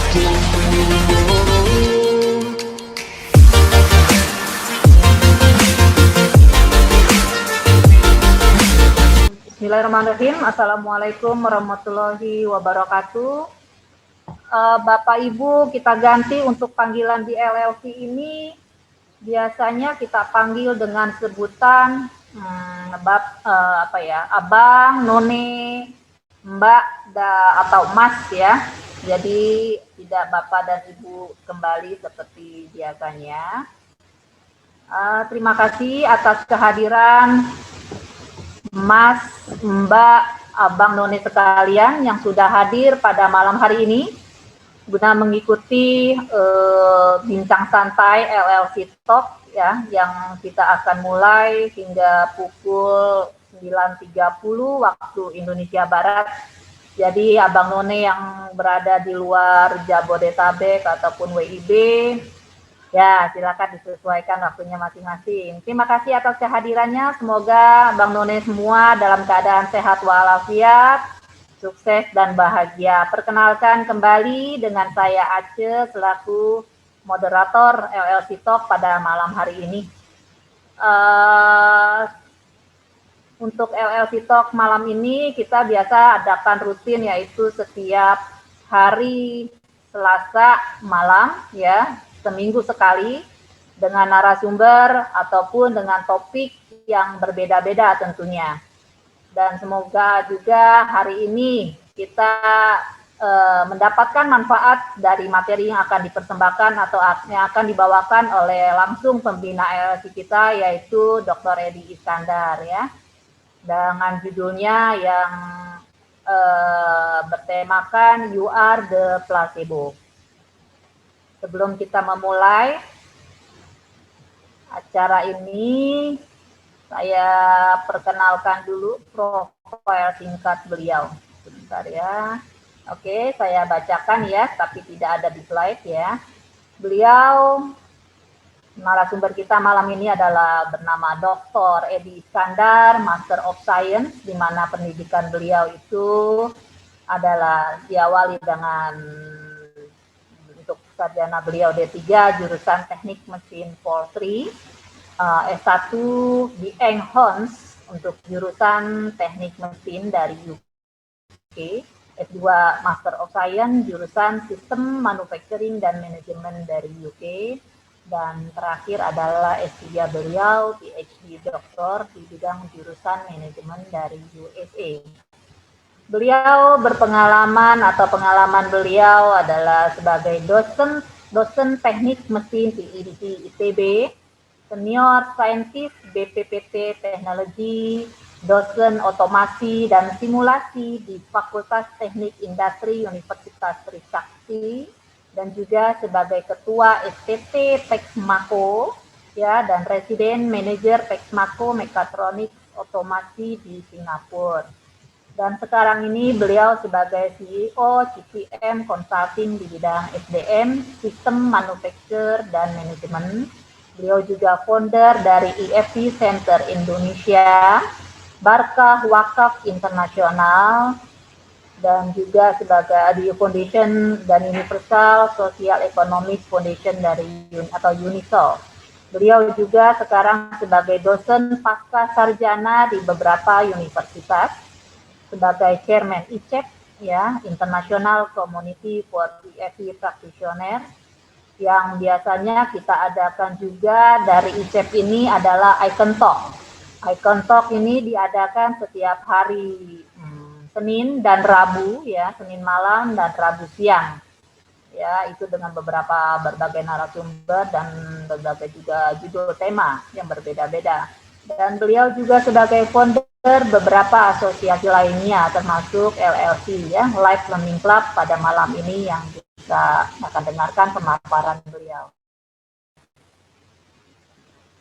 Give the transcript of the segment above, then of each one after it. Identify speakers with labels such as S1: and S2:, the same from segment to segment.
S1: Bismillahirrahmanirrahim. Assalamualaikum warahmatullahi wabarakatuh. Bapak Ibu, kita ganti untuk panggilan di LLC ini. Biasanya kita panggil dengan sebutan Abang, None, Mbak, atau Mas ya. Jadi tidak Bapak dan Ibu kembali seperti biasanya. Terima kasih atas kehadiran Mas, Mbak, Abang, None sekalian yang sudah hadir pada malam hari ini guna mengikuti bincang santai LLC Talk ya, yang kita akan mulai hingga pukul 9.30 waktu Indonesia Barat. Jadi Abang None yang berada di luar Jabodetabek ataupun WIB, ya, silakan disesuaikan waktunya masing-masing. Terima kasih atas kehadirannya. Semoga Bang None semua dalam keadaan sehat walafiat, sukses dan bahagia. Perkenalkan kembali dengan saya Ace selaku moderator LLC Talk pada malam hari ini. Untuk LLC Talk malam ini kita biasa adakan rutin, yaitu setiap hari Selasa malam ya, seminggu sekali, dengan narasumber ataupun dengan topik yang berbeda-beda tentunya. Dan semoga juga hari ini kita mendapatkan manfaat dari materi yang akan dipersembahkan atau yang akan dibawakan oleh langsung pembina LLC kita, yaitu Dr. Edi Iskandar ya, dengan judulnya yang bertemakan You Are the Placebo. Sebelum kita memulai acara ini, saya perkenalkan dulu profil singkat beliau. Sebentar ya. Oke, saya bacakan ya, tapi tidak ada di slide ya. Beliau, narasumber kita malam ini adalah bernama Dr. Edi Iskandar, Master of Science, di mana pendidikan beliau itu adalah diawali dengan sarjana beliau D3 jurusan Teknik Mesin Polri, S1 di Enghons untuk jurusan Teknik Mesin dari UK, S2 Master of Science jurusan Sistem Manufacturing dan Manajemen dari UK, dan terakhir adalah S3 beliau PhD Doktor di bidang jurusan Manajemen dari USA. Beliau pengalaman beliau adalah sebagai dosen teknik mesin di ITB, senior saintis BPPT Teknologi, dosen otomasi dan simulasi di Fakultas Teknik Industri Universitas Trisakti, dan juga sebagai ketua STT Texmaco ya, dan residen manajer Texmaco Mekatronik Otomasi di Singapura. Dan sekarang ini beliau sebagai CEO CPM Consulting di bidang SDM, Sistem Manufacture dan Manajemen. Beliau juga founder dari IFP Center Indonesia, Barkah Wakaf Internasional, dan juga sebagai The Foundation dan Universal Social Economic Foundation dari UNISOL. Beliau juga sekarang sebagai dosen pasca sarjana di beberapa universitas, sebagai Chairman ICEP ya, International Community for EFI Practitioner, yang biasanya kita adakan juga dari ICEP ini adalah Icon Talk. Icon Talk ini diadakan setiap hari Senin dan Rabu ya, Senin malam dan Rabu siang. Ya, itu dengan berbagai narasumber dan berbagai juga judul tema yang berbeda-beda. Dan beliau juga sebagai founder beberapa asosiasi lainnya, termasuk LLC ya, Life Learning Club pada malam ini yang kita akan dengarkan pemaparan beliau.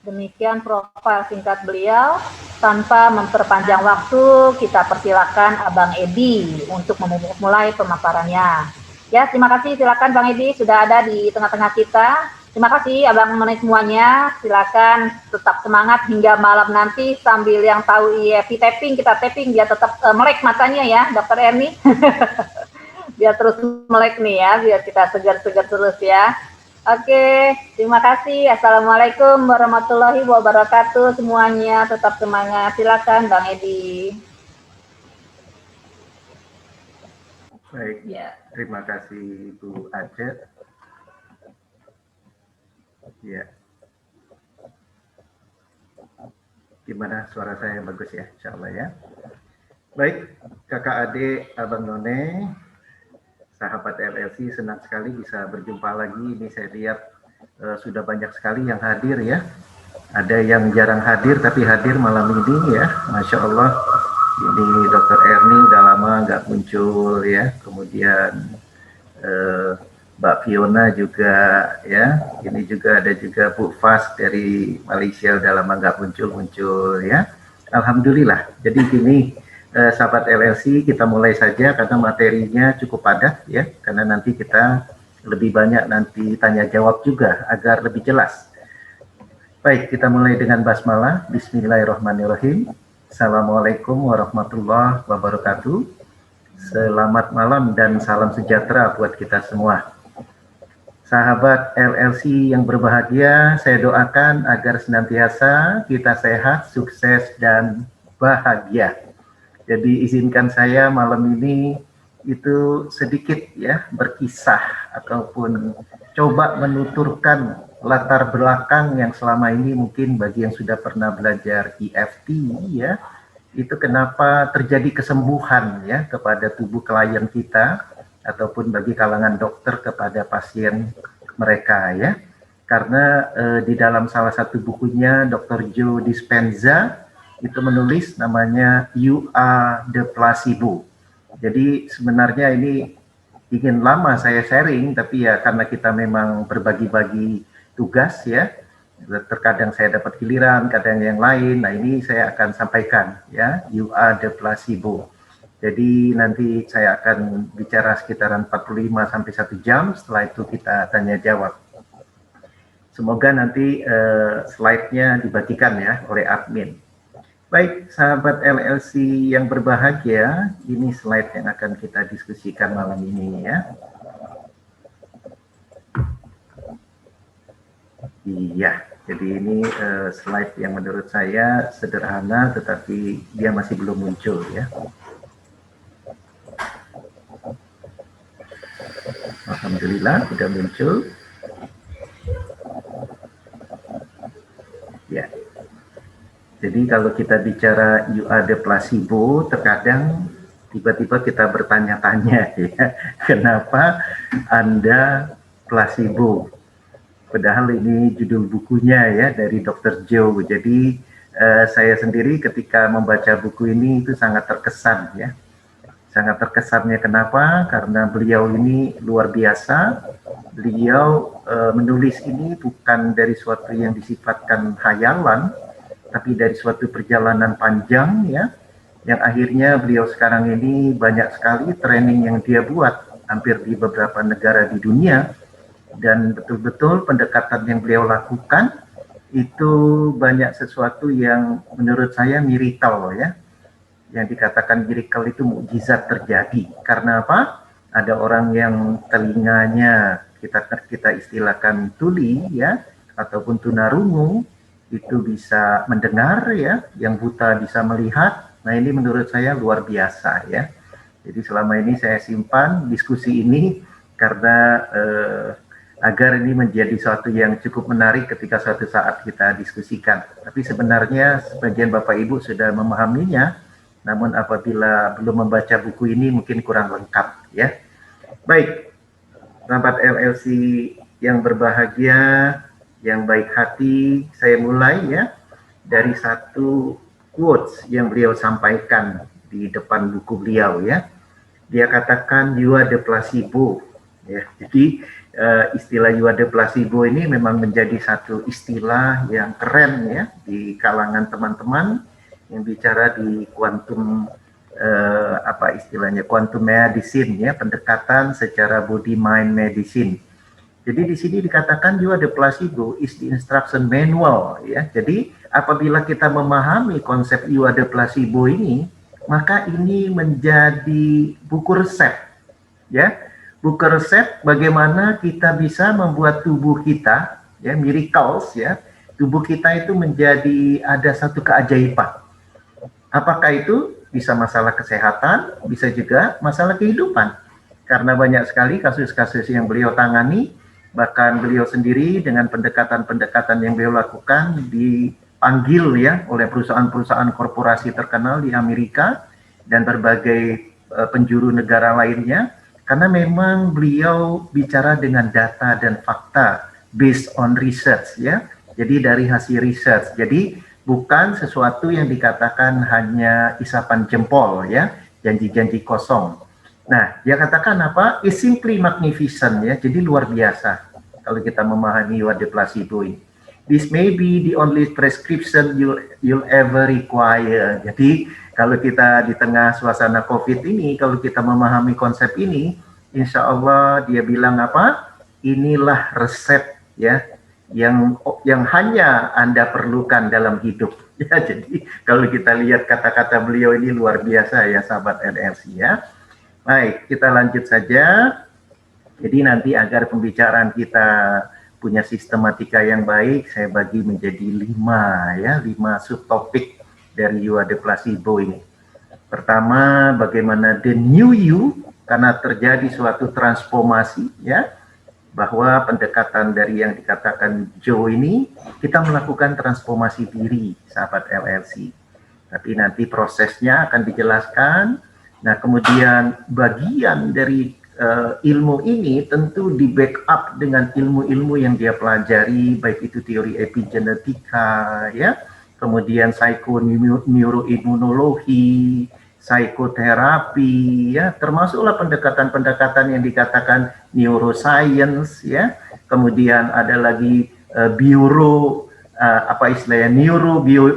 S1: Demikian profil singkat beliau. Tanpa memperpanjang waktu, kita persilakan Abang Edi untuk memulai pemaparannya. Ya, terima kasih. Silakan Bang Edi, sudah ada di tengah-tengah kita. Terima kasih Abang None semuanya. Silakan tetap semangat hingga malam nanti sambil yang tahu IFI tapping, kita tapping biar tetap melek matanya ya, Dr. Erni. biar terus melek nih ya, biar kita segar-segar terus ya. Oke, terima kasih. Assalamualaikum warahmatullahi wabarakatuh semuanya. Tetap semangat. Silakan Bang Edi.
S2: Baik, ya. Terima kasih Ibu Ajat. Ya. Gimana suara saya bagus ya, insya Allah ya. Baik, kakak adik, abang none, sahabat LLC, senang sekali bisa berjumpa lagi. Ini saya lihat sudah banyak sekali yang hadir ya. Ada yang jarang hadir tapi hadir malam ini ya, Masya Allah. Ini Dr. Erni udah lama nggak muncul ya. Kemudian Mbak Fiona juga ya. Ini juga ada juga Bu Fas dari Malaysia udah lama nggak muncul ya. Alhamdulillah. Jadi gini. Sahabat LLC, kita mulai saja karena materinya cukup padat ya, karena nanti kita lebih banyak nanti tanya jawab juga agar lebih jelas. Baik, kita mulai dengan basmalah. Bismillahirrahmanirrahim. Assalamualaikum warahmatullahi wabarakatuh. Selamat malam dan salam sejahtera buat kita semua. Sahabat LLC yang berbahagia, saya doakan agar senantiasa kita sehat, sukses, dan bahagia. Jadi izinkan saya malam ini itu sedikit ya berkisah ataupun coba menuturkan latar belakang yang selama ini mungkin bagi yang sudah pernah belajar EFT ya, itu kenapa terjadi kesembuhan ya kepada tubuh klien kita ataupun bagi kalangan dokter kepada pasien mereka ya. Karena di dalam salah satu bukunya Dr. Joe Dispenza itu menulis namanya You Are the Placebo. Jadi sebenarnya ini ingin lama saya sharing, tapi ya karena kita memang berbagi-bagi tugas ya, terkadang saya dapat giliran, kadang yang lain. Nah ini saya akan sampaikan ya, You Are the Placebo. Jadi nanti saya akan bicara sekitaran 45 sampai 1 jam, setelah itu kita tanya jawab. Semoga nanti slide-nya dibagikan ya oleh admin. Baik, sahabat LLC yang berbahagia, ini slide yang akan kita diskusikan malam ini ya. Iya, jadi ini slide yang menurut saya sederhana, tetapi dia masih belum muncul ya. Alhamdulillah, sudah muncul. Ya. Jadi kalau kita bicara You Are the Placebo, terkadang tiba-tiba kita bertanya-tanya ya, kenapa Anda placebo? Padahal ini judul bukunya ya dari Dr. Joe. Jadi saya sendiri ketika membaca buku ini itu sangat terkesan ya. Sangat terkesannya kenapa? Karena beliau ini luar biasa. Beliau menulis ini bukan dari suatu yang disifatkan khayalan, tapi dari suatu perjalanan panjang ya, yang akhirnya beliau sekarang ini banyak sekali training yang dia buat hampir di beberapa negara di dunia, dan betul-betul pendekatan yang beliau lakukan itu banyak sesuatu yang menurut saya miracle ya, yang dikatakan miracle itu mukjizat terjadi. Karena apa? Ada orang yang telinganya kita istilahkan tuli ya, ataupun tunarungu, itu bisa mendengar ya, yang buta bisa melihat. Nah ini menurut saya luar biasa ya. Jadi selama ini saya simpan diskusi ini karena agar ini menjadi suatu yang cukup menarik ketika suatu saat kita diskusikan. Tapi sebenarnya sebagian Bapak Ibu sudah memahaminya, namun apabila belum membaca buku ini mungkin kurang lengkap ya. Baik, sahabat LLC yang berbahagia, yang baik hati, saya mulai ya dari satu quotes yang beliau sampaikan di depan buku beliau ya. Dia katakan You are the placebo ya. Jadi istilah You are the placebo ini memang menjadi satu istilah yang keren ya di kalangan teman-teman yang bicara di quantum apa istilahnya, quantum medicine ya, pendekatan secara body mind medicine. Jadi di sini dikatakan You are the placebo is the instruction manual ya. Jadi apabila kita memahami konsep You are the placebo ini, maka ini menjadi buku resep ya. Buku resep bagaimana kita bisa membuat tubuh kita, ya, miracles, ya, tubuh kita itu menjadi ada satu keajaiban. Apakah itu bisa masalah kesehatan, bisa juga masalah kehidupan. Karena banyak sekali kasus-kasus yang beliau tangani, bahkan beliau sendiri dengan pendekatan-pendekatan yang beliau lakukan dipanggil ya oleh perusahaan-perusahaan korporasi terkenal di Amerika dan berbagai penjuru negara lainnya, karena memang beliau bicara dengan data dan fakta based on research, ya. Jadi dari hasil research. Jadi bukan sesuatu yang dikatakan hanya isapan jempol, ya, janji-janji kosong. Nah, dia katakan apa? It's simply magnificent, ya. Jadi luar biasa kalau kita memahami what the placebo ini. This may be the only prescription you'll ever require. Jadi kalau kita di tengah suasana COVID ini, kalau kita memahami konsep ini, insya Allah dia bilang apa? Inilah resep, ya, yang hanya Anda perlukan dalam hidup. Ya, jadi kalau kita lihat kata-kata beliau ini luar biasa ya, sahabat LLC, ya. Baik, kita lanjut saja. Jadi nanti agar pembicaraan kita punya sistematika yang baik, saya bagi menjadi 5 subtopik dari You Are the Placebo ini. Pertama, bagaimana the new you, karena terjadi suatu transformasi, ya, bahwa pendekatan dari yang dikatakan Joe ini, kita melakukan transformasi diri, sahabat LLC. Tapi nanti prosesnya akan dijelaskan. Nah, kemudian bagian dari ilmu ini tentu di backup dengan ilmu-ilmu yang dia pelajari, baik itu teori epigenetika, ya, kemudian psikoneuroimunologi, psikoterapi, ya, termasuklah pendekatan-pendekatan yang dikatakan neuroscience, ya, kemudian ada lagi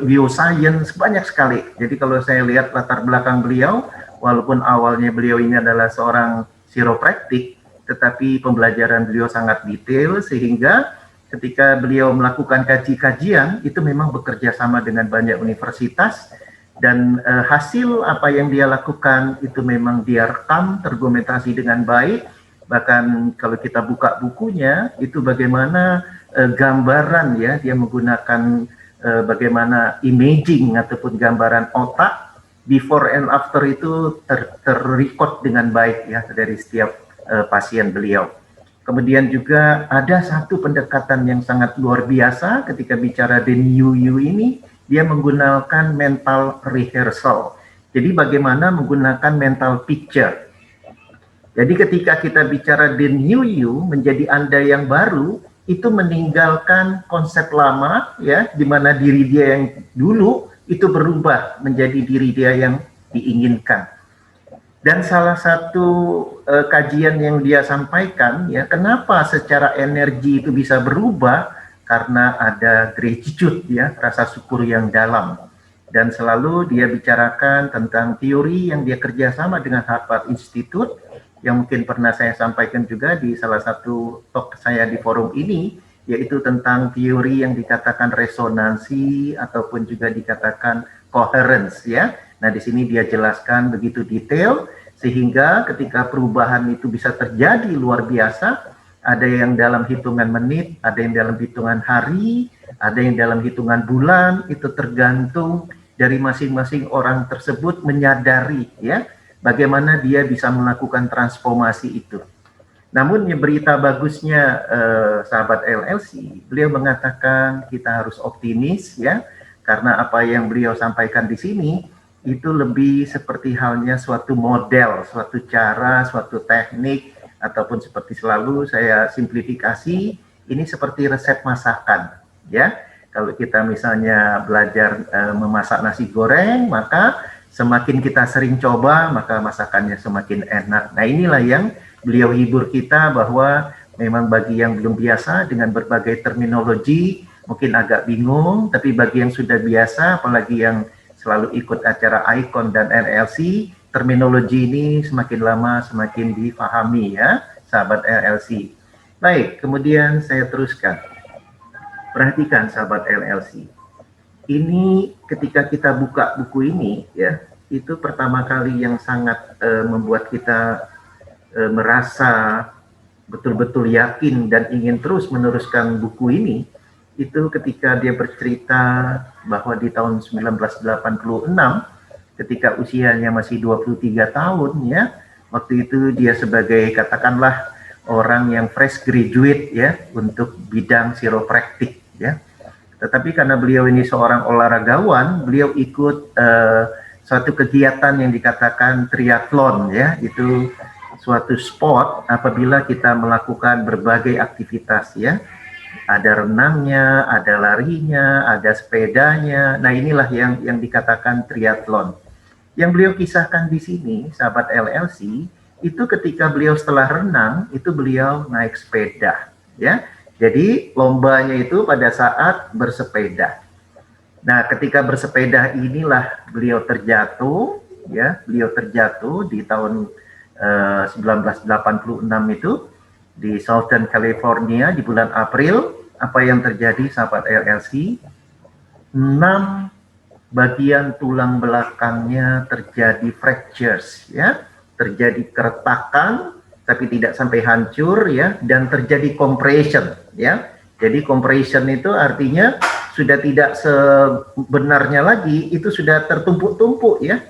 S2: bioscience, banyak sekali. Jadi kalau saya lihat latar belakang beliau, walaupun awalnya beliau ini adalah seorang chiropraktik, tetapi pembelajaran beliau sangat detail sehingga ketika beliau melakukan kajian itu memang bekerja sama dengan banyak universitas dan hasil apa yang dia lakukan itu memang dia rekam, terdokumentasi dengan baik. Bahkan kalau kita buka bukunya itu bagaimana gambaran, ya, dia menggunakan bagaimana imaging ataupun gambaran otak before and after itu terrecord dengan baik, ya, dari setiap pasien beliau. Kemudian juga ada satu pendekatan yang sangat luar biasa ketika bicara the new you ini, dia menggunakan mental rehearsal. Jadi bagaimana menggunakan mental picture. Jadi ketika kita bicara the new you, menjadi Anda yang baru, itu meninggalkan konsep lama, ya, di mana diri dia yang dulu itu berubah menjadi diri dia yang diinginkan. Dan salah satu kajian yang dia sampaikan, ya, kenapa secara energi itu bisa berubah, karena ada gratitude, ya, rasa syukur yang dalam. Dan selalu dia bicarakan tentang teori yang dia kerjasama dengan Harvard Institute, yang mungkin pernah saya sampaikan juga di salah satu talk saya di forum ini, yaitu tentang teori yang dikatakan resonansi ataupun juga dikatakan coherence, ya. Nah, di sini dia jelaskan begitu detail sehingga ketika perubahan itu bisa terjadi luar biasa, ada yang dalam hitungan menit, ada yang dalam hitungan hari, ada yang dalam hitungan bulan, itu tergantung dari masing-masing orang tersebut menyadari, ya, bagaimana dia bisa melakukan transformasi itu. Namun berita bagusnya sahabat LLC, beliau mengatakan kita harus optimis, ya, karena apa yang beliau sampaikan di sini itu lebih seperti halnya suatu model, suatu cara, suatu teknik, ataupun seperti selalu saya simplifikasi, ini seperti resep masakan, ya. Kalau kita misalnya belajar memasak nasi goreng, maka semakin kita sering coba, maka masakannya semakin enak. Nah, inilah yang beliau hibur kita bahwa memang bagi yang belum biasa dengan berbagai terminologi mungkin agak bingung, tapi bagi yang sudah biasa, apalagi yang selalu ikut acara ICON dan LLC, terminologi ini semakin lama semakin difahami, ya, sahabat LLC. Baik, kemudian saya teruskan. Perhatikan sahabat LLC. Ini ketika kita buka buku ini, ya, itu pertama kali yang sangat membuat kita merasa betul-betul yakin dan ingin terus meneruskan buku ini, itu ketika dia bercerita bahwa di tahun 1986, ketika usianya masih 23 tahun ya, waktu itu dia sebagai katakanlah orang yang fresh graduate ya untuk bidang chiropraktik ya. Tetapi karena beliau ini seorang olahragawan, beliau ikut suatu kegiatan yang dikatakan triathlon ya, itu suatu sport apabila kita melakukan berbagai aktivitas ya. Ada renangnya, ada larinya, ada sepedanya. Nah, inilah yang dikatakan triathlon. Yang beliau kisahkan di sini, sahabat LLC, itu ketika beliau setelah renang, itu beliau naik sepeda, ya. Jadi lombanya itu pada saat bersepeda. Nah, ketika bersepeda inilah beliau terjatuh, ya, beliau terjatuh di tahun 1986 itu di Southern California di bulan April. Apa yang terjadi, sahabat LLC? 6 bagian tulang belakangnya terjadi fractures, ya, terjadi keretakan, tapi tidak sampai hancur, ya, dan terjadi compression, ya. Jadi compression itu artinya sudah tidak sebenarnya lagi, itu sudah tertumpuk-tumpuk, ya.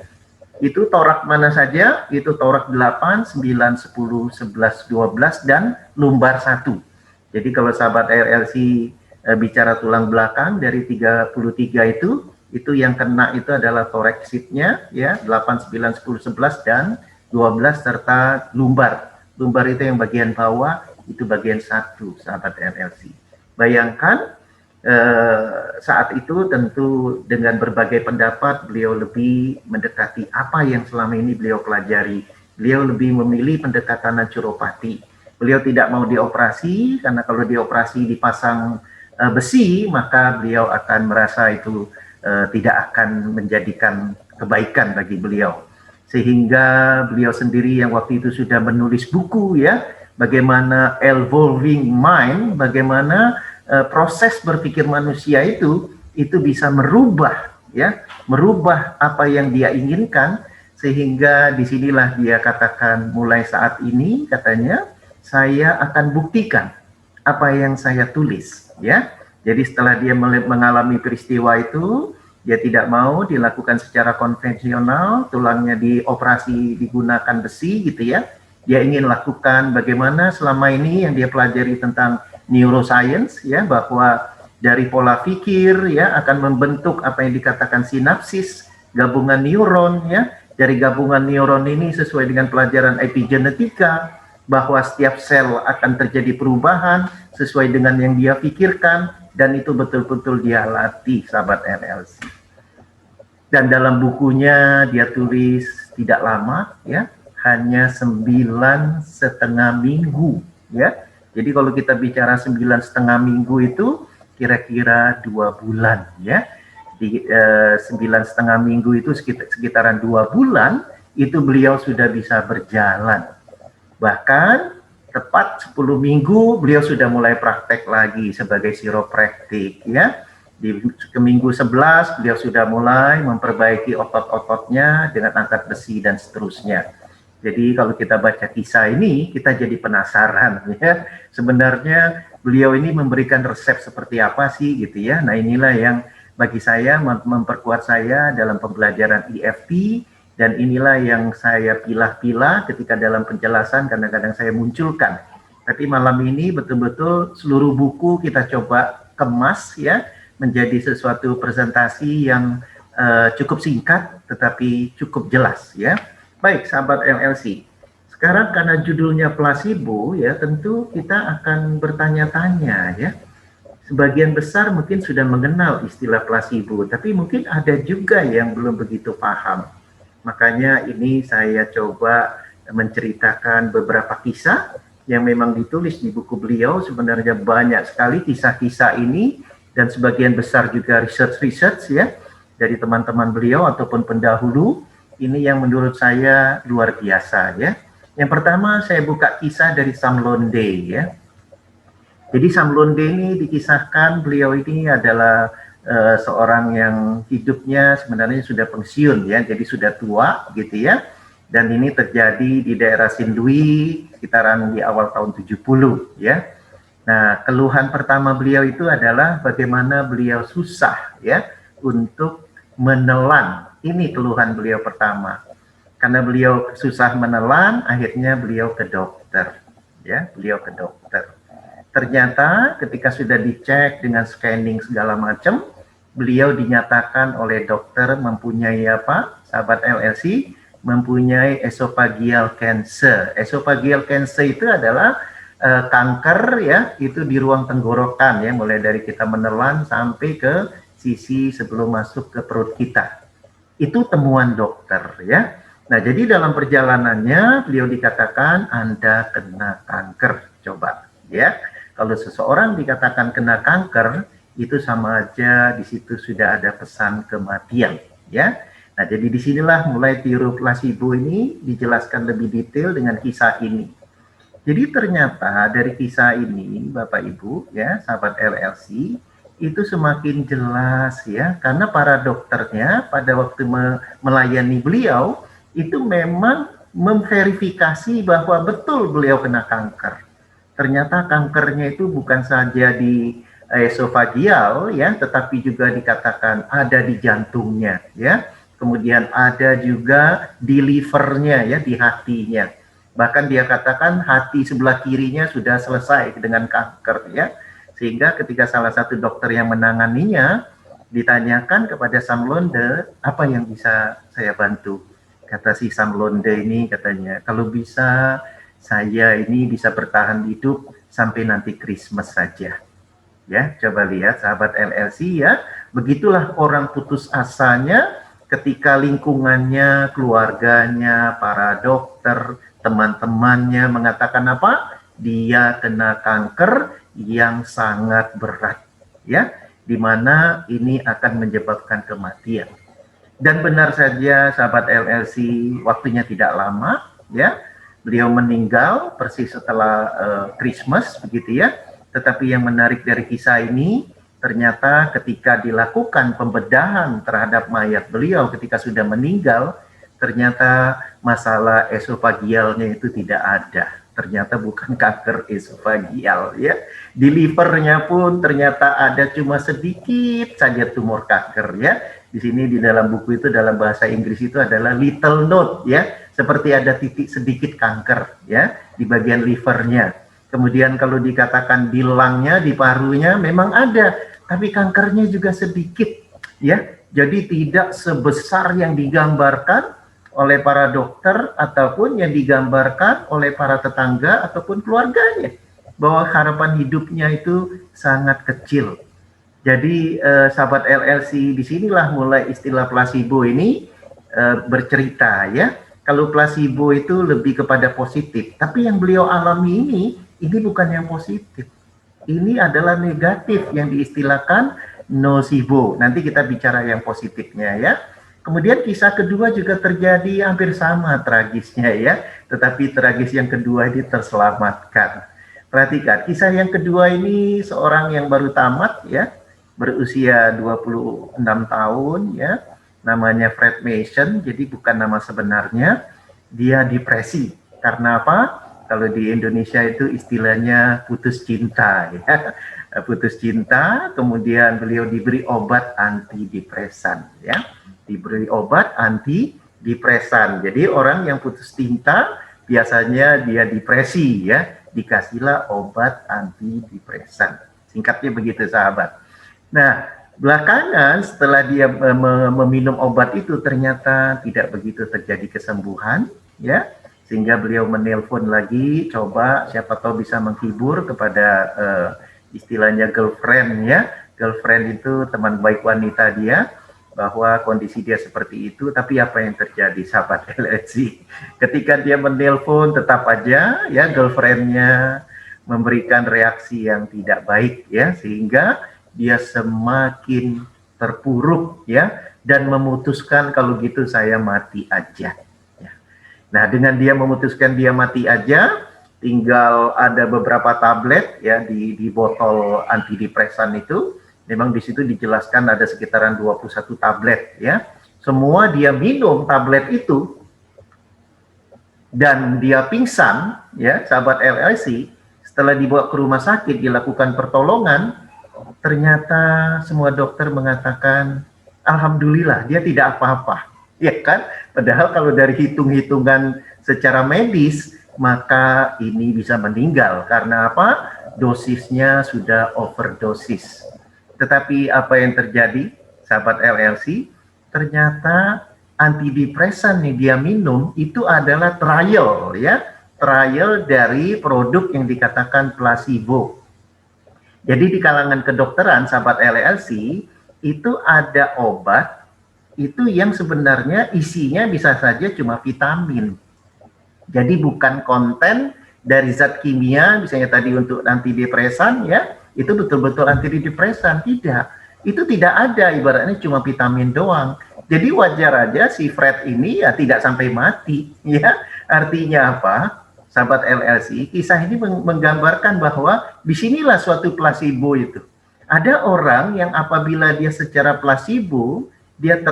S2: Itu torak mana saja, itu torak 8, 9, 10, 11, 12, dan lumbar 1. Jadi kalau sahabat LLC bicara tulang belakang dari 33 itu yang kena itu adalah thoraxidnya ya, 8, 9, 10, 11 dan 12 serta lumbar. Lumbar itu yang bagian bawah, itu bagian 1, sahabat LLC. Bayangkan saat itu tentu dengan berbagai pendapat beliau lebih mendekati apa yang selama ini beliau pelajari. Beliau lebih memilih pendekatan naturopati. Beliau tidak mau dioperasi, karena kalau dioperasi dipasang besi, maka beliau akan merasa itu tidak akan menjadikan kebaikan bagi beliau. Sehingga beliau sendiri yang waktu itu sudah menulis buku ya, bagaimana evolving mind, bagaimana proses berpikir manusia itu bisa merubah ya, merubah apa yang dia inginkan, sehingga disinilah dia katakan mulai saat ini katanya, saya akan buktikan apa yang saya tulis, ya. Jadi setelah dia mengalami peristiwa itu, dia tidak mau dilakukan secara konvensional, tulangnya dioperasi digunakan besi gitu ya. Dia ingin lakukan bagaimana selama ini yang dia pelajari tentang neuroscience ya, bahwa dari pola pikir ya akan membentuk apa yang dikatakan sinapsis, gabungan neuron ya. Dari gabungan neuron ini sesuai dengan pelajaran epigenetika, bahwa setiap sel akan terjadi perubahan sesuai dengan yang dia pikirkan, dan itu betul-betul dia latih, sahabat LLC. Dan dalam bukunya dia tulis tidak lama ya, hanya 9,5 minggu ya. Jadi kalau kita bicara 9,5 minggu itu kira-kira 2 bulan ya. Di 9,5 minggu itu sekitaran 2 bulan itu beliau sudah bisa berjalan. Bahkan tepat 10 minggu beliau sudah mulai praktek lagi sebagai chiropraktik ya. Di minggu 11 beliau sudah mulai memperbaiki otot-ototnya dengan angkat besi dan seterusnya. Jadi kalau kita baca kisah ini kita jadi penasaran ya. Sebenarnya beliau ini memberikan resep seperti apa sih gitu ya. Nah, inilah yang bagi saya memperkuat saya dalam pembelajaran EFT. Dan inilah yang saya pilah-pilah ketika dalam penjelasan kadang-kadang saya munculkan. Tapi malam ini betul-betul seluruh buku kita coba kemas ya, menjadi sesuatu presentasi yang cukup singkat tetapi cukup jelas ya. Baik sahabat LLC, sekarang karena judulnya placebo ya, tentu kita akan bertanya-tanya ya. Sebagian besar mungkin sudah mengenal istilah placebo, tapi mungkin ada juga yang belum begitu paham. Makanya ini saya coba menceritakan beberapa kisah yang memang ditulis di buku beliau. Sebenarnya banyak sekali kisah-kisah ini, dan sebagian besar juga research ya dari teman-teman beliau ataupun pendahulu. Ini yang menurut saya luar biasa ya. Yang pertama saya buka kisah dari Sam Londe ya. Jadi Sam Londe ini dikisahkan beliau ini adalah seorang yang hidupnya sebenarnya sudah pensiun ya, jadi sudah tua gitu ya. dan ini terjadi di daerah Sindui sekitaran di awal tahun 70 ya. Nah, keluhan pertama beliau itu adalah bagaimana beliau susah ya untuk menelan. Ini keluhan beliau pertama. Karena beliau susah menelan, akhirnya beliau ke dokter ya, beliau ke dokter. Ternyata ketika sudah dicek dengan scanning segala macam, beliau dinyatakan oleh dokter mempunyai apa? Sahabat LLC, mempunyai esophageal cancer. Esophageal cancer itu adalah kanker ya, itu di ruang tenggorokan ya, mulai dari kita menelan sampai ke sisi sebelum masuk ke perut kita. Itu temuan dokter ya. Nah, jadi dalam perjalanannya beliau dikatakan Anda kena kanker. Coba ya. Kalau seseorang dikatakan kena kanker, itu sama aja di situ sudah ada pesan kematian ya. Nah, jadi disinilah mulai teori placebo ini dijelaskan lebih detail dengan kisah ini. Jadi ternyata dari kisah ini, Bapak Ibu, ya, sahabat LLC, itu semakin jelas ya, karena para dokternya pada waktu melayani beliau, itu memang memverifikasi bahwa betul beliau kena kanker. Ternyata kankernya itu bukan saja di esofagial ya, tetapi juga dikatakan ada di jantungnya ya. Kemudian ada juga di livernya ya, di hatinya. Bahkan dia katakan hati sebelah kirinya sudah selesai dengan kanker ya. Sehingga ketika salah satu dokter yang menanganinya ditanyakan kepada Sam Londe, apa yang bisa saya bantu? Kata si Sam Londe ini katanya, kalau bisa saya ini bisa bertahan hidup sampai nanti Christmas saja. Ya, coba lihat sahabat LLC ya, begitulah orang putus asanya ketika lingkungannya, keluarganya, para dokter, teman-temannya mengatakan apa? Dia kena kanker yang sangat berat, ya, di mana ini akan menyebabkan kematian. Dan benar saja, sahabat LLC, waktunya tidak lama, ya, beliau meninggal persis setelah Christmas, begitu ya. Tetapi yang menarik dari kisah ini, ternyata ketika dilakukan pembedahan terhadap mayat beliau ketika sudah meninggal, ternyata masalah esofagialnya itu tidak ada. Ternyata bukan kanker esofagial ya. Di livernya pun ternyata ada cuma sedikit saja tumor kanker ya. Di sini di dalam buku itu dalam bahasa Inggris itu adalah little node ya, seperti ada titik sedikit kanker ya di bagian livernya. Kemudian kalau dikatakan di lungnya, di parunya memang ada, tapi kankernya juga sedikit ya. Jadi tidak sebesar yang digambarkan oleh para dokter ataupun yang digambarkan oleh para tetangga ataupun keluarganya, bahwa harapan hidupnya itu sangat kecil. Jadi sahabat LLC, disinilah mulai istilah placebo ini bercerita ya. Kalau placebo itu lebih kepada positif, tapi yang beliau alami ini bukan yang positif. Ini adalah negatif yang diistilahkan nocebo. Nanti kita bicara yang positifnya ya. Kemudian kisah kedua juga terjadi hampir sama tragisnya ya. Tetapi tragis yang kedua ini terselamatkan. Perhatikan, kisah yang kedua ini seorang yang baru tamat ya. Berusia 26 tahun ya. Namanya Fred Mason, jadi bukan nama sebenarnya. Dia depresi. Karena apa? Kalau di Indonesia itu istilahnya putus cinta ya. Putus cinta, kemudian beliau diberi obat antidepresan ya. Diberi obat antidepresan. Jadi orang yang putus cinta biasanya dia depresi ya, dikasihlah obat antidepresan. Singkatnya begitu sahabat. Nah, belakangan setelah dia meminum obat itu ternyata tidak begitu terjadi kesembuhan ya. Sehingga beliau menelpon lagi, coba siapa tahu bisa menghibur kepada istilahnya girlfriend ya. Girlfriend itu teman baik wanita dia, bahwa kondisi dia seperti itu. Tapi apa yang terjadi sahabat LLC? Ketika dia menelpon tetap aja ya girlfriendnya memberikan reaksi yang tidak baik ya, sehingga dia semakin terpuruk ya, dan memutuskan kalau gitu saya mati aja. Nah, dengan dia memutuskan dia mati aja, tinggal ada beberapa tablet ya di botol antidepresan itu. Memang di situ dijelaskan ada sekitaran 21 tablet ya. Semua dia minum tablet itu. dan dia pingsan, ya sahabat LLC, setelah dibawa ke rumah sakit dilakukan pertolongan, ternyata semua dokter mengatakan alhamdulillah dia tidak apa-apa, ya kan? Padahal kalau dari hitung-hitungan secara medis maka ini bisa meninggal karena apa? Dosisnya sudah overdosis. Tetapi apa yang terjadi, sahabat LLC? Ternyata antidepresan yang dia minum itu adalah trial, ya, trial dari produk yang dikatakan placebo. Jadi di kalangan kedokteran, sahabat LLC, itu ada obat itu yang sebenarnya isinya bisa saja cuma vitamin. Jadi bukan konten dari zat kimia, misalnya tadi untuk antidepresan, ya, itu betul-betul antidepresan, tidak. Itu tidak ada, ibaratnya cuma vitamin doang. Jadi wajar aja si Fred ini ya tidak sampai mati, ya. Artinya apa? Sahabat LLC, kisah ini menggambarkan bahwa disinilah suatu placebo itu. Ada orang yang apabila dia secara placebo, dia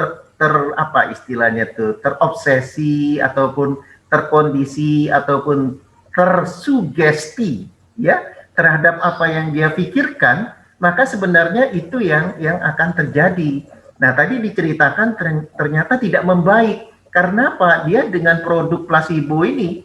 S2: apa istilahnya tuh, terobsesi ataupun terkondisi ataupun tersugesti, ya, terhadap apa yang dia pikirkan, maka sebenarnya itu yang akan terjadi. Nah, tadi diceritakan ternyata tidak membaik. Karena apa? Dia dengan produk placebo ini,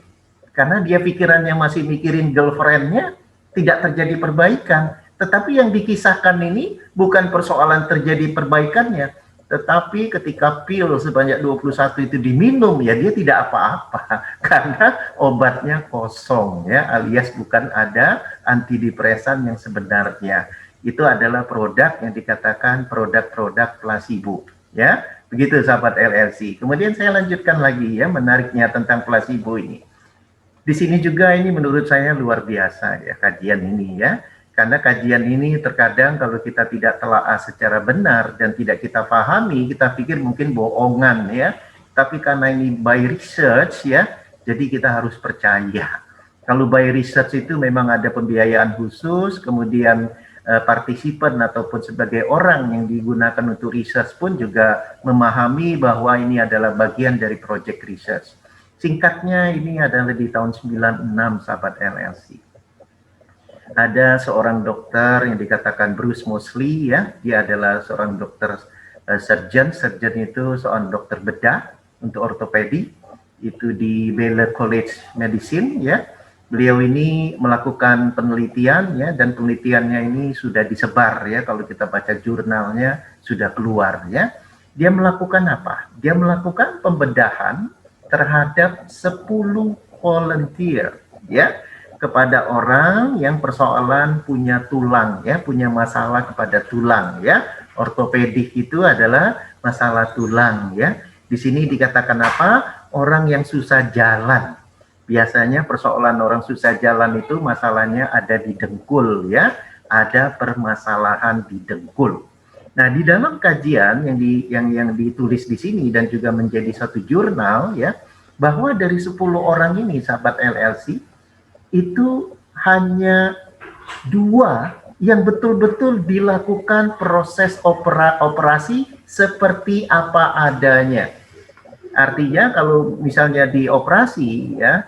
S2: karena dia pikirannya masih mikirin girlfriend-nya, tidak terjadi perbaikan. Tetapi yang dikisahkan ini bukan persoalan terjadi perbaikannya, tetapi ketika pil sebanyak 21 itu diminum, ya dia tidak apa-apa karena obatnya kosong, ya, alias bukan ada antidepresan yang sebenarnya. Itu adalah produk yang dikatakan produk-produk placebo, ya. Begitu sahabat LLC. Kemudian saya lanjutkan lagi, ya, menariknya tentang placebo ini. Di sini juga ini menurut saya luar biasa, ya, kajian ini, ya. Karena kajian ini terkadang kalau kita tidak telaah secara benar dan tidak kita pahami, kita pikir mungkin bohongan, ya. Tapi karena ini by research, ya, jadi kita harus percaya. Kalau by research itu memang ada pembiayaan khusus, kemudian partisipan ataupun sebagai orang yang digunakan untuk research pun juga memahami bahwa ini adalah bagian dari project research. Singkatnya ini adalah di tahun 96, sahabat LLC. Ada seorang dokter yang dikatakan Bruce Moseley, ya, dia adalah seorang dokter surgeon itu seorang dokter bedah untuk ortopedi, itu di Baylor College Medicine, ya. Beliau ini melakukan penelitian, ya, dan penelitiannya ini sudah disebar, ya, kalau kita baca jurnalnya sudah keluar, ya. Dia melakukan apa? Dia melakukan pembedahan terhadap 10 volunteer, ya, kepada orang yang persoalan punya tulang, ya, punya masalah kepada tulang, ya. Ortopedik itu adalah masalah tulang, ya. Di sini dikatakan apa? Orang yang susah jalan. Biasanya persoalan orang susah jalan itu masalahnya ada di dengkul, ya. Ada permasalahan di dengkul. Nah, di dalam kajian yang ditulis di sini dan juga menjadi satu jurnal, ya, bahwa dari 10 orang ini, sahabat LLC, itu hanya 2 yang betul-betul dilakukan proses operasi seperti apa adanya. Artinya kalau misalnya dioperasi, ya,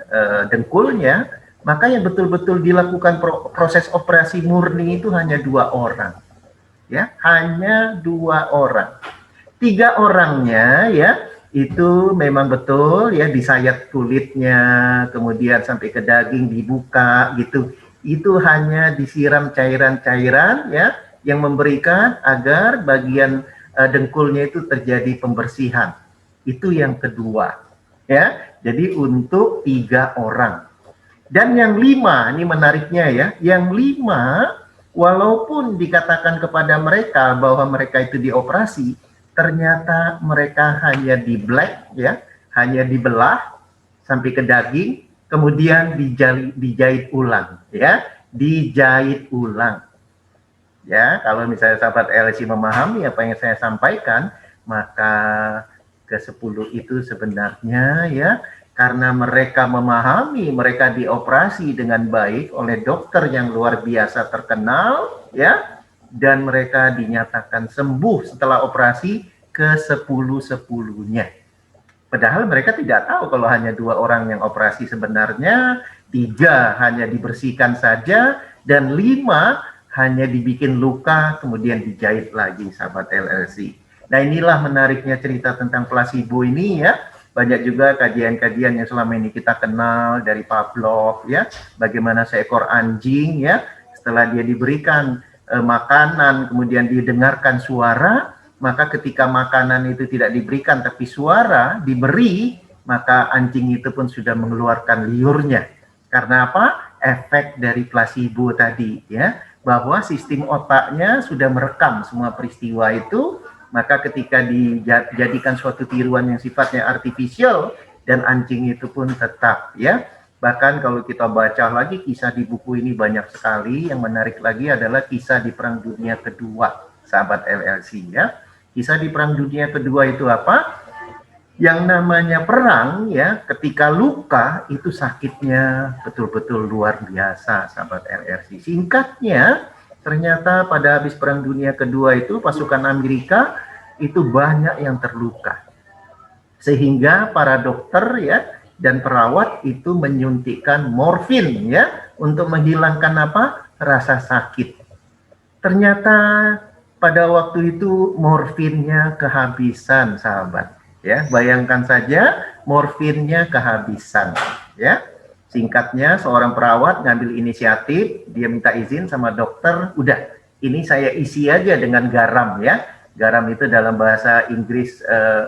S2: dengkulnya, maka yang betul-betul dilakukan proses operasi murni itu hanya 2 orang. Ya, hanya 2 orang. 3 orangnya, ya, itu memang betul, ya, disayat kulitnya, kemudian sampai ke daging dibuka gitu. Itu hanya disiram cairan-cairan, ya, yang memberikan agar bagian dengkulnya itu terjadi pembersihan. Itu yang kedua, ya. Jadi untuk 3 orang. Dan yang 5, ini menariknya, ya, yang 5 walaupun dikatakan kepada mereka bahwa mereka itu dioperasi, ternyata mereka hanya di black, ya, hanya dibelah sampai ke daging, kemudian dijahit ulang, ya, dijahit ulang. Ya, kalau misalnya sahabat LSI memahami apa yang saya sampaikan, maka ke-10 itu sebenarnya, ya, karena mereka memahami, mereka dioperasi dengan baik oleh dokter yang luar biasa terkenal, ya, dan mereka dinyatakan sembuh setelah operasi ke-10-10-nya. Padahal mereka tidak tahu kalau hanya 2 orang yang operasi, sebenarnya 3 hanya dibersihkan saja dan 5 hanya dibikin luka kemudian dijahit lagi, sahabat LLC. Nah, inilah menariknya cerita tentang placebo ini ya. Banyak juga kajian-kajian yang selama ini kita kenal dari Pavlov ya, bagaimana seekor anjing ya, setelah dia diberikan makanan kemudian didengarkan suara, maka ketika makanan itu tidak diberikan tapi suara diberi, maka anjing itu pun sudah mengeluarkan liurnya. Karena apa? Efek dari placebo tadi ya, bahwa sistem otaknya sudah merekam semua peristiwa itu, maka ketika dijadikan suatu tiruan yang sifatnya artifisial, dan anjing itu pun tetap ya. Bahkan kalau kita baca lagi kisah di buku ini banyak sekali. Yang menarik lagi adalah kisah di Perang Dunia Kedua, sahabat LLC ya. Kisah di Perang Dunia Kedua itu apa? Yang namanya perang ya, ketika luka itu sakitnya betul-betul luar biasa, sahabat LLC. Singkatnya, ternyata pada habis Perang Dunia Kedua itu pasukan Amerika itu banyak yang terluka. Sehingga para dokter ya dan perawat itu menyuntikkan morfin ya untuk menghilangkan apa? Rasa sakit. Ternyata pada waktu itu morfinnya kehabisan, sahabat. Ya, bayangkan saja morfinnya kehabisan ya. Singkatnya, seorang perawat ngambil inisiatif, dia minta izin sama dokter, udah ini saya isi aja dengan garam ya. Garam itu dalam bahasa Inggris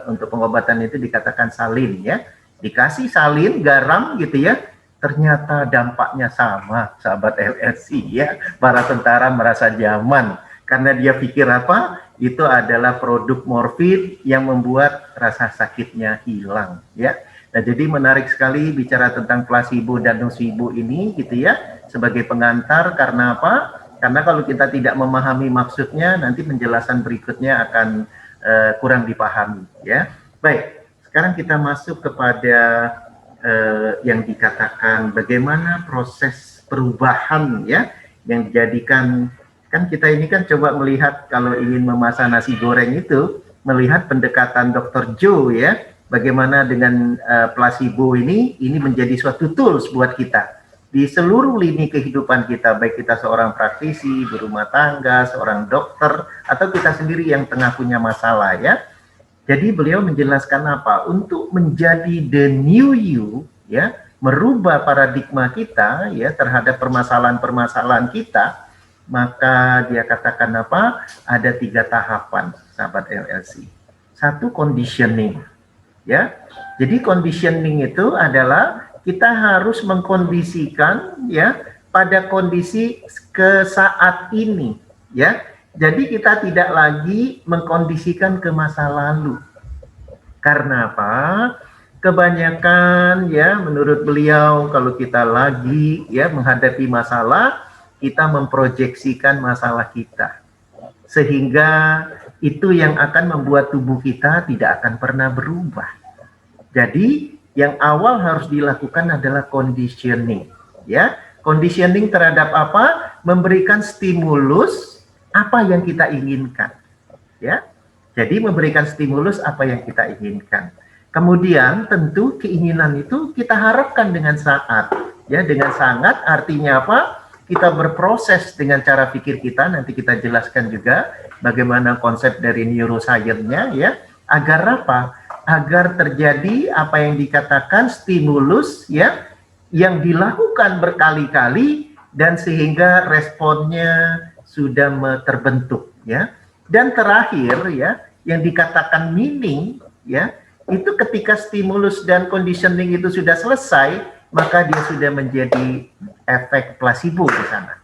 S2: untuk pengobatan itu dikatakan salin ya. Dikasih salin, garam gitu ya. Ternyata dampaknya sama, sahabat LSC ya. Para tentara merasa nyaman karena dia pikir apa? Itu adalah produk morfin yang membuat rasa sakitnya hilang ya. Nah, jadi menarik sekali bicara tentang placebo dan nocebo ini gitu ya, sebagai pengantar. Karena apa? Karena kalau kita tidak memahami maksudnya, nanti penjelasan berikutnya akan kurang dipahami ya. Baik, sekarang kita masuk kepada yang dikatakan bagaimana proses perubahan ya, yang dijadikan. Kan kita ini kan coba melihat kalau ingin memasak nasi goreng itu, melihat pendekatan Dr. Joe ya, bagaimana dengan placebo ini menjadi suatu tools buat kita di seluruh lini kehidupan kita, baik kita seorang praktisi, berumah tangga, seorang dokter, atau kita sendiri yang tengah punya masalah ya. Jadi beliau menjelaskan apa? Untuk menjadi the new you ya, merubah paradigma kita ya terhadap permasalahan-permasalahan kita, maka dia katakan apa? Ada 3 tahapan, sahabat LLC. 1, conditioning ya. Jadi conditioning itu adalah kita harus mengkondisikan ya pada kondisi ke saat ini ya. Jadi kita tidak lagi mengkondisikan ke masa lalu. Karena apa? Kebanyakan ya menurut beliau kalau kita lagi ya menghadapi masalah, kita memproyeksikan masalah kita. Sehingga itu yang akan membuat tubuh kita tidak akan pernah berubah. Jadi yang awal harus dilakukan adalah conditioning ya. Conditioning terhadap apa? Memberikan stimulus apa yang kita inginkan ya. Jadi memberikan stimulus apa yang kita inginkan. Kemudian tentu keinginan itu kita harapkan dengan saat ya. Dengan sangat artinya apa? Kita berproses dengan cara pikir kita, nanti kita jelaskan juga bagaimana konsep dari neuroscience-nya ya. Agar apa? Agar terjadi apa yang dikatakan stimulus ya, yang dilakukan berkali-kali dan sehingga responnya sudah terbentuk ya. Dan terakhir ya, yang dikatakan meaning ya, itu ketika stimulus dan conditioning itu sudah selesai, maka dia sudah menjadi efek placebo di sana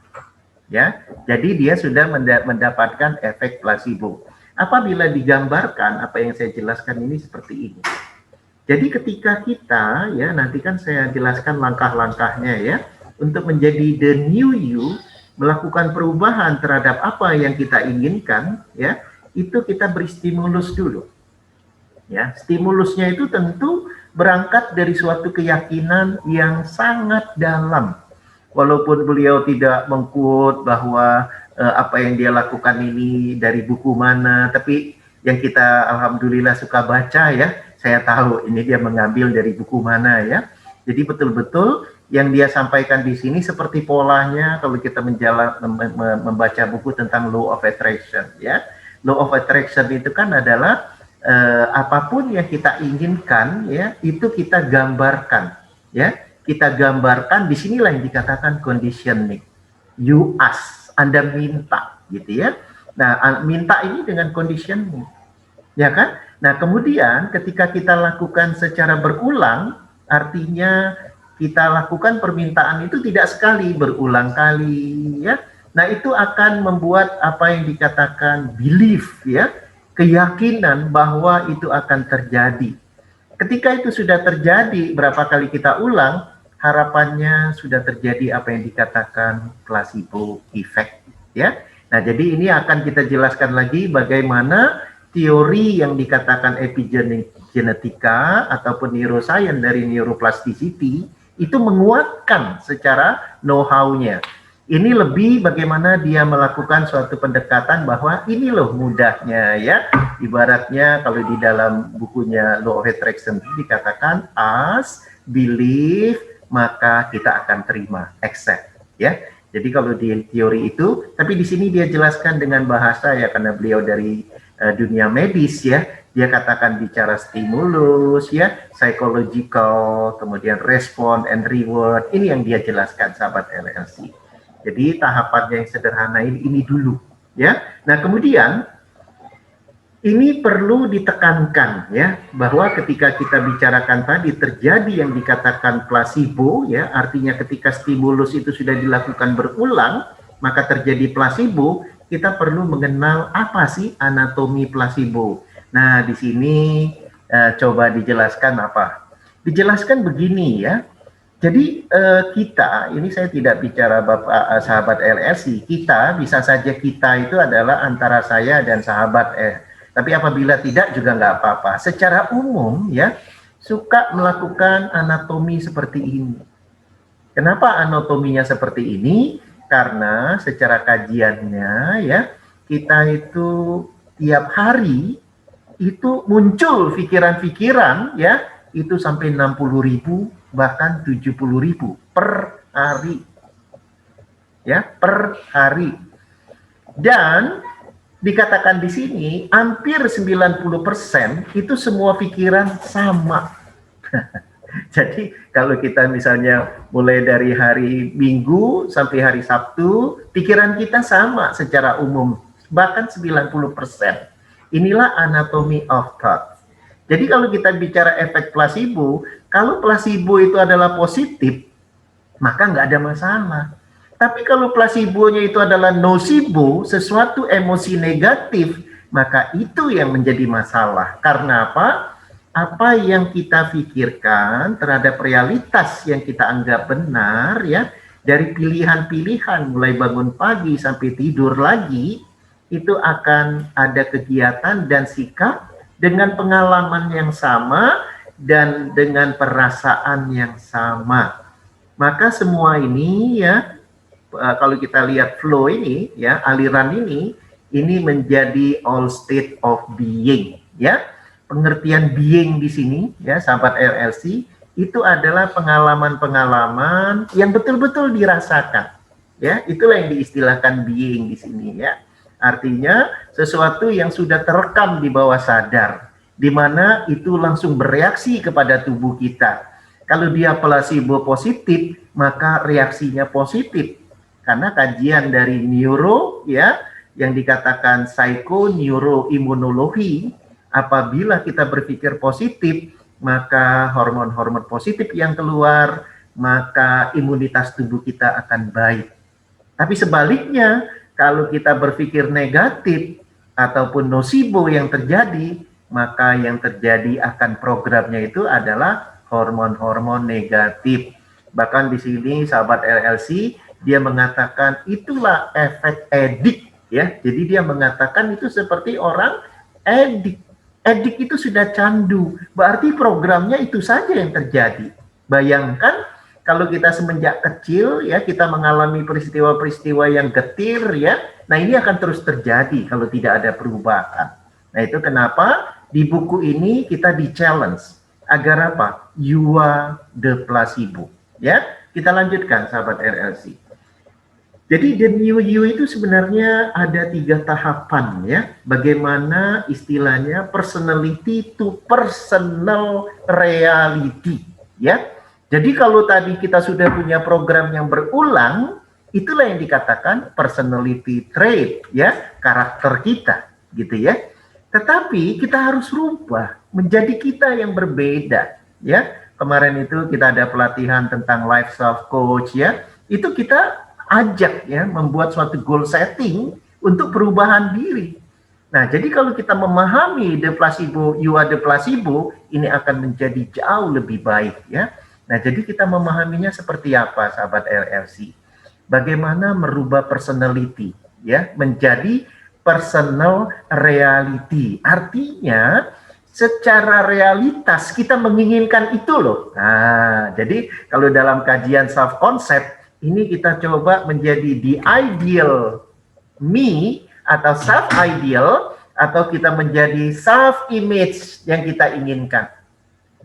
S2: ya. Jadi dia sudah mendapatkan efek placebo. Apabila digambarkan apa yang saya jelaskan ini seperti ini. Jadi ketika kita ya, nanti kan saya jelaskan langkah-langkahnya ya, untuk menjadi the new you, melakukan perubahan terhadap apa yang kita inginkan ya, itu kita beri stimulus dulu. Ya, stimulusnya itu tentu berangkat dari suatu keyakinan yang sangat dalam. Walaupun beliau tidak meng-quote bahwa apa yang dia lakukan ini dari buku mana, tapi yang kita alhamdulillah suka baca ya. Saya tahu ini dia mengambil dari buku mana ya. Jadi betul-betul yang dia sampaikan di sini seperti polanya kalau kita membaca buku tentang Law of Attraction ya. Law of Attraction itu kan adalah apapun yang kita inginkan ya, itu kita gambarkan ya. Kita gambarkan, disinilah yang dikatakan conditioning. You ask, Anda minta gitu ya. Nah, minta ini dengan conditioning, ya kan? Nah, kemudian ketika kita lakukan secara berulang, artinya kita lakukan permintaan itu tidak sekali, berulang kali, ya. Nah, itu akan membuat apa yang dikatakan belief, ya, keyakinan bahwa itu akan terjadi. Ketika itu sudah terjadi, berapa kali kita ulang, harapannya sudah terjadi apa yang dikatakan placebo effect, ya. Nah, jadi ini akan kita jelaskan lagi bagaimana teori yang dikatakan epigenetika ataupun neuroscience dari neuroplasticity itu menguatkan secara know-how-nya. Ini lebih bagaimana dia melakukan suatu pendekatan bahwa ini loh mudahnya ya. Ibaratnya kalau di dalam bukunya Law of Attraction dikatakan ask, believe, maka kita akan terima, accept ya. Jadi kalau di teori itu, tapi di sini dia jelaskan dengan bahasa ya, karena beliau dari dunia medis ya, dia katakan bicara stimulus ya, psychological, kemudian respon and reward. Ini yang dia jelaskan sahabat LLC. Jadi tahapannya yang sederhana ini dulu ya. Nah, kemudian ini perlu ditekankan ya, bahwa ketika kita bicarakan tadi terjadi yang dikatakan placebo ya, artinya ketika stimulus itu sudah dilakukan berulang, maka terjadi placebo. Kita perlu mengenal apa sih anatomi placebo. Nah, di sini coba dijelaskan apa? Dijelaskan begini ya. Jadi kita, ini saya tidak bicara Bapak sahabat LLC, kita bisa saja kita itu adalah antara saya dan sahabat tapi apabila tidak juga nggak apa-apa. Secara umum ya, suka melakukan anatomi seperti ini. Kenapa anatominya seperti ini? Karena secara kajiannya ya, kita itu tiap hari itu muncul pikiran-pikiran ya, itu sampai 60.000 bahkan 70.000 per hari. Ya, per hari. Dan dikatakan di sini hampir 90% itu semua pikiran sama. Jadi kalau kita misalnya mulai dari hari Minggu sampai hari Sabtu, pikiran kita sama secara umum, bahkan 90%. Inilah anatomy of thought. Jadi kalau kita bicara efek placebo, kalau placebo itu adalah positif, maka nggak ada masalah. Tapi kalau placebo-nya itu adalah nocebo, sesuatu emosi negatif, maka itu yang menjadi masalah. Karena apa? Apa yang kita pikirkan terhadap realitas yang kita anggap benar, ya, dari pilihan-pilihan mulai bangun pagi sampai tidur lagi, itu akan ada kegiatan dan sikap dengan pengalaman yang sama dan dengan perasaan yang sama. Maka semua ini ya, kalau kita lihat flow ini ya, aliran ini menjadi all state of being ya. Pengertian being di sini ya sahabat LLC itu adalah pengalaman-pengalaman yang betul-betul dirasakan ya. Itulah yang diistilahkan being di sini ya. Artinya sesuatu yang sudah terekam di bawah sadar, di mana itu langsung bereaksi kepada tubuh kita. Kalau dia placebo positif, maka reaksinya positif. Karena kajian dari neuro ya, yang dikatakan psikoneuroimunologi, apabila kita berpikir positif, maka hormon-hormon positif yang keluar, maka imunitas tubuh kita akan baik. Tapi sebaliknya, kalau kita berpikir negatif ataupun nocebo yang terjadi, maka yang terjadi akan programnya itu adalah hormon-hormon negatif. Bahkan di sini sahabat LLC, dia mengatakan itulah efek edik ya. Jadi dia mengatakan itu seperti orang edik. Edik itu sudah candu, berarti programnya itu saja yang terjadi. Bayangkan kalau kita semenjak kecil ya, kita mengalami peristiwa-peristiwa yang getir ya, nah ini akan terus terjadi kalau tidak ada perubahan. Nah, itu kenapa di buku ini kita di-challenge agar apa? You are the placebo. Ya, kita lanjutkan sahabat RLC. Jadi the new you itu sebenarnya ada 3 tahapan ya. Bagaimana istilahnya personality to personal reality ya. Jadi kalau tadi kita sudah punya program yang berulang, itulah yang dikatakan personality trait ya, karakter kita gitu ya. Tetapi kita harus rubah menjadi kita yang berbeda ya. Kemarin itu kita ada pelatihan tentang life self coach ya. Itu kita ajak ya membuat suatu goal setting untuk perubahan diri. Nah, jadi kalau kita memahami the placebo, you are the placebo, ini akan menjadi jauh lebih baik ya. Nah, jadi kita memahaminya seperti apa sahabat LLC? Bagaimana merubah personality ya menjadi personal reality. Artinya secara realitas kita menginginkan itu loh. Nah, jadi kalau dalam kajian self concept ini kita coba menjadi the ideal me atau self ideal atau kita menjadi self image yang kita inginkan.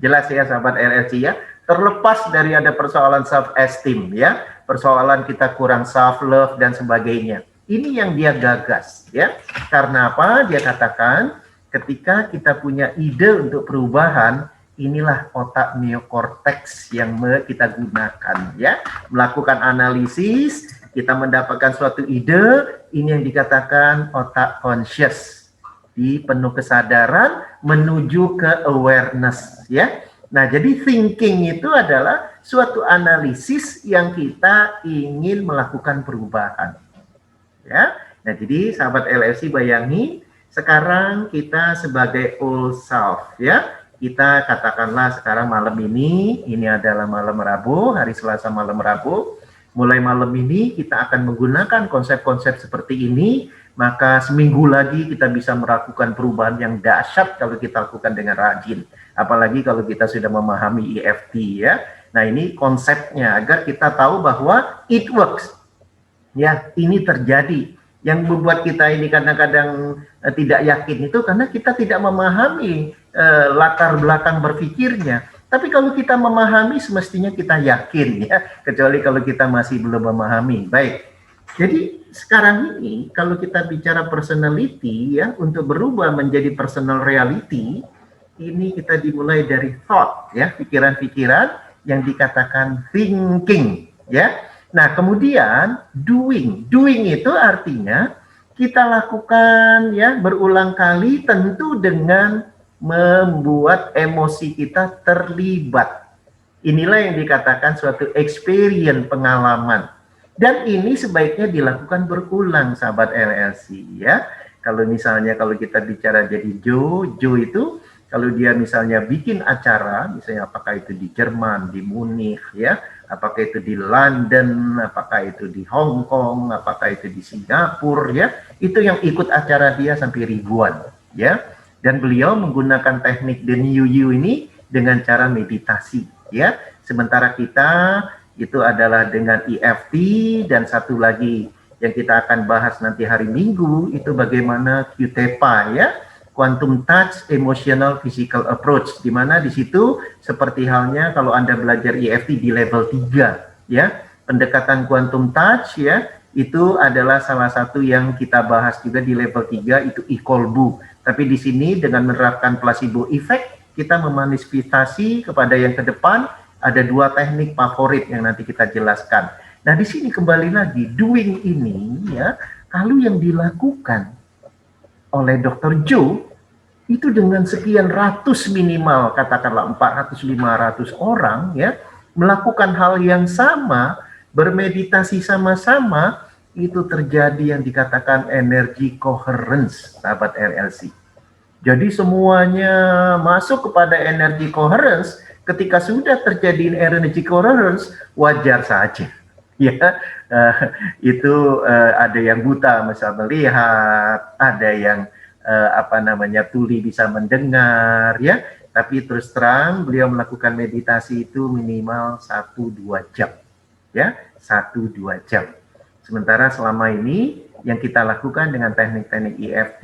S2: Jelas ya sahabat RLC ya. Terlepas dari ada persoalan self esteem ya, persoalan kita kurang self love dan sebagainya. Ini yang dia gagas ya. Karena apa? Dia katakan ketika kita punya ide untuk perubahan, inilah otak neokorteks yang kita gunakan ya. Melakukan analisis, kita mendapatkan suatu ide, ini yang dikatakan otak conscious. Di penuh kesadaran menuju ke awareness ya. Nah, jadi thinking itu adalah suatu analisis yang kita ingin melakukan perubahan. Ya. Nah, jadi sahabat LFC bayangi sekarang kita sebagai old self ya. Kita katakanlah sekarang malam ini adalah malam Rabu, hari Selasa malam Rabu. Mulai malam ini kita akan menggunakan konsep-konsep seperti ini, maka seminggu lagi kita bisa melakukan perubahan yang dahsyat kalau kita lakukan dengan rajin. Apalagi kalau kita sudah memahami EFT ya. Nah, ini konsepnya agar kita tahu bahwa it works. Ya, ini terjadi. Yang membuat kita ini kadang-kadang tidak yakin itu karena kita tidak memahami latar belakang berpikirnya. Tapi kalau kita memahami semestinya kita yakin ya, kecuali kalau kita masih belum memahami. Baik. Jadi sekarang ini kalau kita bicara personality ya, untuk berubah menjadi personal reality, ini kita dimulai dari thought ya, pikiran-pikiran yang dikatakan thinking ya. Nah, kemudian doing itu artinya kita lakukan ya berulang kali, tentu dengan membuat emosi kita terlibat. Inilah yang dikatakan suatu experience, pengalaman. Dan ini sebaiknya dilakukan berulang sahabat LLC ya. Kalau misalnya kalau kita bicara jadi Joe itu kalau dia misalnya bikin acara, misalnya apakah itu di Jerman, di Munich ya, apakah itu di London, apakah itu di Hong Kong, apakah itu di Singapura ya, itu yang ikut acara dia sampai ribuan ya. Dan beliau menggunakan teknik The New You ini dengan cara meditasi ya. Sementara kita itu adalah dengan EFT, dan satu lagi yang kita akan bahas nanti hari Minggu itu bagaimana QTEPA ya, Quantum Touch Emotional Physical Approach, di mana di situ seperti halnya kalau Anda belajar EFT di level 3 ya, pendekatan quantum touch ya, itu adalah salah satu yang kita bahas juga di level 3 itu Ikolbu. Tapi di sini dengan menerapkan placebo effect, kita memanifestasi kepada yang ke depan. Ada 2 teknik favorit yang nanti kita jelaskan. Nah, di sini kembali lagi doing ini ya, kalau yang dilakukan oleh Dr. Joe itu dengan sekian ratus minimal, katakanlah 400-500 orang ya, melakukan hal yang sama, bermeditasi sama-sama, itu terjadi yang dikatakan energi coherence, sahabat RLC. Jadi semuanya masuk kepada energi coherence. Ketika sudah terjadi energi coherence, wajar saja ya, itu ada yang buta bisa melihat, ada yang tuli bisa mendengar ya. Tapi terus terang beliau melakukan meditasi itu minimal 1-2 jam ya, 1-2 jam. Sementara selama ini yang kita lakukan dengan teknik-teknik EFT,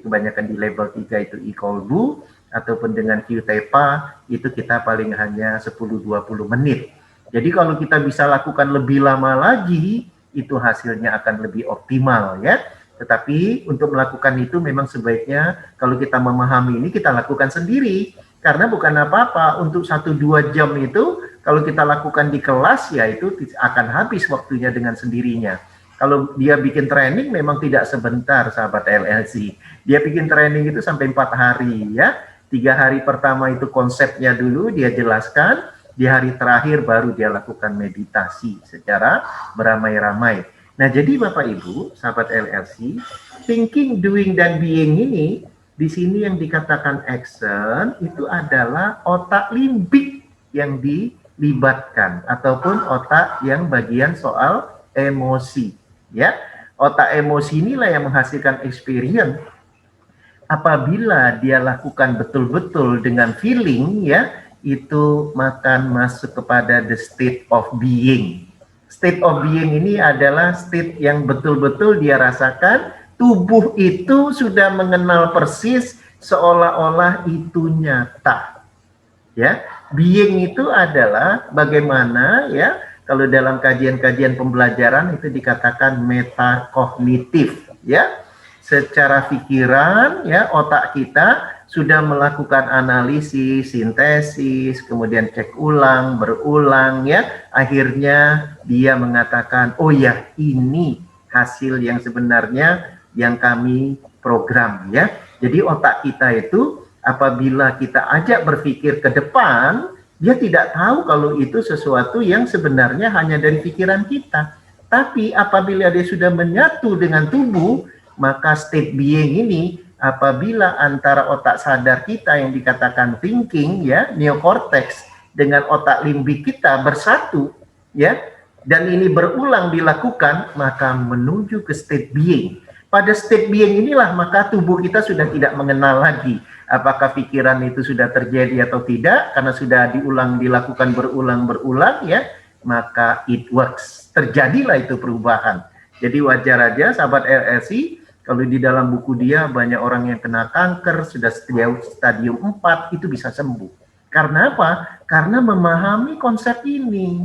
S2: kebanyakan di level 3 itu e-kolbu, ataupun dengan Q-TEPA, itu kita paling hanya 10-20 menit. Jadi kalau kita bisa lakukan lebih lama lagi, itu hasilnya akan lebih optimal ya. Tetapi untuk melakukan itu memang sebaiknya kalau kita memahami ini kita lakukan sendiri. Karena bukan apa-apa, untuk 1-2 jam itu kalau kita lakukan di kelas ya itu akan habis waktunya dengan sendirinya. Kalau dia bikin training memang tidak sebentar sahabat LLC. Dia bikin training itu sampai 4 hari ya. 3 hari pertama itu konsepnya dulu dia jelaskan. Di hari terakhir baru dia lakukan meditasi secara beramai-ramai. Nah jadi Bapak Ibu, sahabat LLC, thinking, doing, dan being ini, di sini yang dikatakan action itu adalah otak limbik yang dilibatkan, ataupun otak yang bagian soal emosi. Ya, otak emosi inilah yang menghasilkan experience. Apabila dia lakukan betul-betul dengan feeling, ya, itu akan masuk kepada the state of being. State of being ini adalah state yang betul-betul dia rasakan, tubuh itu sudah mengenal persis seolah-olah itu nyata. Ya, being itu adalah bagaimana ya, kalau dalam kajian-kajian pembelajaran itu dikatakan metakognitif ya. Secara pikiran ya, otak kita sudah melakukan analisis, sintesis, kemudian cek ulang, berulang ya. Akhirnya dia mengatakan, oh ya ini hasil yang sebenarnya yang kami program ya. Jadi otak kita itu apabila kita ajak berpikir ke depan, dia tidak tahu kalau itu sesuatu yang sebenarnya hanya dari pikiran kita. Tapi apabila dia sudah menyatu dengan tubuh, maka state being ini apabila antara otak sadar kita yang dikatakan thinking ya, neokortex, dengan otak limbik kita bersatu ya, dan ini berulang dilakukan, maka menuju ke state being. Pada state being inilah maka tubuh kita sudah tidak mengenal lagi apakah pikiran itu sudah terjadi atau tidak, karena sudah dilakukan berulang-berulang ya, maka it works, terjadilah itu perubahan. Jadi wajar aja sahabat LLC, kalau di dalam buku dia banyak orang yang kena kanker, sudah stadium 4, itu bisa sembuh. Karena apa? Karena memahami konsep ini.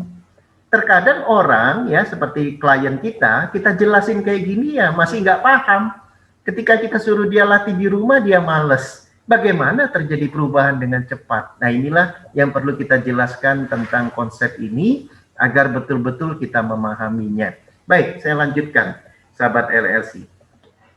S2: Terkadang orang, ya seperti klien kita jelasin kayak gini ya, masih nggak paham. Ketika kita suruh dia latih di rumah, dia males. Bagaimana terjadi perubahan dengan cepat? Nah inilah yang perlu kita jelaskan tentang konsep ini, agar betul-betul kita memahaminya. Baik, saya lanjutkan, sahabat LLC.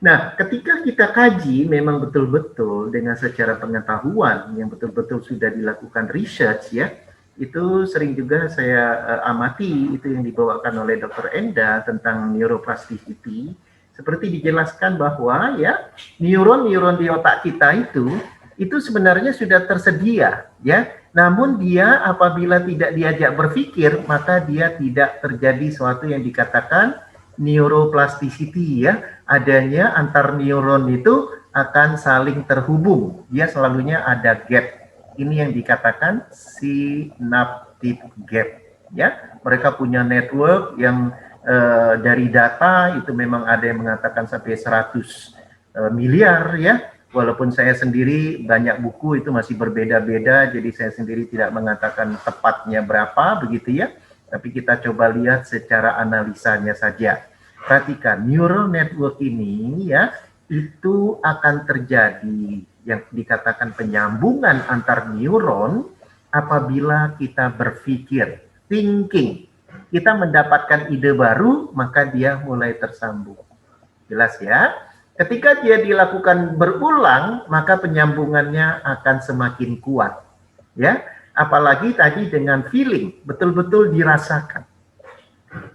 S2: Nah, ketika kita kaji memang betul-betul dengan secara pengetahuan yang betul-betul sudah dilakukan research ya, itu sering juga saya amati itu yang dibawakan oleh Dr. Enda tentang neuroplasticity, seperti dijelaskan bahwa ya neuron-neuron di otak kita itu sebenarnya sudah tersedia ya, namun dia apabila tidak diajak berpikir maka dia tidak terjadi suatu yang dikatakan neuroplasticity ya, adanya antar neuron itu akan saling terhubung, dia selalunya ada gap. Ini yang dikatakan synaptic gap ya. Mereka punya network yang dari data itu memang ada yang mengatakan sampai 100 miliar ya. Walaupun saya sendiri banyak buku itu masih berbeda-beda, jadi saya sendiri tidak mengatakan tepatnya berapa begitu ya. Tapi kita coba lihat secara analisanya saja. Perhatikan, neural network ini ya, itu akan terjadi yang dikatakan penyambungan antar neuron apabila kita berpikir, thinking. Kita mendapatkan ide baru, maka dia mulai tersambung. Jelas ya? Ketika dia dilakukan berulang, maka penyambungannya akan semakin kuat. Ya, apalagi tadi dengan feeling, betul-betul dirasakan.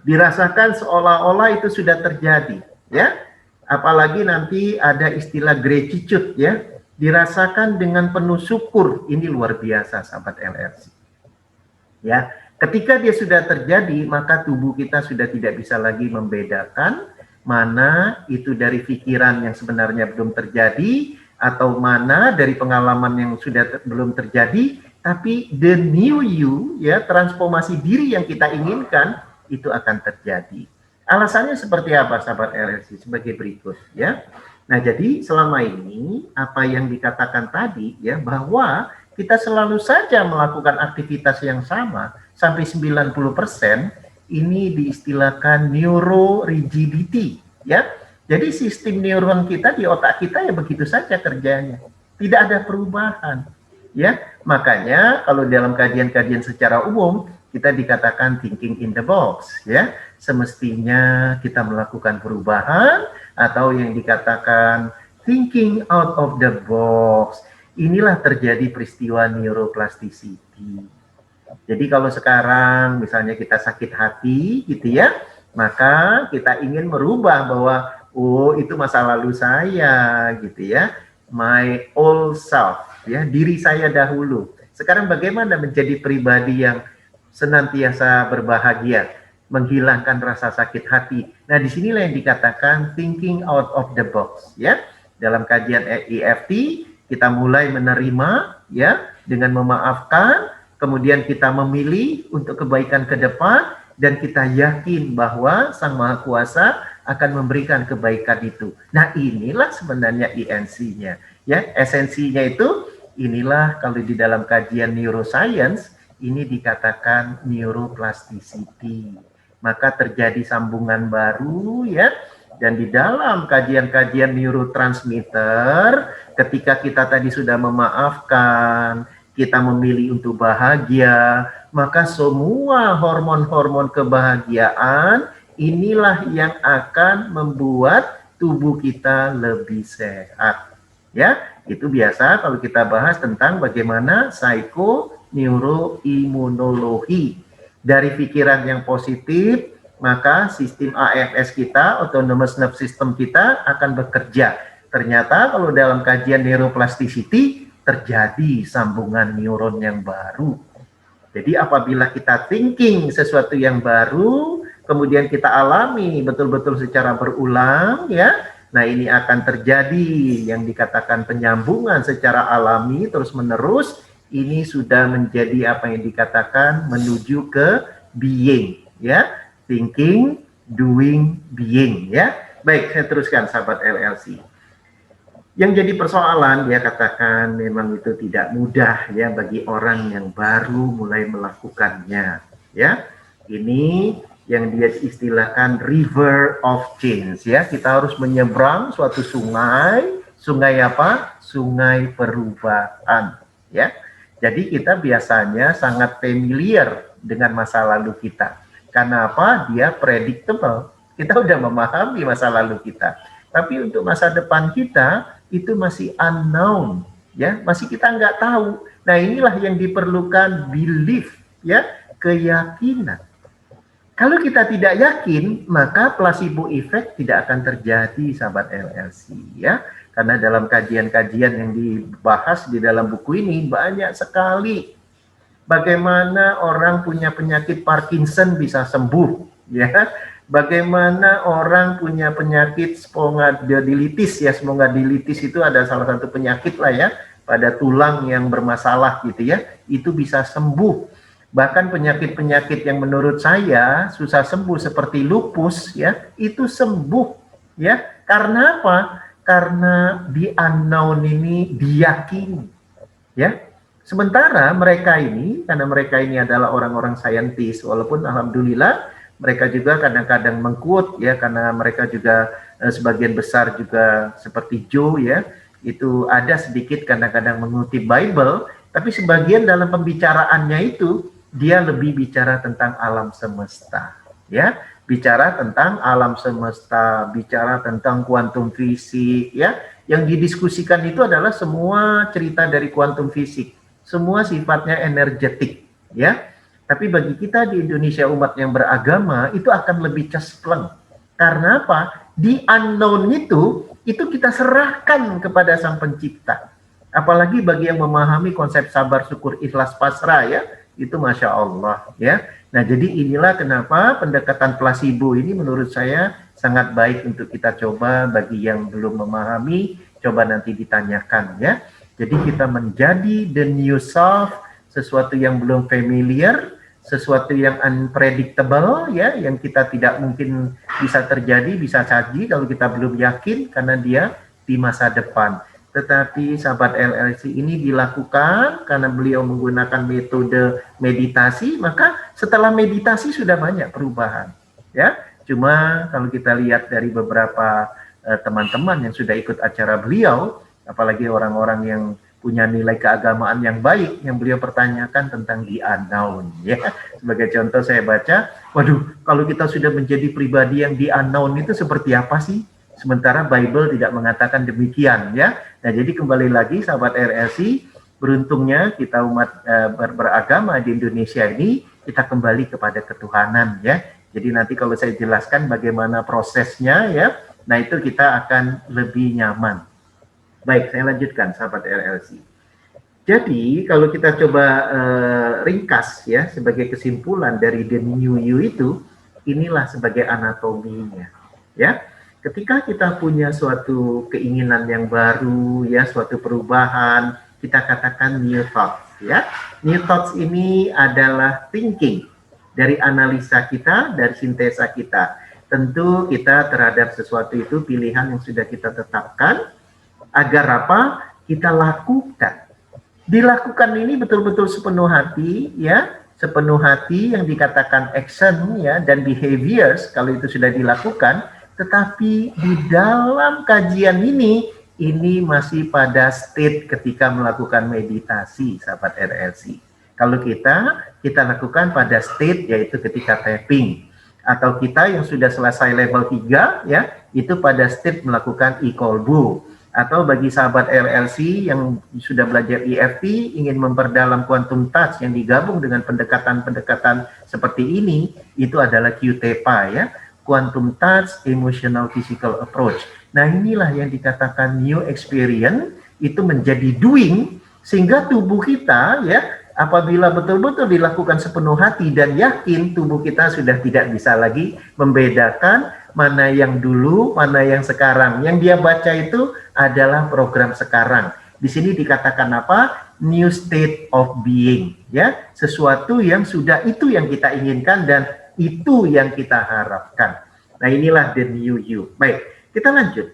S2: Dirasakan seolah-olah itu sudah terjadi, ya. Apalagi nanti ada istilah gratitude, ya. Dirasakan dengan penuh syukur, ini luar biasa, sahabat LRC. Ya, ketika dia sudah terjadi, maka tubuh kita sudah tidak bisa lagi membedakan mana itu dari pikiran yang sebenarnya belum terjadi, atau mana dari pengalaman yang sudah belum terjadi, tapi the new you, ya, transformasi diri yang kita inginkan, itu akan terjadi. Alasannya seperti apa, sahabat LLC? Sebagai berikut, ya. Nah, jadi selama ini apa yang dikatakan tadi, ya, bahwa kita selalu saja melakukan aktivitas yang sama sampai 90%, ini diistilahkan neurorigidity, ya. Jadi sistem neuron kita di otak kita ya begitu saja kerjanya, tidak ada perubahan, ya. Makanya kalau dalam kajian-kajian secara umum kita dikatakan thinking in the box, ya. Semestinya kita melakukan perubahan atau yang dikatakan thinking out of the box. Inilah terjadi peristiwa neuroplasticity. Jadi kalau sekarang misalnya kita sakit hati gitu ya, maka kita ingin merubah bahwa oh itu masa lalu saya gitu ya, my old self ya, diri saya dahulu. Sekarang bagaimana menjadi pribadi yang senantiasa berbahagia, menghilangkan rasa sakit hati. Nah, disinilah yang dikatakan thinking out of the box, ya. Dalam kajian EFT, kita mulai menerima, ya, dengan memaafkan, kemudian kita memilih untuk kebaikan ke depan, dan kita yakin bahwa Sang Maha Kuasa akan memberikan kebaikan itu. Nah, inilah sebenarnya INC-nya, ya. Esensinya itu, inilah kalau di dalam kajian neuroscience, ini dikatakan neuroplasticity. Maka terjadi sambungan baru ya, dan di dalam kajian-kajian neurotransmitter ketika kita tadi sudah memaafkan, kita memilih untuk bahagia, maka semua hormon-hormon kebahagiaan inilah yang akan membuat tubuh kita lebih sehat ya. Itu biasa kalau kita bahas tentang bagaimana psikoneuroimunologi. Dari pikiran yang positif, maka sistem ANS kita, autonomous nervous system kita akan bekerja. Ternyata kalau dalam kajian neuroplasticity, terjadi sambungan neuron yang baru. Jadi apabila kita thinking sesuatu yang baru, kemudian kita alami betul-betul secara berulang, ya, nah ini akan terjadi yang dikatakan penyambungan secara alami terus-menerus. Ini sudah menjadi apa yang dikatakan menuju ke being, ya, thinking, doing, being, ya. Baik, saya teruskan sahabat LLC. Yang jadi persoalan dia katakan memang itu tidak mudah ya bagi orang yang baru mulai melakukannya, ya. Ini yang dia istilahkan river of change, ya. Kita harus menyeberang suatu sungai, sungai apa? Sungai perubahan, ya. Jadi kita biasanya sangat familiar dengan masa lalu kita. Karena apa? Dia predictable. Kita udah memahami masa lalu kita. Tapi untuk masa depan kita, itu masih unknown. Ya, masih kita nggak tahu. Nah inilah yang diperlukan belief, ya, keyakinan. Kalau kita tidak yakin, maka placebo effect tidak akan terjadi, sahabat LLC, ya. Karena dalam kajian-kajian yang dibahas di dalam buku ini banyak sekali bagaimana orang punya penyakit Parkinson bisa sembuh, ya. Bagaimana orang punya penyakit spondylitis, ya. Spondylitis itu ada salah satu penyakit lah ya, pada tulang yang bermasalah gitu ya, itu bisa sembuh. Bahkan penyakit-penyakit yang menurut saya susah sembuh seperti lupus ya, itu sembuh ya. Karena apa? Karena di unknown ini diyakini, ya. Sementara mereka ini, karena mereka ini adalah orang-orang saintis, walaupun alhamdulillah mereka juga kadang-kadang mengquote, ya, karena mereka juga sebagian besar juga seperti Joe, ya, itu ada sedikit kadang-kadang mengutip Bible, tapi sebagian dalam pembicaraannya itu dia lebih bicara tentang alam semesta, ya. Bicara tentang alam semesta, bicara tentang kuantum fisik, ya. Yang didiskusikan itu adalah semua cerita dari kuantum fisik, semua sifatnya energetik, ya. Tapi bagi kita di Indonesia umat yang beragama itu akan lebih cespleng. Karena apa? Di unknown itu kita serahkan kepada Sang Pencipta. Apalagi bagi yang memahami konsep sabar, syukur, ikhlas, pasrah, ya, itu Masya Allah, ya. Nah, jadi inilah kenapa pendekatan placebo ini menurut saya sangat baik untuk kita coba. Bagi yang belum memahami, coba nanti ditanyakan, ya. Jadi kita menjadi the new self, sesuatu yang belum familiar, sesuatu yang unpredictable ya, yang kita tidak mungkin bisa terjadi, bisa saja kalau kita belum yakin karena dia di masa depan. Tetapi sahabat LLC ini dilakukan karena beliau menggunakan metode meditasi, maka setelah meditasi sudah banyak perubahan ya. Cuma kalau kita lihat dari beberapa teman-teman yang sudah ikut acara beliau, apalagi orang-orang yang punya nilai keagamaan yang baik, yang beliau pertanyakan tentang the unknown ya. Sebagai contoh saya baca, waduh, kalau kita sudah menjadi pribadi yang the unknown itu seperti apa sih? Sementara Bible tidak mengatakan demikian ya. Nah, jadi kembali lagi sahabat RLC, beruntungnya kita umat beragama di Indonesia ini, kita kembali kepada ketuhanan ya. Jadi nanti kalau saya jelaskan bagaimana prosesnya ya, nah itu kita akan lebih nyaman. Baik, saya lanjutkan sahabat RLC. Jadi kalau kita coba ringkas ya, sebagai kesimpulan dari The New You itu, inilah sebagai anatominya ya. Ketika kita punya suatu keinginan yang baru ya, suatu perubahan, kita katakan new thoughts ya. New thoughts ini adalah thinking dari analisa kita, dari sintesa kita. Tentu kita terhadap sesuatu itu pilihan yang sudah kita tetapkan agar apa? Kita lakukan. Dilakukan ini betul-betul sepenuh hati ya, sepenuh hati yang dikatakan action ya, dan behaviors kalau itu sudah dilakukan. Tetapi di dalam kajian ini masih pada state ketika melakukan meditasi sahabat RLC. Kalau kita lakukan pada state yaitu ketika tapping, atau kita yang sudah selesai level 3 ya, itu pada state melakukan e-kolbu. Atau bagi sahabat LLC yang sudah belajar EFT ingin memperdalam quantum touch yang digabung dengan pendekatan-pendekatan seperti ini, itu adalah QTEPA ya, Quantum Touch Emotional Physical Approach. Nah, inilah yang dikatakan new experience, itu menjadi doing, sehingga tubuh kita ya, apabila betul-betul dilakukan sepenuh hati dan yakin, tubuh kita sudah tidak bisa lagi membedakan mana yang dulu, mana yang sekarang. Yang dia baca itu adalah program sekarang. Di sini dikatakan apa? New state of being ya, sesuatu yang sudah itu yang kita inginkan dan itu yang kita harapkan. Nah, inilah the new you. Baik, kita lanjut.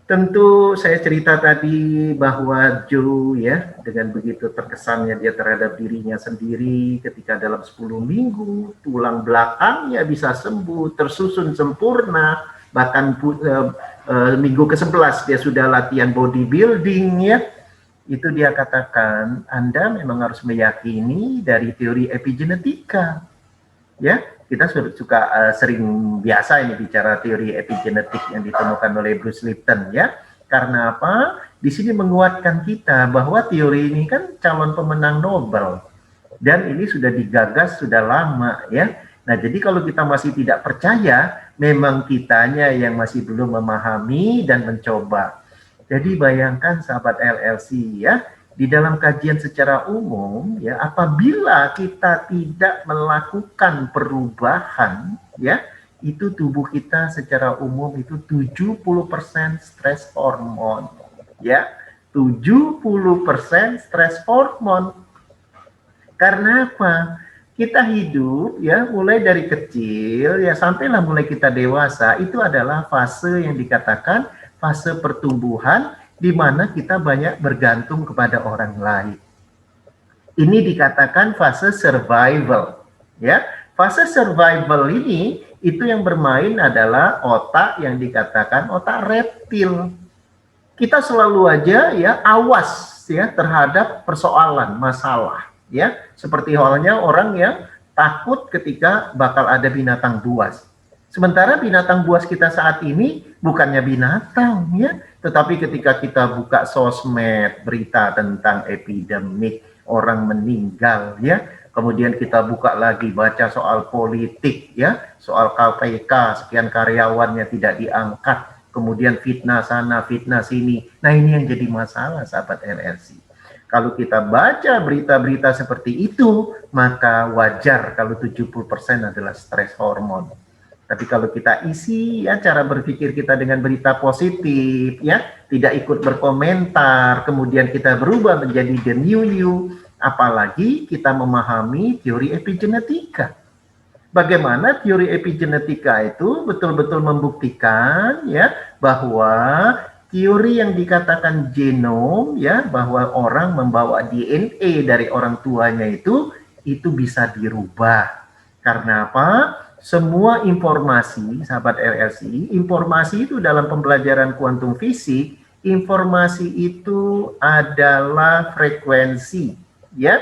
S2: Tentu saya cerita tadi bahwa Joe ya, dengan begitu terkesannya dia terhadap dirinya sendiri ketika dalam 10 minggu, tulang belakangnya bisa sembuh, tersusun sempurna, bahkan minggu ke-11 dia sudah latihan bodybuilding ya. Itu dia katakan, Anda memang harus meyakini dari teori epigenetika. Ya, kita suka sering biasa ini bicara teori epigenetik yang ditemukan oleh Bruce Lipton ya. Karena apa? Di sini menguatkan kita bahwa teori ini kan calon pemenang Nobel dan ini sudah digagas sudah lama ya. Nah, jadi kalau kita masih tidak percaya, memang kitanya yang masih belum memahami dan mencoba. Jadi bayangkan sahabat LLC ya, di dalam kajian secara umum ya, apabila kita tidak melakukan perubahan ya, itu tubuh kita secara umum itu 70% stres hormon ya, 70% stres hormon. Karena apa? Kita hidup ya, mulai dari kecil ya sampailah mulai kita dewasa, itu adalah fase yang dikatakan fase pertumbuhan, di mana kita banyak bergantung kepada orang lain. Ini dikatakan fase survival ya. Fase survival ini itu yang bermain adalah otak yang dikatakan otak reptil. Kita selalu aja ya awas ya terhadap persoalan, masalah ya. Seperti halnya orang yang takut ketika bakal ada binatang buas. Sementara binatang buas kita saat ini bukannya binatang ya, tetapi ketika kita buka sosmed, berita tentang epidemik, orang meninggal ya, kemudian kita buka lagi baca soal politik ya, soal KPK, sekian karyawannya tidak diangkat, kemudian fitnah sana, fitnah sini. Nah, ini yang jadi masalah sahabat LLC. Kalau kita baca berita-berita seperti itu, maka wajar kalau 70% adalah stres hormon. Tapi kalau kita isi ya cara berpikir kita dengan berita positif ya, tidak ikut berkomentar, kemudian kita berubah menjadi the new you, Apalagi kita memahami teori epigenetika. Bagaimana teori epigenetika itu betul-betul membuktikan ya bahwa teori yang dikatakan genom ya bahwa orang membawa DNA dari orang tuanya itu bisa dirubah. Karena apa? Semua informasi, sahabat LLC, informasi itu dalam pembelajaran kuantum fisik, informasi itu adalah frekuensi, ya.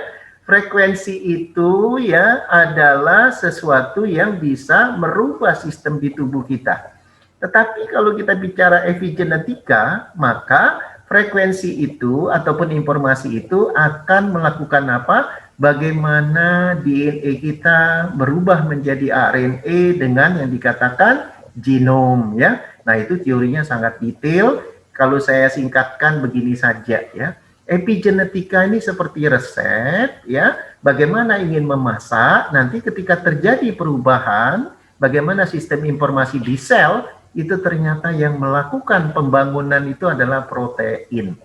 S2: Frekuensi itu ya adalah sesuatu yang bisa merubah sistem di tubuh kita. Tetapi kalau kita bicara epigenetika, maka frekuensi itu ataupun informasi itu akan melakukan apa? Bagaimana DNA kita berubah menjadi RNA dengan yang dikatakan genom ya. Nah, itu teorinya sangat detail. Kalau saya singkatkan begini saja ya. Epigenetika ini seperti resep ya, bagaimana ingin memasak, nanti ketika terjadi perubahan, bagaimana sistem informasi di sel, itu ternyata yang melakukan pembangunan itu adalah protein.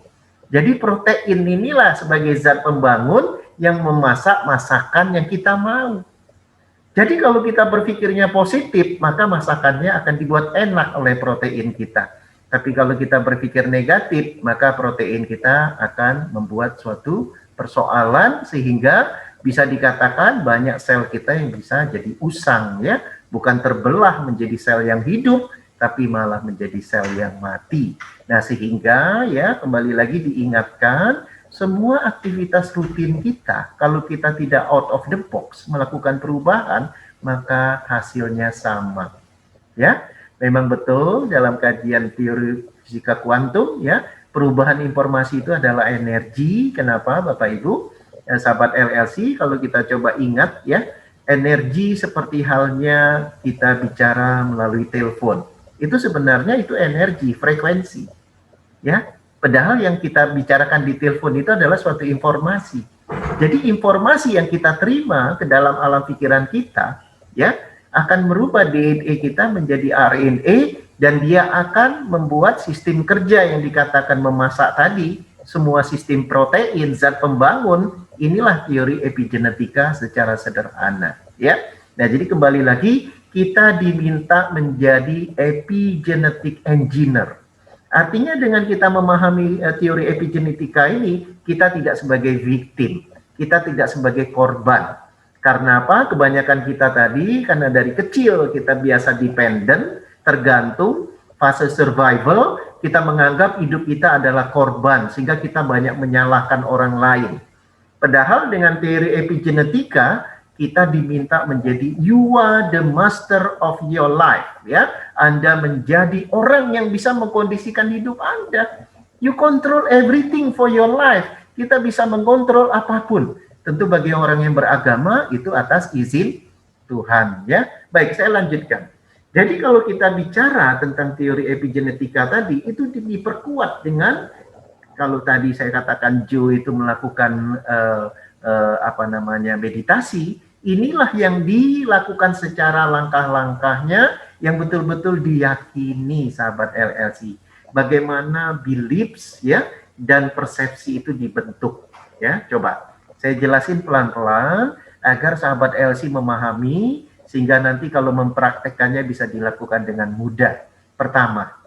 S2: Jadi protein inilah sebagai zat pembangun yang memasak masakan yang kita mau. Jadi kalau kita berpikirnya positif, maka masakannya akan dibuat enak oleh protein kita. Tapi kalau kita berpikir negatif, maka protein kita akan membuat suatu persoalan sehingga bisa dikatakan banyak sel kita yang bisa jadi usang ya, bukan terbelah menjadi sel yang hidup, tapi malah menjadi sel yang mati. Nah, sehingga ya kembali lagi diingatkan semua aktivitas rutin kita, kalau kita tidak out of the box melakukan perubahan, maka hasilnya sama. Ya. Memang betul dalam kajian teori fisika kuantum ya, perubahan informasi itu adalah energi. Kenapa Bapak Ibu? Sahabat LLC, kalau kita coba ingat ya, energi seperti halnya kita bicara melalui telepon. Itu sebenarnya itu energi, frekuensi. Ya, padahal yang kita bicarakan di telepon itu adalah suatu informasi. Jadi informasi yang kita terima ke dalam alam pikiran kita ya akan merubah DNA kita menjadi RNA dan dia akan membuat sistem kerja yang dikatakan memasak tadi, semua sistem protein, zat pembangun, inilah teori epigenetika secara sederhana. Ya. Nah, jadi kembali lagi, kita diminta menjadi epigenetic engineer. Artinya dengan kita memahami teori epigenetika ini, kita tidak sebagai victim, kita tidak sebagai korban. Karena apa? Kebanyakan kita tadi, karena dari kecil kita biasa dependent, tergantung, fase survival, kita menganggap hidup kita adalah korban, sehingga kita banyak menyalahkan orang lain. Padahal dengan teori epigenetika, kita diminta menjadi you are the master of your life. Ya, Anda menjadi orang yang bisa mengkondisikan hidup Anda. You control everything for your life. Kita bisa mengontrol apapun. Tentu bagi orang yang beragama itu atas izin Tuhan ya. Baik, saya lanjutkan. Jadi kalau kita bicara tentang teori epigenetika tadi itu diperkuat dengan kalau tadi saya katakan Joe itu melakukan meditasi, inilah yang dilakukan secara langkah-langkahnya yang betul-betul diyakini sahabat LLC. Bagaimana beliefs ya dan persepsi itu dibentuk ya. Coba saya jelasin pelan-pelan agar sahabat LC memahami sehingga nanti kalau mempraktekkannya bisa dilakukan dengan mudah. Pertama,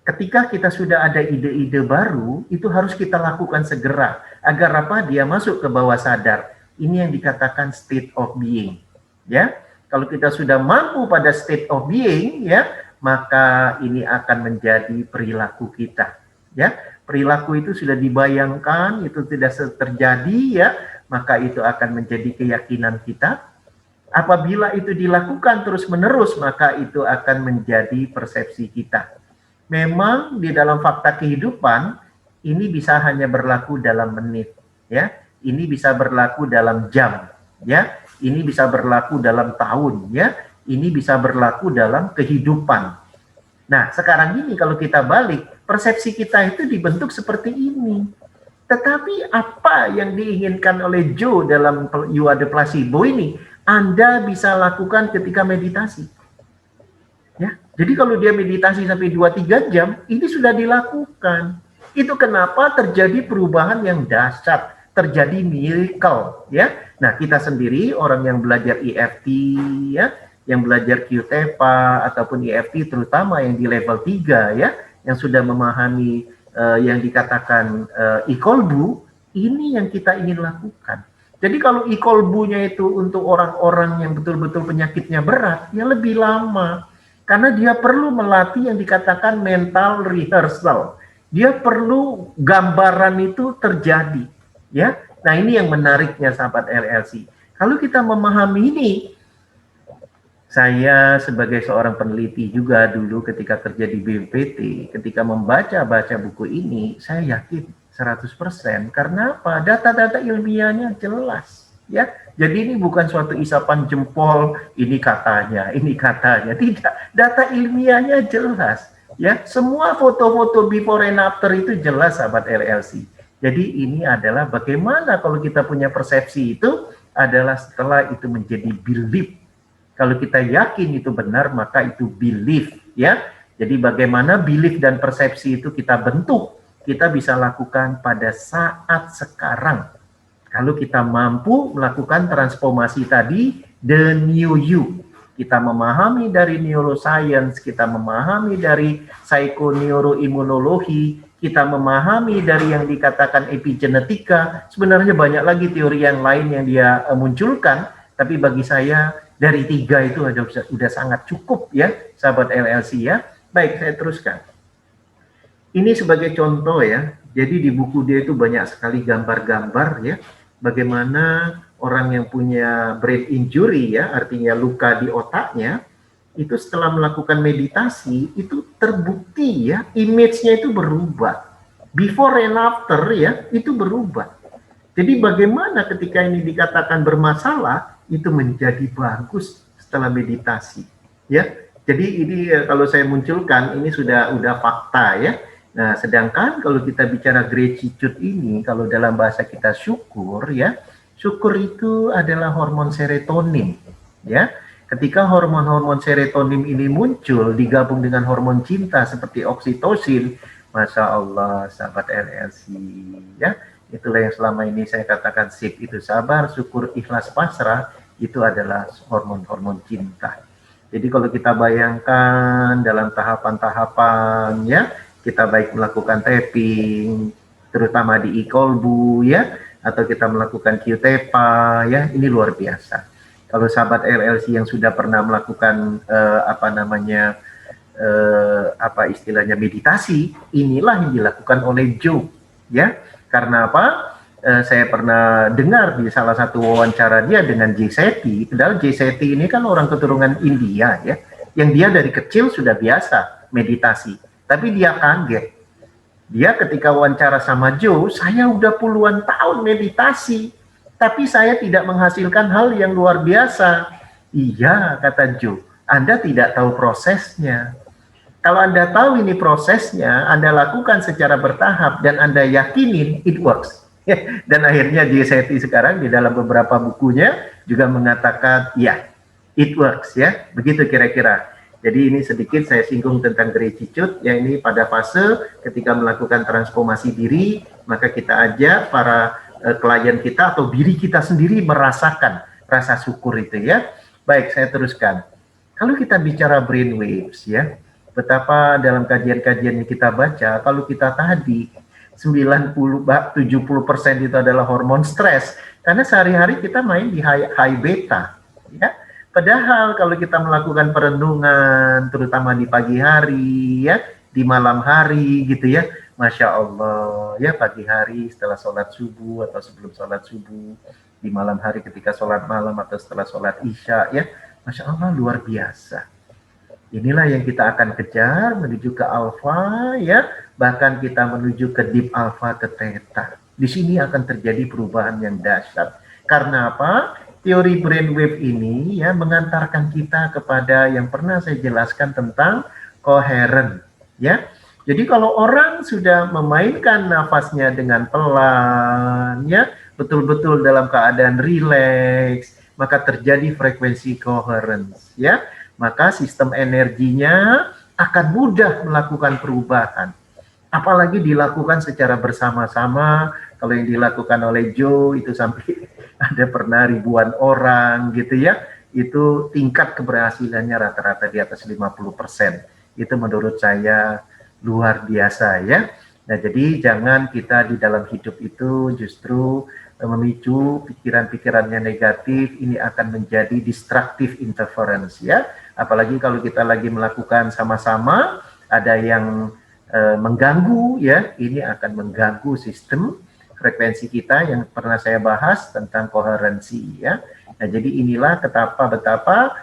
S2: ketika kita sudah ada ide-ide baru, itu harus kita lakukan segera agar apa? Dia masuk ke bawah sadar. Ini yang dikatakan state of being. Ya, kalau kita sudah mampu pada state of being, ya, maka ini akan menjadi perilaku kita. Ya, perilaku itu sudah dibayangkan, itu tidak terjadi, ya. Maka itu akan menjadi keyakinan kita. Apabila itu dilakukan terus-menerus, maka itu akan menjadi persepsi kita. Memang di dalam fakta kehidupan, ini bisa hanya berlaku dalam menit. Ya, ini bisa berlaku dalam jam. Ya, ini bisa berlaku dalam tahun. Ya, ini bisa berlaku dalam kehidupan. Nah, sekarang ini kalau kita balik, persepsi kita itu dibentuk seperti ini. Tetapi apa yang diinginkan oleh Joe dalam You Are the Placebo ini, Anda bisa lakukan ketika meditasi. Ya, jadi kalau dia meditasi sampai 2-3 jam, ini sudah dilakukan. Itu kenapa terjadi perubahan yang dahsyat terjadi miracle ya. Nah, kita sendiri orang yang belajar EFT ya, yang belajar QTEPA ataupun EFT terutama yang di level 3 ya, yang sudah memahami yang dikatakan ikolbu, ini yang kita ingin lakukan. Jadi kalau ikolbunya itu untuk orang-orang yang betul-betul penyakitnya berat, ya lebih lama. Karena dia perlu melatih yang dikatakan mental rehearsal. Dia perlu gambaran itu terjadi. Ya, nah ini yang menariknya sahabat LLC. Kalau kita memahami ini, saya sebagai seorang peneliti juga dulu ketika kerja di BPPT, ketika membaca buku ini, saya yakin 100%. Karena apa? Data-data ilmiahnya jelas. Ya, jadi ini bukan suatu isapan jempol, ini katanya. Tidak, data ilmiahnya jelas. Ya, semua foto-foto before and after itu jelas, sahabat LLC. Jadi ini adalah bagaimana kalau kita punya persepsi itu adalah setelah itu menjadi belief. Kalau kita yakin itu benar, maka itu belief. Ya, jadi bagaimana belief dan persepsi itu kita bentuk, kita bisa lakukan pada saat sekarang. Kalau kita mampu melakukan transformasi tadi, the new you. Kita memahami dari neuroscience, kita memahami dari psikoneuroimunologi, kita memahami dari yang dikatakan epigenetika. Sebenarnya banyak lagi teori yang lain yang dia munculkan, tapi bagi saya dari 3 itu sudah sangat cukup ya, sahabat LLC ya. Baik, saya teruskan. Ini sebagai contoh ya, jadi di buku dia itu banyak sekali gambar-gambar ya, bagaimana orang yang punya brain injury ya, artinya luka di otaknya, itu setelah melakukan meditasi, itu terbukti ya, image-nya itu berubah. Before and after ya, itu berubah. Jadi bagaimana ketika ini dikatakan bermasalah, itu menjadi bagus setelah meditasi. Ya, jadi ini kalau saya munculkan, ini sudah fakta ya. Nah, sedangkan kalau kita bicara gratitude ini, kalau dalam bahasa kita syukur ya, syukur itu adalah hormon serotonin ya. Ketika hormon-hormon serotonin ini muncul digabung dengan hormon cinta seperti oksitosin, Masya Allah sahabat LLC ya, itulah yang selama ini saya katakan sip itu sabar, syukur, ikhlas, pasrah, itu adalah hormon-hormon cinta. Jadi kalau kita bayangkan dalam tahapan-tahapan ya, kita baik melakukan tapping, terutama di ikolbu ya, atau kita melakukan QTEPA ya, ini luar biasa. Kalau sahabat LLC yang sudah pernah melakukan istilahnya meditasi, inilah yang dilakukan oleh Joe ya. Karena apa? Saya pernah dengar di salah satu wawancara dia dengan Jay Shetty. Padahal Jay Shetty ini kan orang keturunan India ya, yang dia dari kecil sudah biasa meditasi. Tapi dia kaget. Dia ketika wawancara sama Joe, saya udah puluhan tahun meditasi, tapi saya tidak menghasilkan hal yang luar biasa. Iya, kata Joe, Anda tidak tahu prosesnya. Kalau Anda tahu ini prosesnya, Anda lakukan secara bertahap dan Anda yakinin it works. Dan akhirnya Jay Shetty sekarang di dalam beberapa bukunya juga mengatakan, ya, it works ya. Begitu kira-kira. Jadi ini sedikit saya singgung tentang gratitude, yang ini pada fase ketika melakukan transformasi diri, maka kita ajak para klien kita atau diri kita sendiri merasakan rasa syukur itu ya. Baik, saya teruskan. Kalau kita bicara brainwaves ya, betapa dalam kajian-kajian yang kita baca, kalau kita tadi 90-70% itu adalah hormon stres, karena sehari-hari kita main di high beta ya. Padahal kalau kita melakukan perenungan, terutama di pagi hari, ya, di malam hari, gitu ya, Masya Allah, ya pagi hari setelah sholat subuh atau sebelum sholat subuh, di malam hari ketika sholat malam atau setelah sholat isya, ya, Masya Allah luar biasa. Inilah yang kita akan kejar menuju ke alfa, ya, bahkan kita menuju ke deep alpha, ke theta. Di sini akan terjadi perubahan yang dahsyat. Karena apa? Teori brainwave ini ya mengantarkan kita kepada yang pernah saya jelaskan tentang koheren ya. Jadi kalau orang sudah memainkan nafasnya dengan pelan ya, betul-betul dalam keadaan rileks, maka terjadi frekuensi coherence ya. Maka sistem energinya akan mudah melakukan perubahan. Apalagi dilakukan secara bersama-sama. Kalau yang dilakukan oleh Joe itu sampai ada pernah ribuan orang gitu ya, itu tingkat keberhasilannya rata-rata di atas 50%. Itu menurut saya luar biasa ya. Nah, jadi jangan kita di dalam hidup itu justru memicu pikiran-pikirannya negatif, ini akan menjadi destructive interference ya. Apalagi kalau kita lagi melakukan sama-sama, ada yang mengganggu ya, ini akan mengganggu sistem frekuensi kita yang pernah saya bahas tentang koherensi ya. Nah, jadi inilah betapa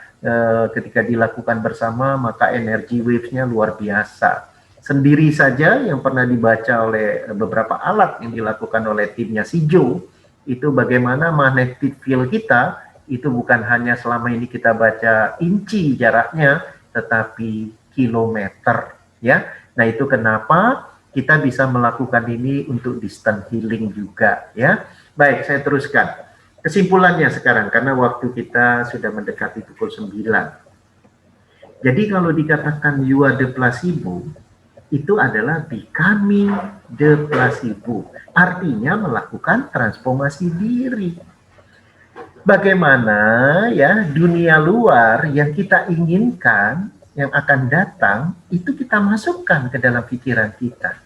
S2: ketika dilakukan bersama maka energi wave-nya luar biasa. Sendiri saja yang pernah dibaca oleh beberapa alat yang dilakukan oleh timnya si Joe, itu bagaimana magnetic field kita itu bukan hanya selama ini kita baca inci jaraknya, tetapi kilometer ya. Nah, itu kenapa kita bisa melakukan ini untuk distant healing juga ya. Baik, saya teruskan. Kesimpulannya sekarang, karena waktu kita sudah mendekati pukul 9. Jadi kalau dikatakan you are the placebo, itu adalah becoming the placebo. Artinya melakukan transformasi diri. Bagaimana ya dunia luar yang kita inginkan, yang akan datang, itu kita masukkan ke dalam pikiran kita.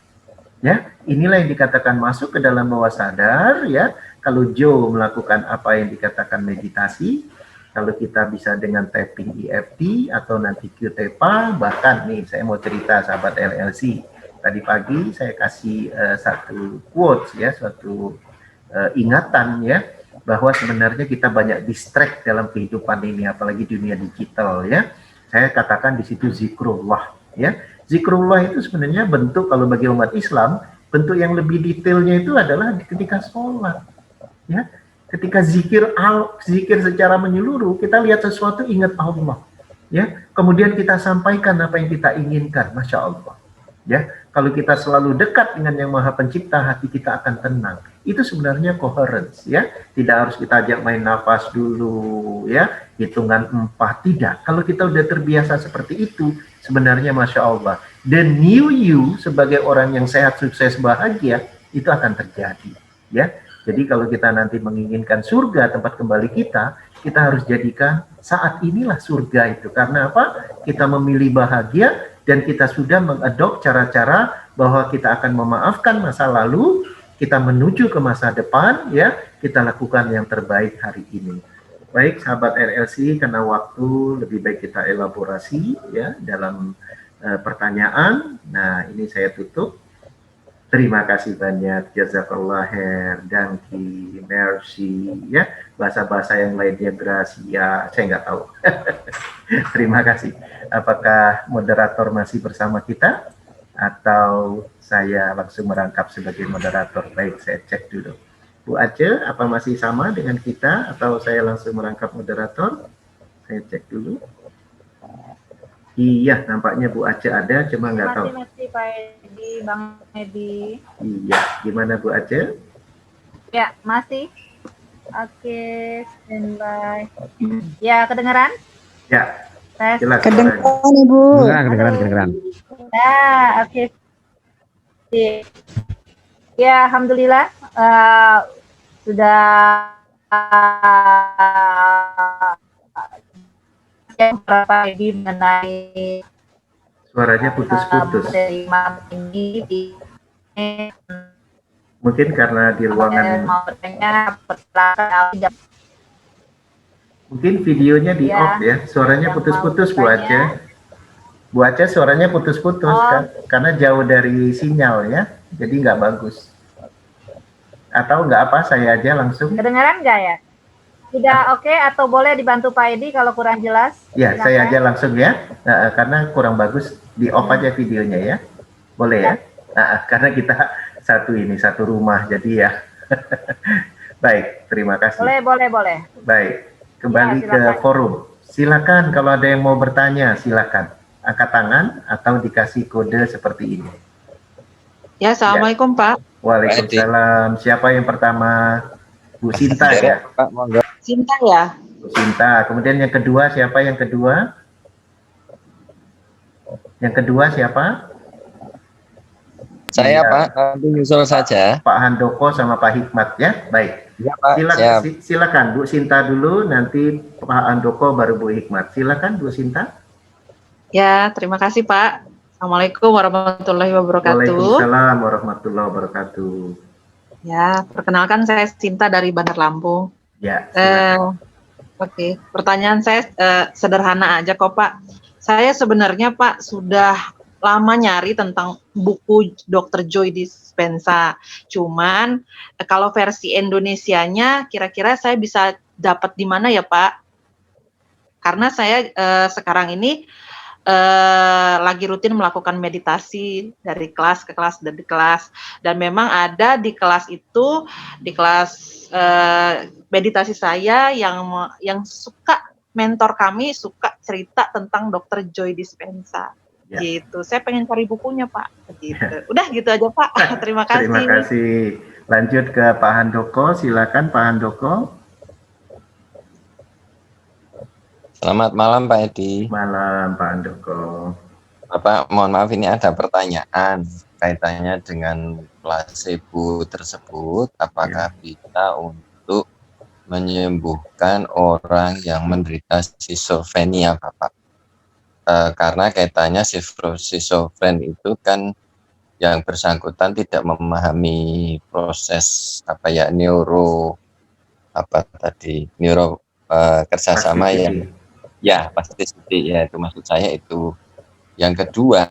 S2: Ya, inilah yang dikatakan masuk ke dalam bawah sadar ya. Kalau Joe melakukan apa yang dikatakan meditasi, kalau kita bisa dengan tapping EFT atau nanti QTEPA, bahkan nih saya mau cerita sahabat LLC. Tadi pagi saya kasih satu quotes ya, suatu ingatan ya, bahwa sebenarnya kita banyak distract dalam kehidupan ini, apalagi dunia digital ya. Saya katakan di situ zikrullah ya. Zikrullah itu sebenarnya bentuk, kalau bagi umat Islam, bentuk yang lebih detailnya itu adalah ketika sholat ya. Ketika zikir secara menyeluruh, kita lihat sesuatu ingat Allah ya. Kemudian kita sampaikan apa yang kita inginkan, Masya Allah ya. Kalau kita selalu dekat dengan Yang Maha Pencipta, hati kita akan tenang. Itu sebenarnya coherence ya. Tidak harus kita ajak main nafas dulu ya, hitungan 4, tidak. Kalau kita udah terbiasa seperti itu, sebenarnya Masya Allah, the new you sebagai orang yang sehat, sukses, bahagia, itu akan terjadi ya. Jadi kalau kita nanti menginginkan surga, tempat kembali kita harus jadikan saat inilah surga itu. Karena apa? Kita memilih bahagia dan kita sudah mengadop cara-cara bahwa kita akan memaafkan masa lalu, kita menuju ke masa depan ya, kita lakukan yang terbaik hari ini. Baik sahabat RLC, karena waktu lebih baik kita elaborasi ya dalam pertanyaan. Nah, ini saya tutup. Terima kasih banyak, jazakallah khair, danki, merci, ya, bahasa-bahasa yang lainnya, gracia, saya nggak tahu. Terima kasih. Apakah moderator masih bersama kita? Atau saya langsung merangkap sebagai moderator? Baik, saya cek dulu. Bu Aceh, apa masih sama dengan kita? Atau saya langsung merangkap moderator? Saya cek dulu. Iya, nampaknya Bu Aceh ada, cuma nggak tahu.
S1: Masih Pak Edi, Bang Edi.
S2: Iya, gimana Bu Aceh?
S1: Ya, masih. Oke, standby. Ya, kedengaran?
S2: Ya,
S1: jelas.
S3: Kedengaran Ibu.
S4: Kedengaran.
S1: Ya, oke. Ya, alhamdulillah sudah berapa Edi mengenai
S2: suaranya putus-putus. Mungkin karena di ruangan. Mungkin videonya di off ya. Suaranya putus-putus Bu Aceh. Bu Aceh suaranya putus-putus kan? Karena jauh dari sinyal ya. Jadi nggak bagus. Atau nggak apa, saya aja langsung.
S1: Kedengaran nggak ya? Sudah oke, atau boleh dibantu Pak Edi kalau kurang jelas?
S2: Ya, silakan. Saya aja langsung ya, karena kurang bagus, di off aja videonya ya. Boleh ya? Karena kita satu rumah, jadi ya. Baik, terima kasih.
S1: Boleh.
S2: Baik, kembali ke forum. Silakan kalau ada yang mau bertanya, silakan. Angkat tangan atau dikasih kode seperti ini.
S3: Ya, Assalamualaikum Pak.
S2: Waalaikumsalam. Siapa yang pertama? Bu Sinta ya?
S3: Sinta ya?
S2: Bu Sinta. Kemudian yang kedua siapa yang kedua? Yang kedua siapa?
S4: Saya
S2: Iya.
S4: Pak, nanti nyusul saja.
S2: Pak Handoko sama Pak Hikmat ya. Baik.
S4: Ya Pak,
S2: Silakan Bu Sinta dulu, nanti Pak Handoko baru Bu Hikmat. Silakan Bu Sinta.
S3: Ya, terima kasih Pak. Assalamualaikum warahmatullahi wabarakatuh.
S2: Waalaikumsalam warahmatullahi wabarakatuh.
S3: Ya, perkenalkan saya Sinta dari Bandar Lampung.
S2: Ya, silakan.
S3: Oke, pertanyaan saya sederhana aja kok Pak. Saya sebenarnya Pak sudah lama nyari tentang buku Dr. Joy Dispenza. Cuman kalau versi Indonesianya kira-kira saya bisa dapat di mana ya Pak? Karena saya sekarang ini lagi rutin melakukan meditasi dari kelas ke kelas dan memang ada di kelas itu, di kelas meditasi saya yang suka, mentor kami suka cerita tentang Dr. Joy Dispenza. Ya. Gitu. Saya pengen cari bukunya Pak. Gitu. Ya. Udah gitu aja Pak. Terima kasih.
S2: Terima kasih. Lanjut ke Pak Handoko. Silakan Pak Handoko.
S4: Selamat malam Pak Edi.
S2: Malam Pak Handoko.
S4: Bapak, mohon maaf ini ada pertanyaan kaitannya dengan placebo tersebut. Apakah bisa untuk menyembuhkan orang yang menderita schizofrenia Bapak? Karena kaitannya schizofren itu kan yang bersangkutan tidak memahami proses neuro kerjasama ya pasti ya itu maksud saya itu. Yang kedua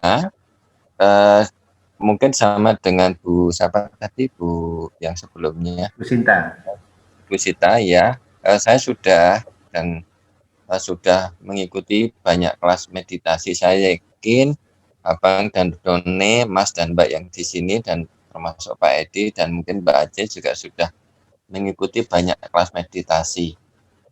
S4: mungkin sama dengan Bu siapa tadi Bu yang sebelumnya
S2: Bu Sinta
S4: ya, saya sudah sudah mengikuti banyak kelas meditasi. Saya yakin Abang dan Done, Mas dan Mbak yang di sini dan termasuk Pak Edi dan mungkin Mbak Aceh juga sudah mengikuti banyak kelas meditasi.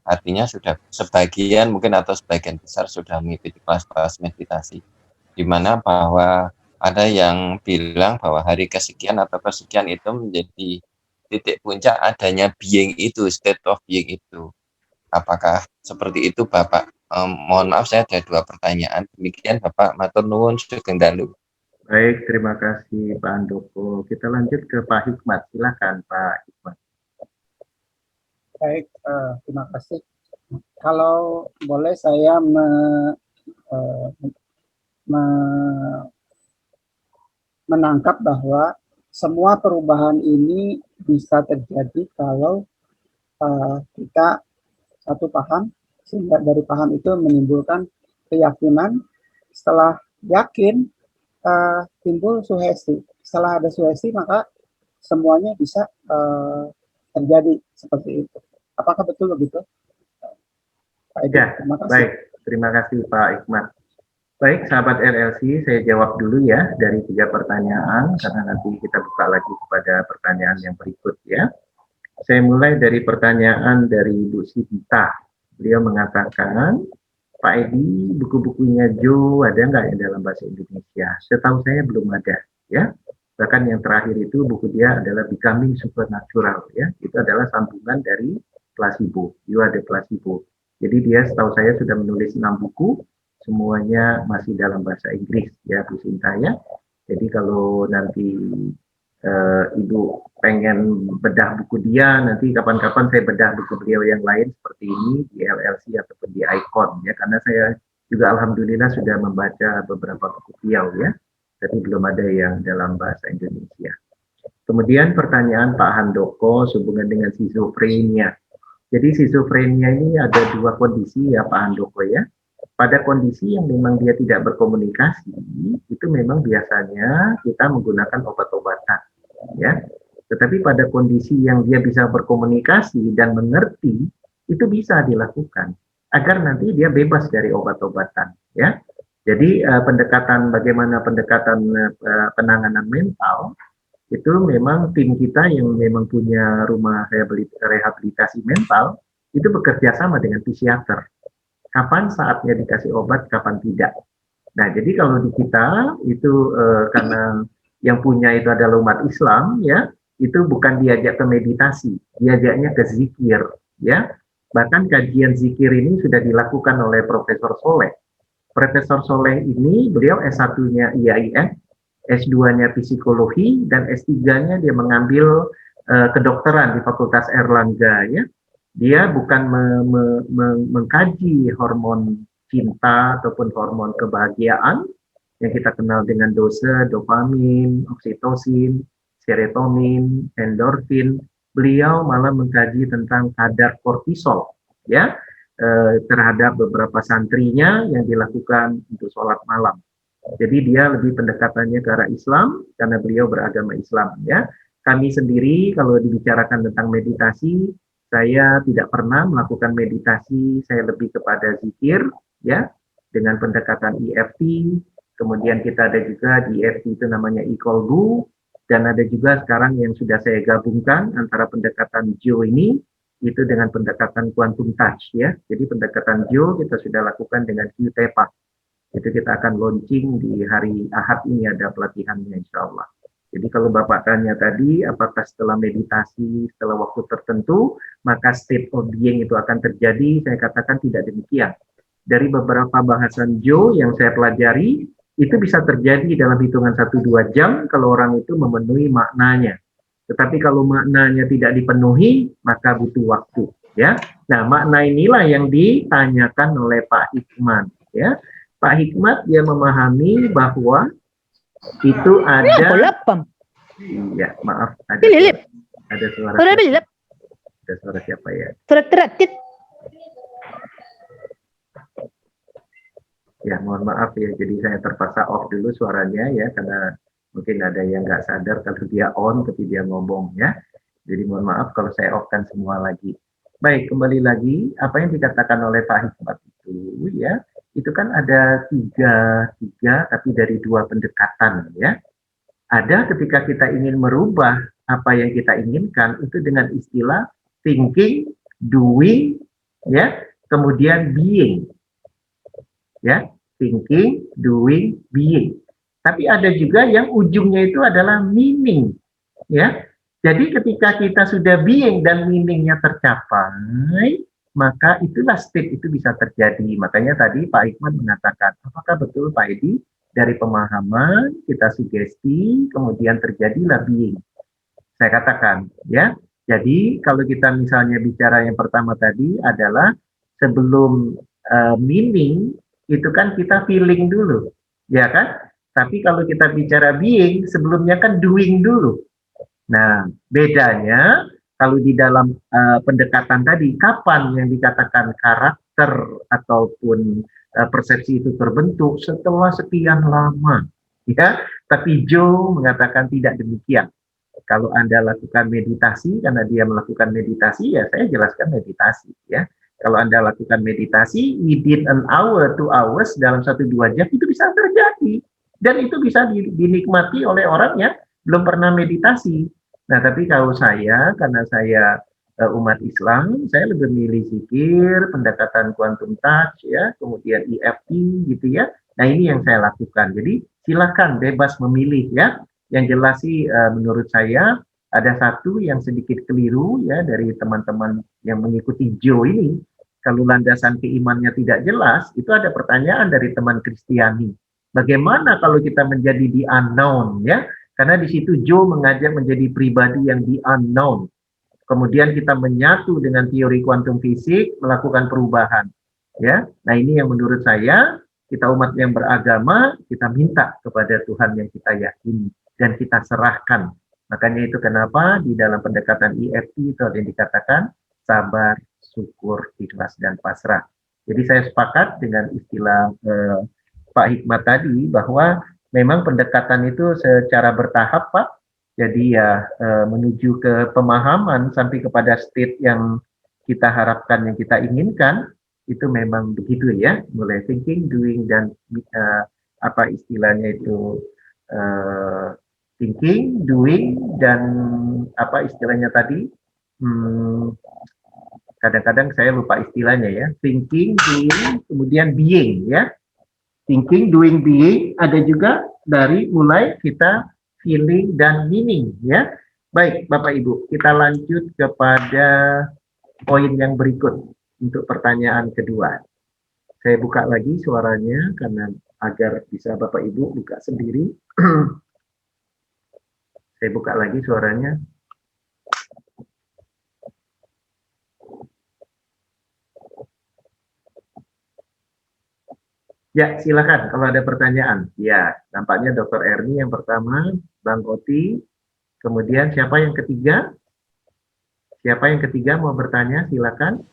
S4: Artinya sudah sebagian mungkin atau sebagian besar sudah mengikuti kelas-kelas meditasi. Di mana bahwa ada yang bilang bahwa hari kesekian atau kesekian itu menjadi titik puncak adanya being itu, state of being itu. Apakah seperti itu Bapak? Mohon maaf saya ada dua pertanyaan. Demikian Bapak, matur nuwun sugeng dalu.
S2: Baik, terima kasih Pak Handoko. Kita lanjut ke Pak Hikmat. Silakan Pak Hikmat.
S5: Baik, terima kasih. Kalau boleh saya menangkap bahwa semua perubahan ini bisa terjadi kalau kita satu paham, sehingga dari paham itu menimbulkan keyakinan. Setelah yakin, timbul suhesti. Setelah ada suhesti, maka semuanya bisa terjadi seperti itu. Apakah betul begitu?
S2: Ya, baik, terima kasih Pak Hikmat. Baik, sahabat RLC, saya jawab dulu ya dari 3 pertanyaan, karena nanti kita buka lagi kepada pertanyaan yang berikut ya. Saya mulai dari pertanyaan dari Bu Sinta. Beliau mengatakan, Pak Edi, buku-bukunya Joe ada nggak yang dalam bahasa Indonesia? Setahu saya belum ada, ya. Bahkan yang terakhir itu buku dia adalah Becoming Supernatural, ya. Itu adalah sambungan dari Placebo, You Are the Placebo. Jadi dia setahu saya sudah menulis 6 buku, semuanya masih dalam bahasa Inggris, ya Bu Sinta ya. Jadi kalau nanti Ibu pengen bedah buku dia, nanti kapan-kapan saya bedah buku beliau yang lain seperti ini di LLC ataupun di Icon ya, karena saya juga alhamdulillah sudah membaca beberapa buku beliau ya, tapi belum ada yang dalam bahasa Indonesia. Kemudian pertanyaan Pak Handoko sehubungan dengan schizophrenia. Jadi schizophrenia ini ada 2 kondisi ya Pak Handoko ya. Pada kondisi yang memang dia tidak berkomunikasi, itu memang biasanya kita menggunakan obat-obatan, ya. Tetapi pada kondisi yang dia bisa berkomunikasi dan mengerti, itu bisa dilakukan agar nanti dia bebas dari obat-obatan, ya. Jadi bagaimana pendekatan penanganan mental itu memang tim kita yang memang punya rumah rehabilitasi mental itu bekerja sama dengan psikiater. Kapan saatnya dikasih obat, kapan tidak. Nah, jadi kalau di kita itu karena yang punya itu adalah umat Islam, ya, itu bukan diajak ke meditasi, diajaknya ke zikir, ya. Bahkan kajian zikir ini sudah dilakukan oleh Profesor Soleh. Profesor Soleh ini beliau S1-nya IAIN, S2-nya psikologi, dan S3-nya dia mengambil kedokteran di Fakultas Erlangga ya. Dia bukan mengkaji hormon cinta ataupun hormon kebahagiaan yang kita kenal dengan dopamin, oksitosin, serotonin, endorfin. Beliau malah mengkaji tentang kadar kortisol ya terhadap beberapa santrinya yang dilakukan untuk sholat malam. Jadi dia lebih pendekatannya ke arah Islam karena beliau beragama Islam ya. Kami sendiri kalau dibicarakan tentang meditasi, saya tidak pernah melakukan meditasi, saya lebih kepada zikir ya dengan pendekatan EFT. Kemudian kita ada juga di EFT itu namanya e-kolbu, dan ada juga sekarang yang sudah saya gabungkan antara pendekatan Jo ini itu dengan pendekatan quantum touch ya. Jadi pendekatan Jo kita sudah lakukan dengan QTEPA. Itu kita akan launching di hari Ahad ini, ada pelatihannya insya Allah. Jadi kalau Bapak tanya tadi, apakah setelah meditasi, setelah waktu tertentu, maka state of being itu akan terjadi, saya katakan tidak demikian. Dari beberapa bahasan Jo yang saya pelajari, itu bisa terjadi dalam hitungan 1-2 jam kalau orang itu memenuhi maknanya. Tetapi kalau maknanya tidak dipenuhi, maka butuh waktu. Ya. Nah, makna inilah yang ditanyakan oleh Pak Hikmat. Ya. Pak Hikmat dia memahami bahwa itu ada. Ya, maaf. Ada suara. Ada suara siapa ya? Ya, mohon maaf ya. Jadi saya terpaksa off dulu suaranya ya, karena mungkin ada yang nggak sadar kalau dia on tapi dia ngomong ya. Jadi mohon maaf kalau saya off-kan semua lagi. Baik, kembali lagi apa yang dikatakan oleh Pak Hikmat itu ya. Itu kan ada tiga tapi dari 2 pendekatan ya. Ada ketika kita ingin merubah apa yang kita inginkan itu dengan istilah thinking, doing, ya, kemudian being. Ya, thinking, doing, being. Tapi ada juga yang ujungnya itu adalah meaning. Ya. Jadi ketika kita sudah being dan meaningnya tercapai, maka itulah state itu bisa terjadi. Makanya tadi Pak Hikmat mengatakan, apakah betul Pak Edi, dari pemahaman kita sugesti, kemudian terjadilah being. Saya katakan, ya. Jadi kalau kita misalnya bicara yang pertama tadi adalah sebelum meaning, itu kan kita feeling dulu, ya kan? Tapi kalau kita bicara being, sebelumnya kan doing dulu. Nah, bedanya kalau di dalam pendekatan tadi, kapan yang dikatakan karakter ataupun persepsi itu terbentuk setelah sekian lama, ya. Tapi Jo mengatakan tidak demikian. Kalau Anda lakukan meditasi, karena dia melakukan meditasi, ya saya jelaskan meditasi, ya. Kalau Anda lakukan meditasi, within an hour, 2 hours, dalam 1-2 jam, itu bisa terjadi. Dan itu bisa dinikmati oleh orang yang belum pernah meditasi. Nah, tapi kalau saya, karena saya umat Islam, saya lebih milih zikir, pendekatan quantum touch, ya, kemudian EFT, gitu ya. Nah, ini yang saya lakukan. Jadi, silakan bebas memilih, ya. Yang jelas sih, menurut saya, ada satu yang sedikit keliru, ya, dari teman-teman yang mengikuti Jo ini. Kalau landasan keimannya tidak jelas, itu ada pertanyaan dari teman Kristiani. Bagaimana kalau kita menjadi the unknown, ya? Karena di situ Jo mengajak menjadi pribadi yang di unknown. Kemudian kita menyatu dengan teori kuantum fisik, melakukan perubahan. Ya, nah ini yang menurut saya, kita umat yang beragama, kita minta kepada Tuhan yang kita yakini. Dan kita serahkan. Makanya itu kenapa di dalam pendekatan EFT itu ada yang dikatakan sabar, syukur, ikhlas, dan pasrah. Jadi saya sepakat dengan istilah Pak Hikmat tadi, bahwa memang pendekatan itu secara bertahap, Pak. Jadi ya menuju ke pemahaman sampai kepada state yang kita harapkan, yang kita inginkan, itu memang begitu ya. Mulai thinking, doing, dan apa istilahnya itu thinking, doing, dan apa istilahnya tadi? Kadang-kadang saya lupa istilahnya ya. Thinking, doing, kemudian being ya. Thinking, doing, being, ada juga dari mulai kita feeling dan meaning ya. Baik Bapak Ibu, kita lanjut kepada poin yang berikut untuk pertanyaan kedua. Saya buka lagi suaranya karena agar bisa Bapak Ibu buka sendiri. Saya buka lagi suaranya. Ya, silakan kalau ada pertanyaan. Ya, nampaknya Dr. Erni yang pertama, Bang Oti, kemudian siapa yang ketiga? Siapa yang ketiga mau bertanya? Silakan.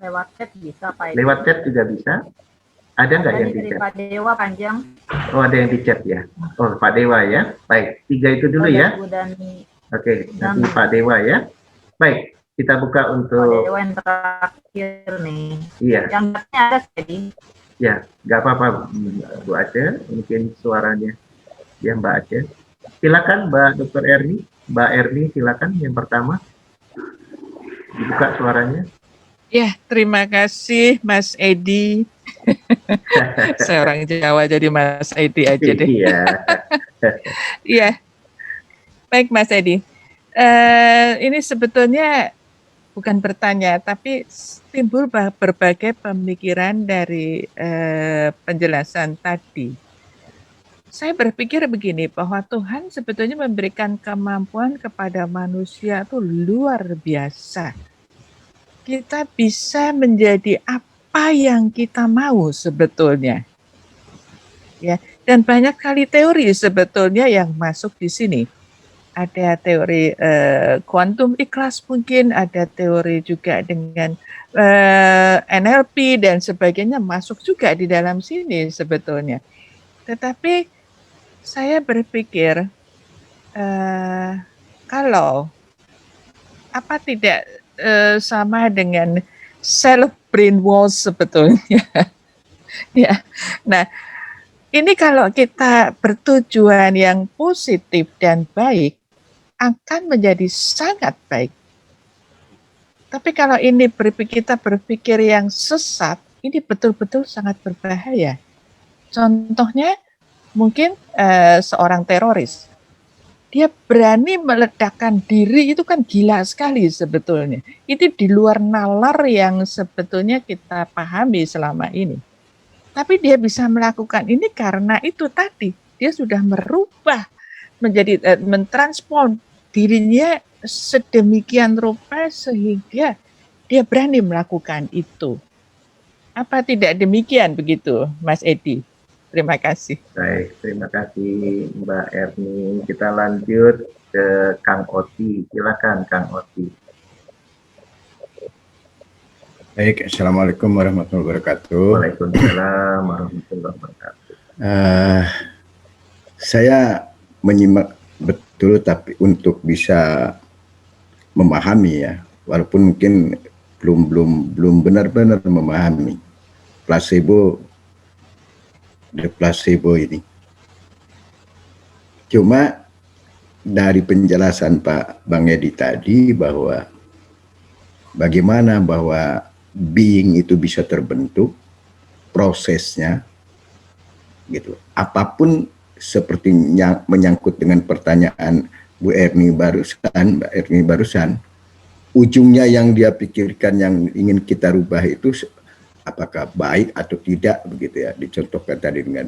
S1: Lewat chat bisa, Pak Edi.
S2: Lewat chat juga bisa. Ada nggak yang di
S1: dari
S2: chat?
S1: Pak Dewa panjang.
S2: Oh, ada yang di chat ya. Oh, Pak Dewa ya. Baik, 3 itu dulu ya.
S1: Bu Dani.
S2: Oke, nanti Pak Dewa ya. Baik, kita buka
S1: Pak
S2: untuk...
S1: Dewa yang terakhir nih.
S2: Iya.
S1: Yang ada tadi.
S2: Ya, nggak apa-apa Bu Aceh, mungkin suaranya ya Mbak Aceh. Silakan Mbak Dr. Erni, Mbak Erni silakan yang pertama. Dibuka suaranya.
S6: Ya, terima kasih Mas Edi. Saya orang Jawa jadi Mas Edi aja deh.
S2: Iya.
S6: Iya. Baik Mas Edi. Ini sebetulnya bukan bertanya, tapi timbul berbagai pemikiran dari penjelasan tadi. Saya berpikir begini, bahwa Tuhan sebetulnya memberikan kemampuan kepada manusia itu luar biasa. Kita bisa menjadi apa yang kita mau sebetulnya. Ya, dan banyak kali teori sebetulnya yang masuk di sini. Ada teori kuantum ikhlas mungkin, ada teori juga dengan NLP dan sebagainya masuk juga di dalam sini sebetulnya. Tetapi saya berpikir kalau apa tidak sama dengan self brainwash sebetulnya. Ya. Nah, ini kalau kita bertujuan yang positif dan baik, akan menjadi sangat baik. Tapi kalau ini kita berpikir yang sesat, ini betul-betul sangat berbahaya. Contohnya, mungkin seorang teroris. Dia berani meledakkan diri, itu kan gila sekali sebetulnya. Itu di luar nalar yang sebetulnya kita pahami selama ini. Tapi dia bisa melakukan ini karena itu tadi. Dia sudah merubah, menjadi mentransform dirinya sedemikian rupa sehingga dia berani melakukan itu. Apa tidak demikian begitu, Mas Edi? Terima kasih.
S2: Baik, terima kasih Mbak Erni. Kita lanjut ke Kang Oti. Silakan Kang Oti.
S7: Baik, Assalamualaikum warahmatullahi wabarakatuh.
S2: Waalaikumsalam warahmatullahi wabarakatuh.
S7: Saya menyimak betul, tapi untuk bisa memahami ya, walaupun mungkin belum benar-benar memahami placebo ini. Cuma dari penjelasan Pak Bang Edi tadi bahwa bagaimana bahwa being itu bisa terbentuk, prosesnya gitu. Apapun seperti menyangkut dengan pertanyaan Mbak Erni barusan, ujungnya yang dia pikirkan yang ingin kita rubah itu apakah baik atau tidak begitu ya, dicontohkan tadi dengan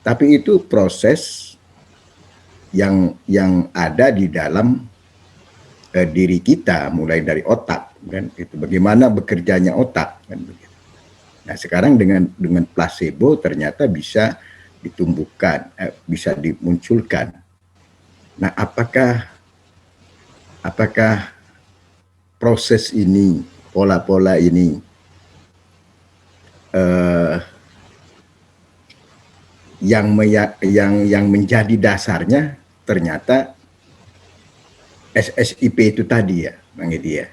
S7: tapi itu proses yang ada di dalam diri kita, mulai dari otak kan, itu bagaimana bekerjanya otak kan begitu. Nah sekarang dengan placebo ternyata bisa ditumbuhkan, bisa dimunculkan. Nah apakah proses ini, pola-pola ini yang menjadi dasarnya ternyata SSIP itu tadi ya, Bang Edi ya.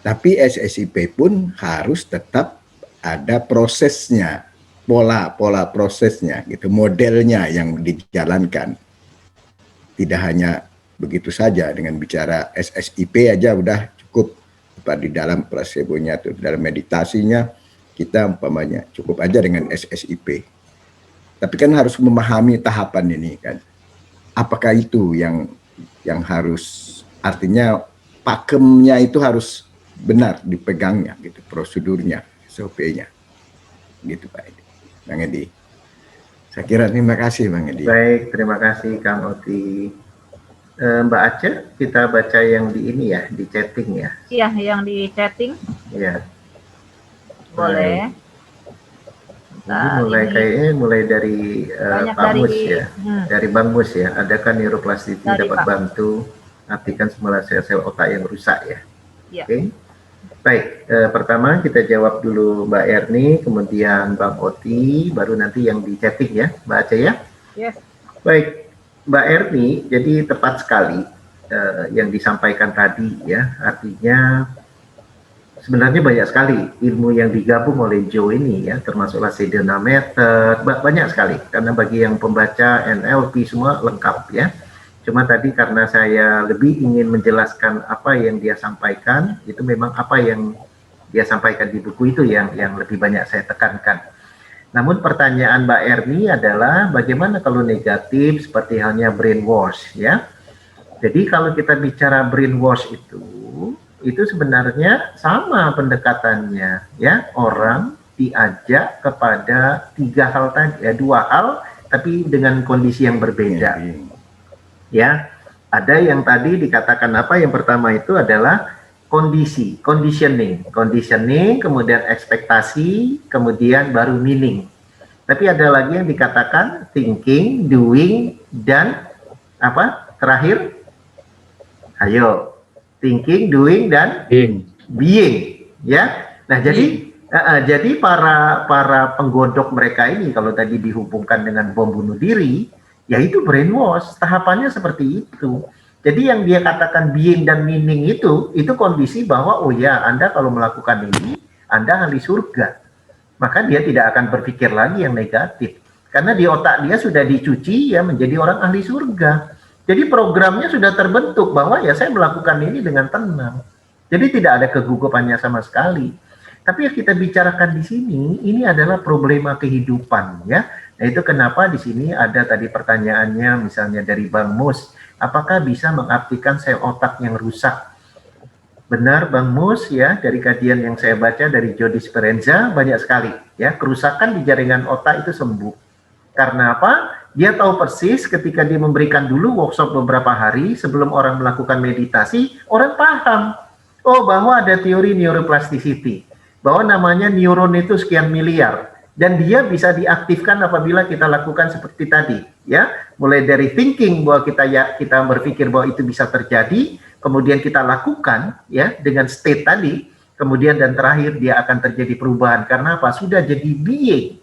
S7: Tapi SSIP pun harus tetap ada prosesnya, pola prosesnya gitu, modelnya yang dijalankan. Tidak hanya begitu saja dengan bicara SSIP aja udah cukup, di dalam placebo-nya atau dalam meditasinya kita umpamanya cukup aja dengan SSIP. Tapi kan harus memahami tahapan ini kan. Apakah itu yang harus, artinya pakemnya itu harus benar dipegangnya gitu, prosedurnya, SOP-nya. Gitu Pak Edi. Bang Edi. Saya kira terima kasih Bang Edi.
S2: Baik, terima kasih Kang Oti. Mbak Aceh, kita baca yang di ini ya, di chatting ya.
S1: Iya, yang di chatting.
S2: Iya.
S1: Boleh.
S2: Ini mulai dari Pak Mus ya, dari Bang Mus ya. Adakah neuroplasticity dapat bantu artikan semula sel-sel otak yang rusak ya?
S1: Ya.
S2: Oke. Baik, pertama kita jawab dulu Mbak Erni, kemudian Bang Oti, baru nanti yang di chatting ya, Mbak Aceh ya.
S1: Yes.
S2: Baik, Mbak Erni, jadi tepat sekali yang disampaikan tadi ya, artinya sebenarnya banyak sekali ilmu yang digabung oleh Joe ini ya, termasuklah Sedona Method, banyak sekali, karena bagi yang pembaca NLP semua lengkap ya. Cuma tadi karena saya lebih ingin menjelaskan apa yang dia sampaikan, itu memang apa yang dia sampaikan di buku itu yang lebih banyak saya tekankan. Namun pertanyaan Mbak Erni adalah bagaimana kalau negatif seperti halnya brainwash ya. Jadi kalau kita bicara brainwash itu sebenarnya sama pendekatannya ya, orang diajak kepada tiga hal tadi ya, dua hal tapi dengan kondisi yang berbeda. Ya, ada yang tadi dikatakan apa? Yang pertama itu adalah kondisi, conditioning, kemudian ekspektasi, kemudian baru meaning. Tapi ada lagi yang dikatakan thinking, doing, dan apa? Terakhir, ayo, thinking, doing, dan being. Ya, nah jadi para penggodok mereka ini kalau tadi dihubungkan dengan bom bunuh diri, yaitu brainwash, tahapannya seperti itu. Jadi yang dia katakan being dan meaning itu kondisi bahwa oh ya, Anda kalau melakukan ini, Anda ahli surga. Maka dia tidak akan berpikir lagi yang negatif. Karena di otak dia sudah dicuci ya menjadi orang ahli surga. Jadi programnya sudah terbentuk bahwa ya saya melakukan ini dengan tenang. Jadi tidak ada kegugupannya sama sekali. Tapi yang kita bicarakan di sini, ini adalah problema kehidupan ya. Nah itu kenapa di sini ada tadi pertanyaannya misalnya dari Bang Mus, apakah bisa mengartikan sel otak yang rusak? Benar Bang Mus ya, dari kajian yang saya baca dari Joe Dispenza banyak sekali ya, kerusakan di jaringan otak itu sembuh. Karena apa? Dia tahu persis ketika dia memberikan dulu workshop beberapa hari sebelum orang melakukan meditasi, orang paham. Oh bahwa ada teori neuroplasticity, bahwa namanya neuron itu sekian miliar. Dan dia bisa diaktifkan apabila kita lakukan seperti tadi, ya. Mulai dari thinking bahwa kita berpikir bahwa itu bisa terjadi, kemudian kita lakukan, ya, dengan state tadi, kemudian dan terakhir dia akan terjadi perubahan. Karena apa? Sudah jadi being.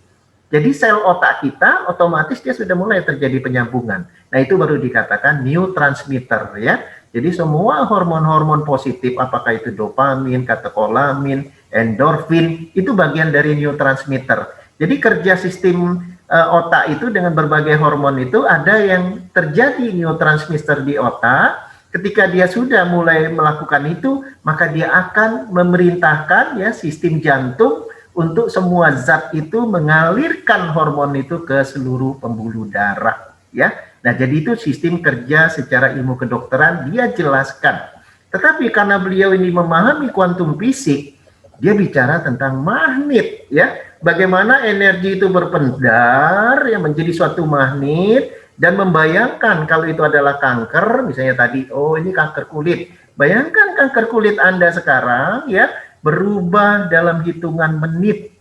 S2: Jadi sel otak kita otomatis dia sudah mulai terjadi penyambungan. Nah itu baru dikatakan neurotransmitter, ya. Jadi semua hormon-hormon positif, apakah itu dopamin, katekolamin, endorfin, itu bagian dari neurotransmitter. Jadi kerja sistem otak itu dengan berbagai hormon itu ada yang terjadi neurotransmitter di otak. Ketika dia sudah mulai melakukan itu, maka dia akan memerintahkan ya sistem jantung untuk semua zat itu mengalirkan hormon itu ke seluruh pembuluh darah. Ya, nah jadi itu sistem kerja secara ilmu kedokteran dia jelaskan. Tetapi karena beliau ini memahami kuantum fisik, dia bicara tentang magnet, ya. Bagaimana energi itu berpendar yang menjadi suatu magnet dan membayangkan kalau itu adalah kanker, misalnya tadi, oh ini kanker kulit. Bayangkan kanker kulit Anda sekarang ya berubah dalam hitungan menit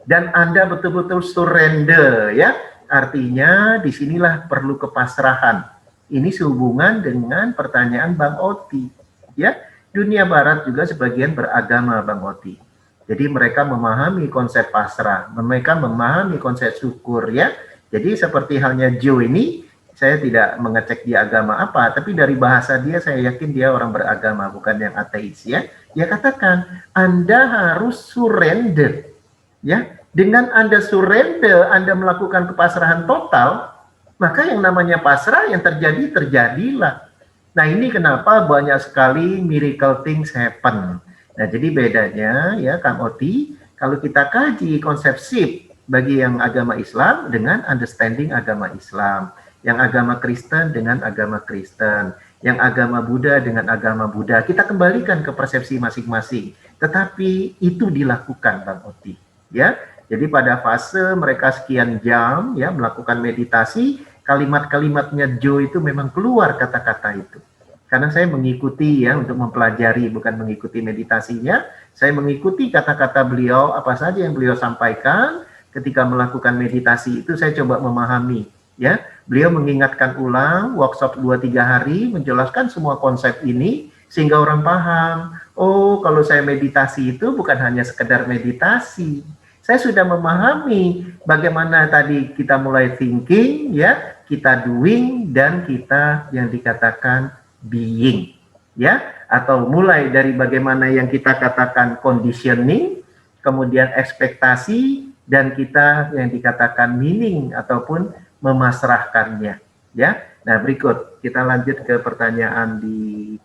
S2: dan Anda betul-betul surrender ya. Artinya disinilah perlu kepasrahan. Ini sehubungan dengan pertanyaan Bang Oti, ya. Dunia Barat juga sebagian beragama, Bang Oti. Jadi mereka memahami konsep pasrah, mereka memahami konsep syukur, ya. Jadi seperti halnya Joe ini, saya tidak mengecek dia agama apa, tapi dari bahasa dia saya yakin dia orang beragama, bukan yang ateis, ya. Dia katakan, Anda harus surrender, ya. Dengan Anda surrender, Anda melakukan kepasrahan total, maka yang namanya pasrah yang terjadi, terjadilah. Nah ini kenapa banyak sekali miracle things happen. Nah jadi bedanya ya Kang Oti, kalau kita kaji konsep SIP bagi yang agama Islam dengan understanding agama Islam, yang agama Kristen dengan agama Kristen, yang agama Buddha dengan agama Buddha, kita kembalikan ke persepsi masing-masing. Tetapi itu dilakukan Bang Oti, ya. Jadi pada fase mereka sekian jam ya melakukan meditasi, kalimat-kalimatnya Joe itu memang keluar kata-kata itu. Karena saya mengikuti ya untuk mempelajari, bukan mengikuti meditasinya, saya mengikuti kata-kata beliau, apa saja yang beliau sampaikan ketika melakukan meditasi itu saya coba memahami ya. Beliau mengingatkan ulang workshop 2-3 hari menjelaskan semua konsep ini sehingga orang paham, oh kalau saya meditasi itu bukan hanya sekedar meditasi. Saya sudah memahami bagaimana tadi kita mulai thinking ya, kita doing dan kita yang dikatakan being ya, atau mulai dari bagaimana yang kita katakan conditioning, kemudian ekspektasi dan kita yang dikatakan meaning ataupun memasrahkannya ya. Nah, berikut kita lanjut ke pertanyaan di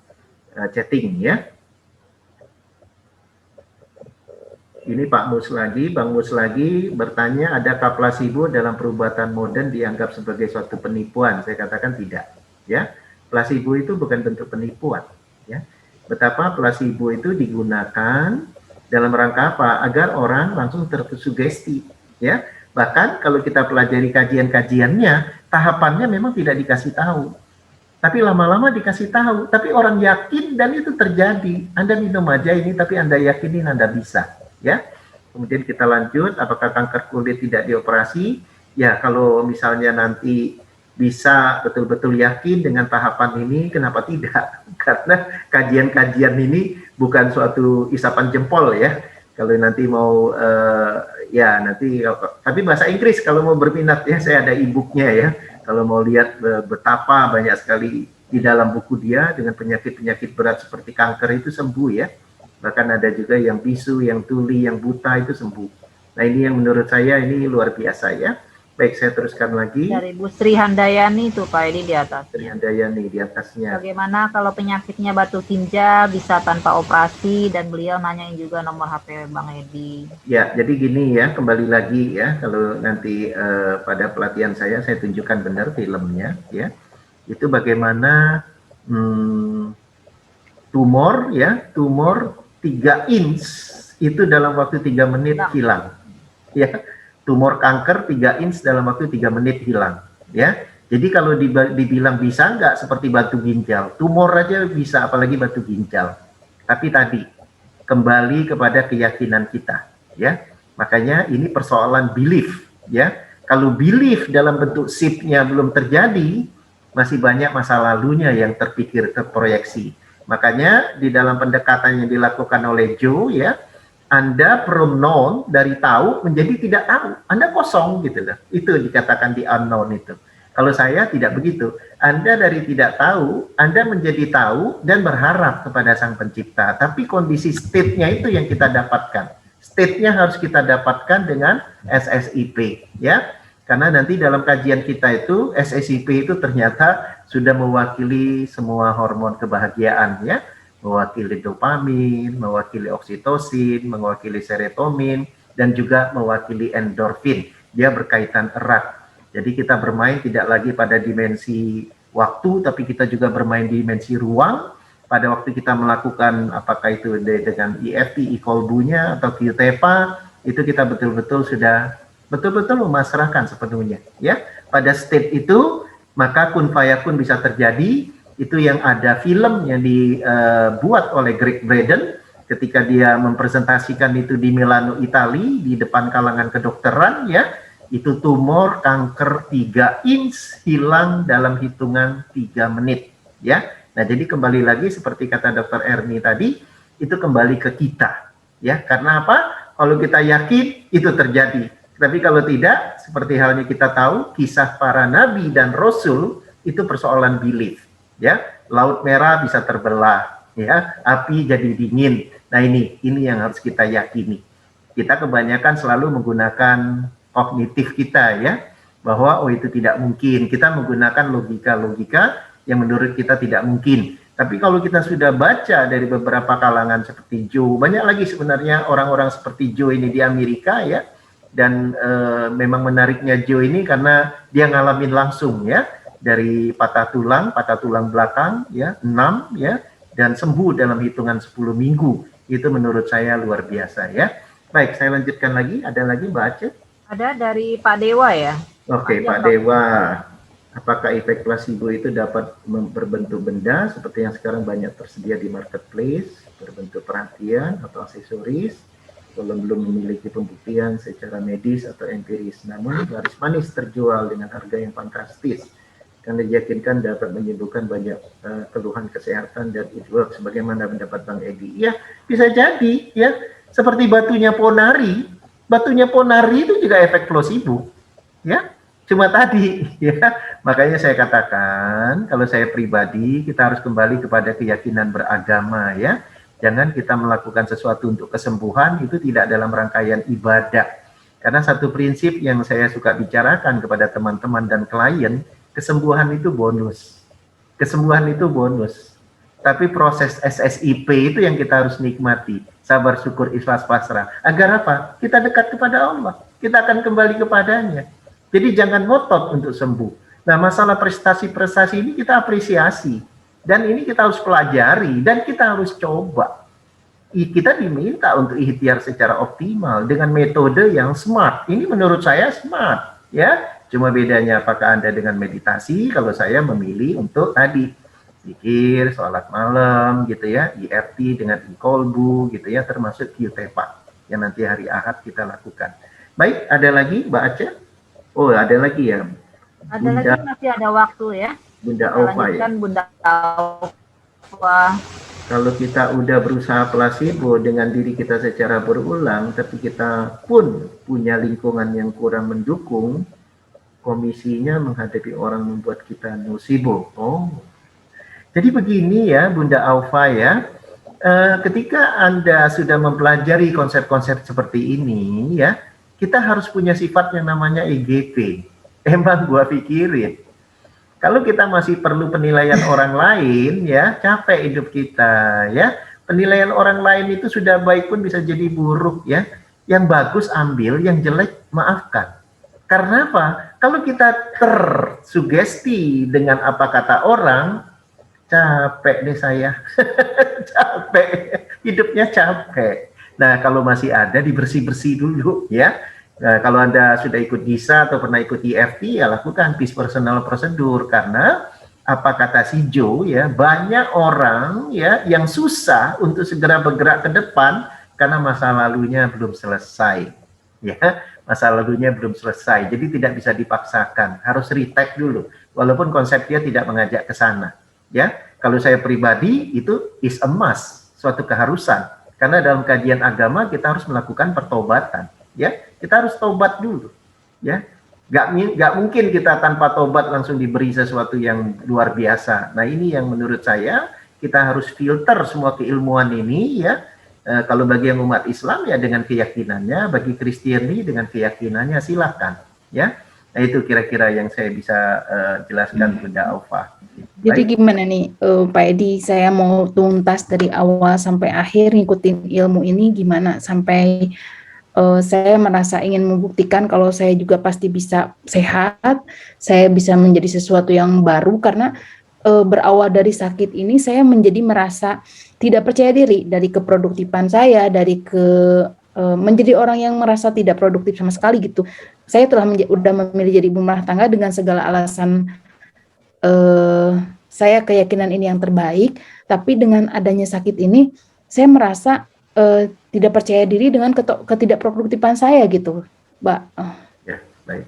S2: chatting ya. Ini Pak Mus lagi, Bang Mus lagi bertanya, adakah placebo dalam perubatan modern dianggap sebagai suatu penipuan? Saya katakan tidak ya. Placebo itu bukan bentuk penipuan ya. Betapa placebo itu digunakan dalam rangka apa? Agar orang langsung tersugesti ya. Bahkan kalau kita pelajari kajian-kajiannya, tahapannya memang tidak dikasih tahu. Tapi lama-lama dikasih tahu, tapi orang yakin dan itu terjadi. Anda minum aja ini, tapi Anda yakinin Anda bisa. Ya, kemudian kita lanjut, apakah kanker kulit tidak dioperasi? Ya, kalau misalnya nanti bisa betul-betul yakin dengan tahapan ini, kenapa tidak? Karena kajian-kajian ini bukan suatu isapan jempol ya. Kalau nanti mau ya nanti, tapi bahasa Inggris kalau mau berminat ya, saya ada e-booknya ya. Kalau mau lihat betapa banyak sekali di dalam buku dia dengan penyakit-penyakit berat seperti kanker itu sembuh ya. Bahkan ada juga yang bisu, yang tuli, yang buta itu sembuh. Nah ini yang menurut saya ini luar biasa ya. Baik, saya teruskan lagi.
S1: Dari Bu Sri Handayani itu Pak, ini di atas.
S2: Sri Handayani di atasnya.
S1: Bagaimana kalau penyakitnya batu ginjal bisa tanpa operasi, dan beliau nanyain juga nomor HP Bang Edi.
S2: Ya, jadi gini ya, kembali lagi ya, kalau nanti pada pelatihan saya tunjukkan benar filmnya ya. Itu bagaimana tumor ya, tumor 3 inch itu dalam waktu 3 menit hilang. Ya, tumor kanker 3 inch dalam waktu 3 menit hilang. Ya, jadi kalau dibilang bisa nggak seperti batu ginjal, tumor aja bisa, apalagi batu ginjal. Tapi tadi kembali kepada keyakinan kita. Ya, makanya ini persoalan belief. Ya, kalau belief dalam bentuk sip-nya belum terjadi, masih banyak masa lalunya yang terpikir, terproyeksi. Makanya di dalam pendekatan yang dilakukan oleh Joe ya, Anda from known dari tahu menjadi tidak tahu, Anda kosong gitu loh. Itu dikatakan di unknown itu. Kalau saya tidak begitu, Anda dari tidak tahu, Anda menjadi tahu dan berharap kepada Sang Pencipta. Tapi kondisi state-nya itu yang kita dapatkan. State-nya harus kita dapatkan dengan SSIP ya. Karena nanti dalam kajian kita itu SSIP itu ternyata sudah mewakili semua hormon kebahagiaan ya, mewakili dopamin, mewakili oksitosin, mewakili serotonin, dan juga mewakili endorfin. Dia berkaitan erat. Jadi kita bermain tidak lagi pada dimensi waktu, tapi kita juga bermain di dimensi ruang. Pada waktu kita melakukan apakah itu dengan EFT, e-kolbunya atau QTEPA, itu kita betul-betul sudah betul-betul memasrahkan sepenuhnya ya. Pada state itu maka kun fayakun bisa terjadi. Itu yang ada film yang dibuat oleh Greg Braden ketika dia mempresentasikan itu di Milano, Itali, di depan kalangan kedokteran ya. Itu tumor kanker 3 inch hilang dalam hitungan 3 menit ya. Nah, jadi kembali lagi seperti kata Dr. Erni tadi, itu kembali ke kita ya. Karena apa? Kalau kita yakin itu terjadi. Tapi kalau tidak, seperti halnya kita tahu kisah para nabi dan rasul itu persoalan belief, ya. Laut merah bisa terbelah, ya. Api jadi dingin. Nah ini yang harus kita yakini. Kita kebanyakan selalu menggunakan kognitif kita, ya, bahwa oh itu tidak mungkin. Kita menggunakan logika-logika yang menurut kita tidak mungkin. Tapi kalau kita sudah baca dari beberapa kalangan seperti Joe, banyak lagi sebenarnya orang-orang seperti Joe ini di Amerika, ya. Dan memang menariknya Joe ini karena dia ngalamin langsung, ya, dari patah tulang belakang, ya, 6, ya, dan sembuh dalam hitungan 10 minggu. Itu menurut saya luar biasa, ya. Baik, saya lanjutkan lagi. Ada lagi Mbak Aceh?
S1: Ada dari Pak Dewa ya.
S2: Oke, Pak Dewa. Apakah efek placebo itu dapat berbentuk benda seperti yang sekarang banyak tersedia di marketplace, berbentuk perhatian atau aksesoris, belum memiliki pembuktian secara medis atau empiris, namun laris manis terjual dengan harga yang fantastis, karena diyakinkan dapat menyembuhkan banyak keluhan kesehatan dan it works, sebagaimana pendapat Bang Edi. Ya, bisa jadi ya, seperti batunya Ponari. Batunya Ponari itu juga efek placebo, ya. Cuma tadi, ya, makanya saya katakan, kalau saya pribadi, kita harus kembali kepada keyakinan beragama, ya. Jangan kita melakukan sesuatu untuk kesembuhan, itu tidak dalam rangkaian ibadah. Karena satu prinsip yang saya suka bicarakan kepada teman-teman dan klien, kesembuhan itu bonus. Kesembuhan itu bonus. Tapi proses SSIP itu yang kita harus nikmati. Sabar, syukur, ikhlas, pasrah. Agar apa? Kita dekat kepada Allah. Kita akan kembali kepadanya. Jadi jangan ngotot untuk sembuh. Nah, masalah prestasi-prestasi ini kita apresiasi. Dan ini kita harus pelajari dan kita harus coba. Kita diminta untuk ikhtiar secara optimal dengan metode yang smart. Ini menurut saya smart, ya. Cuma bedanya apakah Anda dengan meditasi, kalau saya memilih untuk tadi zikir, sholat malam gitu ya, IFT dengan Ikolbu gitu ya, termasuk QTPA yang nanti hari Ahad kita lakukan. Baik, ada lagi Mbak Aceh? Oh, ada lagi ya.
S1: Ada lagi, masih ada waktu ya.
S2: Bunda
S1: Kita
S2: Aufa ya.
S1: Bunda Aufa.
S2: Kalau kita udah berusaha placebo dengan diri kita secara berulang, tapi kita pun punya lingkungan yang kurang mendukung, komisinya menghadapi orang membuat kita nocebo. Oh, jadi begini ya Bunda Aufa ya, ketika Anda sudah mempelajari konsep-konsep seperti ini ya, kita harus punya sifat yang namanya EGP. Emang gua pikirin. Kalau kita masih perlu penilaian orang lain ya, capek hidup kita ya. Penilaian orang lain itu sudah baik pun bisa jadi buruk ya. Yang bagus ambil, yang jelek maafkan. Karena apa? Kalau kita tersugesti dengan apa kata orang, capek deh saya. Capek, hidupnya capek. Nah, kalau masih ada dibersih-bersih dulu ya. Nah, kalau Anda sudah ikut GISA atau pernah ikut EFT, ya lakukan peace personal procedure, karena apa kata si Joe ya, banyak orang ya yang susah untuk segera bergerak ke depan karena masa lalunya belum selesai. Ya, masa lalunya belum selesai. Jadi tidak bisa dipaksakan, harus retake dulu. Walaupun konsepnya tidak mengajak ke sana. Ya, kalau saya pribadi itu is a must, suatu keharusan. Karena dalam kajian agama kita harus melakukan pertobatan. Ya, kita harus tobat dulu. Ya, nggak mungkin kita tanpa tobat langsung diberi sesuatu yang luar biasa. Nah, ini yang menurut saya kita harus filter semua keilmuan ini ya. Kalau bagi yang umat Islam ya dengan keyakinannya, bagi Kristiani dengan keyakinannya silahkan. Ya, nah itu kira-kira yang saya bisa jelaskan Bunda Aufa.
S8: Jadi gimana nih Pak Edi, saya mau tuntas dari awal sampai akhir ngikutin ilmu ini gimana sampai saya merasa ingin membuktikan kalau saya juga pasti bisa sehat, saya bisa menjadi sesuatu yang baru, karena berawal dari sakit ini saya menjadi merasa tidak percaya diri dari keproduktifan saya, dari menjadi orang yang merasa tidak produktif sama sekali gitu. Saya telah udah memilih jadi ibu rumah tangga dengan segala alasan saya keyakinan ini yang terbaik, tapi dengan adanya sakit ini saya merasa tidak percaya diri dengan ketidakproduktifan saya gitu, Mbak.
S2: Ya, baik.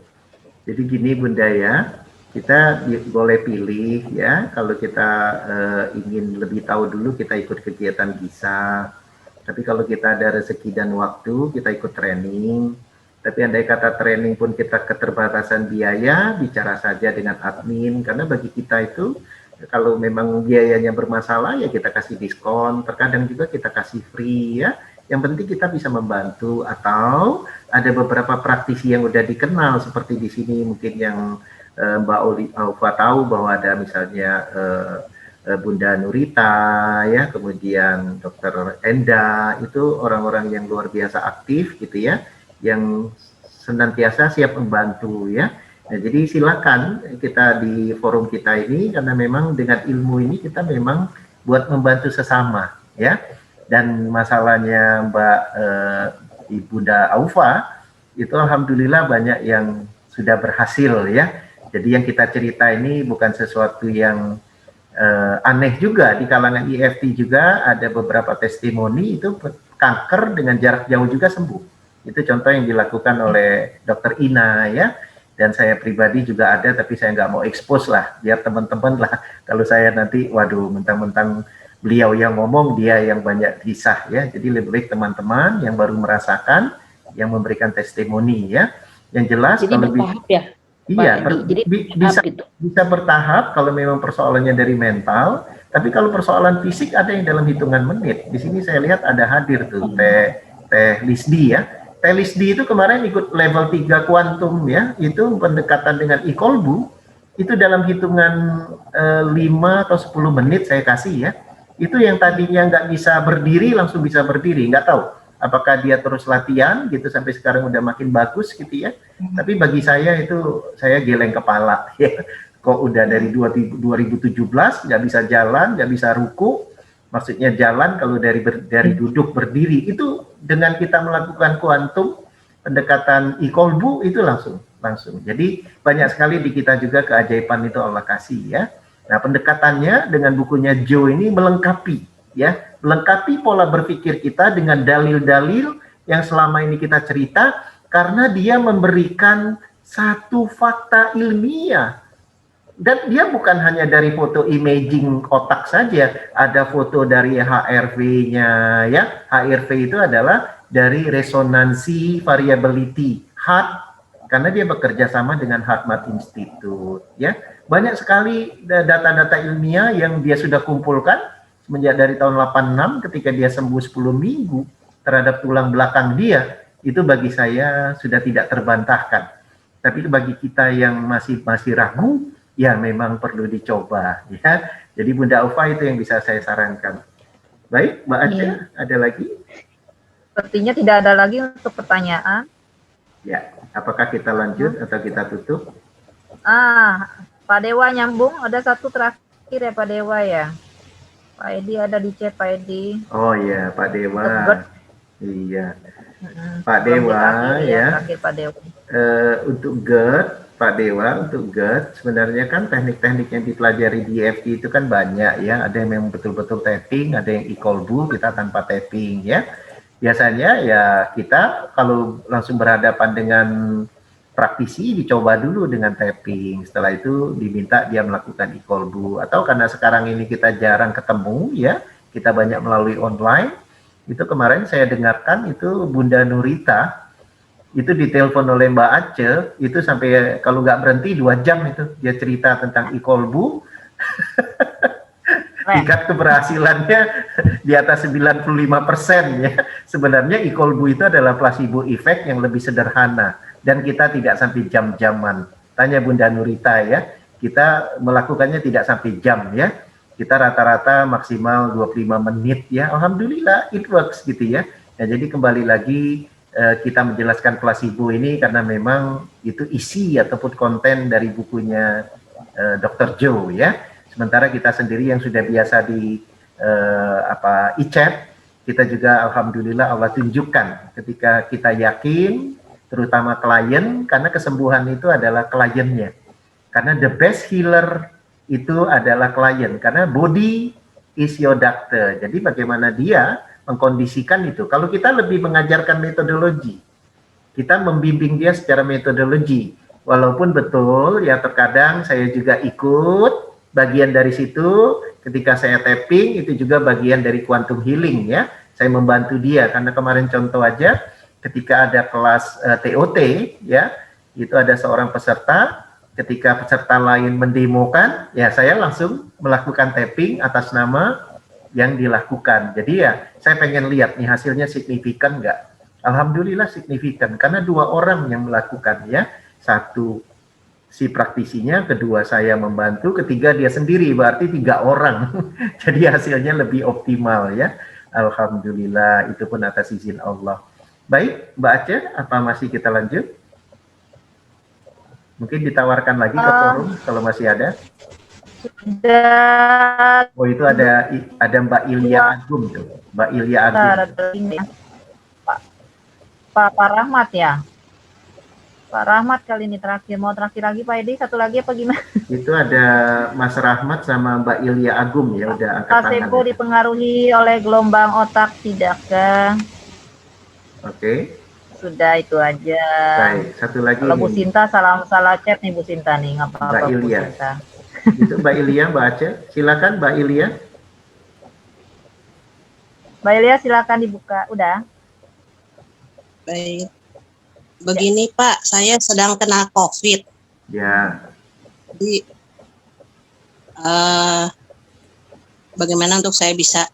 S2: Jadi gini Bunda ya, kita boleh pilih ya, kalau kita ingin lebih tahu dulu kita ikut kegiatan GISA, tapi kalau kita ada rezeki dan waktu kita ikut training, tapi andai kata training pun kita keterbatasan biaya, bicara saja dengan admin, karena bagi kita itu kalau memang biayanya bermasalah ya kita kasih diskon, terkadang juga kita kasih free ya. Yang penting kita bisa membantu, atau ada beberapa praktisi yang udah dikenal seperti di sini mungkin yang Mbak Aufa tahu bahwa ada misalnya Bunda Nurita ya, kemudian Dr. Enda, itu orang-orang yang luar biasa aktif gitu ya, yang senantiasa siap membantu ya. Nah, jadi silakan kita di forum kita ini, karena memang dengan ilmu ini kita memang buat membantu sesama ya. Dan masalahnya Mbak Bunda Aufa, itu alhamdulillah banyak yang sudah berhasil ya. Jadi yang kita cerita ini bukan sesuatu yang aneh juga. Di kalangan EFT juga ada beberapa testimoni itu kanker dengan jarak jauh juga sembuh. Itu contoh yang dilakukan oleh Dr. Ina ya. Dan saya pribadi juga ada, tapi saya nggak mau expose lah, biar teman-teman lah. Kalau saya nanti, waduh, mentang-mentang beliau yang ngomong, dia yang banyak kisah ya. Jadi lebih baik teman-teman yang baru merasakan, yang memberikan testimoni ya. Yang jelas
S8: Jadi
S2: kalau
S8: bertahap ya?
S2: iya,
S8: Jadi
S2: bisa
S8: gitu.
S2: bisa bertahap kalau memang persoalannya dari mental. Tapi kalau persoalan fisik ada yang dalam hitungan menit. Di sini saya lihat ada hadir tuh Teh Lisdi ya. Teh Lisdi itu kemarin ikut level 3 kuantum ya. Itu pendekatan dengan e-kolbu. Itu dalam hitungan 5 atau 10 menit saya kasih ya. Itu yang tadinya nggak bisa berdiri langsung bisa berdiri. Nggak tahu apakah dia terus latihan gitu sampai sekarang udah makin bagus gitu ya. Tapi bagi saya itu saya geleng kepala ya. Kok udah dari 2017 nggak bisa jalan, nggak bisa ruku, maksudnya jalan kalau dari duduk berdiri itu dengan kita melakukan kuantum pendekatan e-kolbu itu langsung. Jadi banyak sekali di kita juga keajaiban itu Allah kasih ya. Nah pendekatannya dengan bukunya Joe ini melengkapi ya, melengkapi pola berpikir kita dengan dalil-dalil yang selama ini kita cerita karena dia memberikan satu fakta ilmiah. Dan dia bukan hanya dari foto imaging otak saja, ada foto dari HRV-nya ya. HRV itu adalah dari resonansi variability heart karena dia bekerja sama dengan HeartMath Institute ya. Banyak sekali data-data ilmiah yang dia sudah kumpulkan semenjak dari tahun 86 ketika dia sembuh 10 minggu terhadap tulang belakang dia, itu bagi saya sudah tidak terbantahkan. Tapi bagi kita yang masih ragu, ya memang perlu dicoba ya. Jadi Bunda Aufa itu yang bisa saya sarankan. Baik, Mbak Aca, ada lagi?
S1: Sepertinya tidak ada lagi untuk pertanyaan.
S2: Ya, apakah kita lanjut atau kita tutup?
S1: Pak Dewa nyambung, ada satu terakhir ya Pak Dewa ya. Pak Edi ada di chat Pak Edi.
S2: Oh iya, Pak Dewa. Iya. Pak
S1: Belum
S2: Dewa
S1: diakhiri
S2: ya.
S1: Terakhir Pak Dewa.
S2: Untuk GERD, Pak Dewa, untuk GERD sebenarnya kan teknik-teknik yang dipelajari di EFT itu kan banyak ya. Ada yang memang betul-betul tapping, ada yang e-kolbu, kita tanpa tapping ya. Biasanya ya kita kalau langsung berhadapan dengan praktisi dicoba dulu dengan tapping, setelah itu diminta dia melakukan e-kolbu, atau karena sekarang ini kita jarang ketemu ya, kita banyak melalui online. Itu kemarin saya dengarkan itu Bunda Nurita itu ditelepon oleh Mbak Ace, itu sampai kalau nggak berhenti 2 jam itu dia cerita tentang e-kolbu. Tingkat keberhasilannya di atas 95% ya. Sebenarnya e-kolbu itu adalah placebo effect yang lebih sederhana dan kita tidak sampai jam-jaman. Tanya Bunda Nurita ya, kita melakukannya tidak sampai jam ya. Kita rata-rata maksimal 25 menit ya. Alhamdulillah it works gitu ya. Nah, jadi kembali lagi kita menjelaskan placebo ini karena memang itu isi ataupun konten dari bukunya Dr. Joe ya. Sementara kita sendiri yang sudah biasa di e-chat, kita juga alhamdulillah Allah tunjukkan ketika kita yakin, terutama klien, karena kesembuhan itu adalah kliennya. Karena the best healer itu adalah klien, karena body is your doctor. Jadi bagaimana dia mengkondisikan itu. Kalau kita lebih mengajarkan metodologi, kita membimbing dia secara metodologi. Walaupun betul ya terkadang saya juga ikut bagian dari situ, ketika saya tapping itu juga bagian dari quantum healing ya. Saya membantu dia karena kemarin contoh aja ketika ada kelas TOT ya, itu ada seorang peserta, ketika peserta lain mendemokan, ya saya langsung melakukan tapping atas nama yang dilakukan. Jadi ya saya pengen lihat nih hasilnya signifikan nggak. Alhamdulillah signifikan karena 2 orang yang melakukan ya, satu si praktisinya, kedua saya membantu, ketiga dia sendiri, berarti 3 orang. Jadi hasilnya lebih optimal ya. Alhamdulillah, itu pun atas izin Allah. Baik, Mbak Ace, apa masih kita lanjut? Mungkin ditawarkan lagi ke forum kalau masih ada. Oh itu ada Mbak Ilya Agung tuh, Mbak Ilya Agung.
S1: Pak Rahmat ya? Pak Rahmat kali ini terakhir. Mau terakhir lagi Pak Edi? Satu lagi apa gimana?
S2: Itu ada Mas Rahmat sama Mbak Ilya Agum ya, udah angkat tangan.
S1: Placebo dipengaruhi oleh gelombang otak tidakkah?
S2: Oke.
S1: Sudah itu aja.
S2: Baik, satu lagi.
S1: Kalau Bu Sinta salah chat nih Bu Sinta nih, nggak apa-apa Bu
S2: Ilya.
S1: Sinta.
S2: Itu Mbak Ilya, Mbak Aceh. Silakan Mbak Ilya.
S1: Mbak Ilya silakan dibuka. Udah.
S9: Baik. Begini Pak, saya sedang kena COVID.
S2: Ya.
S9: Jadi bagaimana untuk saya bisa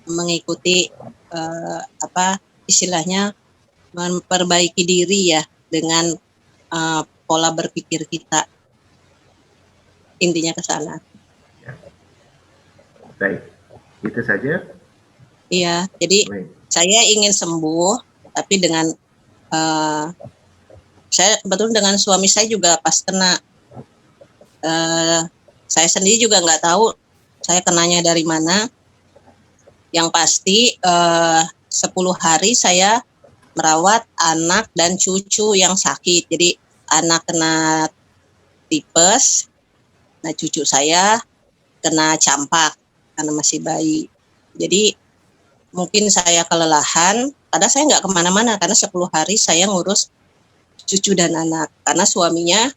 S9: mengikuti apa istilahnya memperbaiki diri ya dengan pola berpikir kita, intinya ke sana.
S2: Ya. Baik, itu saja.
S9: Iya, jadi
S2: Baik.
S9: saya ingin sembuh, tapi dengan saya kebetulan dengan suami saya juga pas kena, saya sendiri juga nggak tahu saya kenanya dari mana. Yang pasti 10 hari saya merawat anak dan cucu yang sakit. Jadi anak kena tipes, nah cucu saya kena campak karena masih bayi. Jadi mungkin saya kelelahan, padahal saya nggak kemana-mana karena 10 hari saya ngurus cucu dan anak. Karena suaminya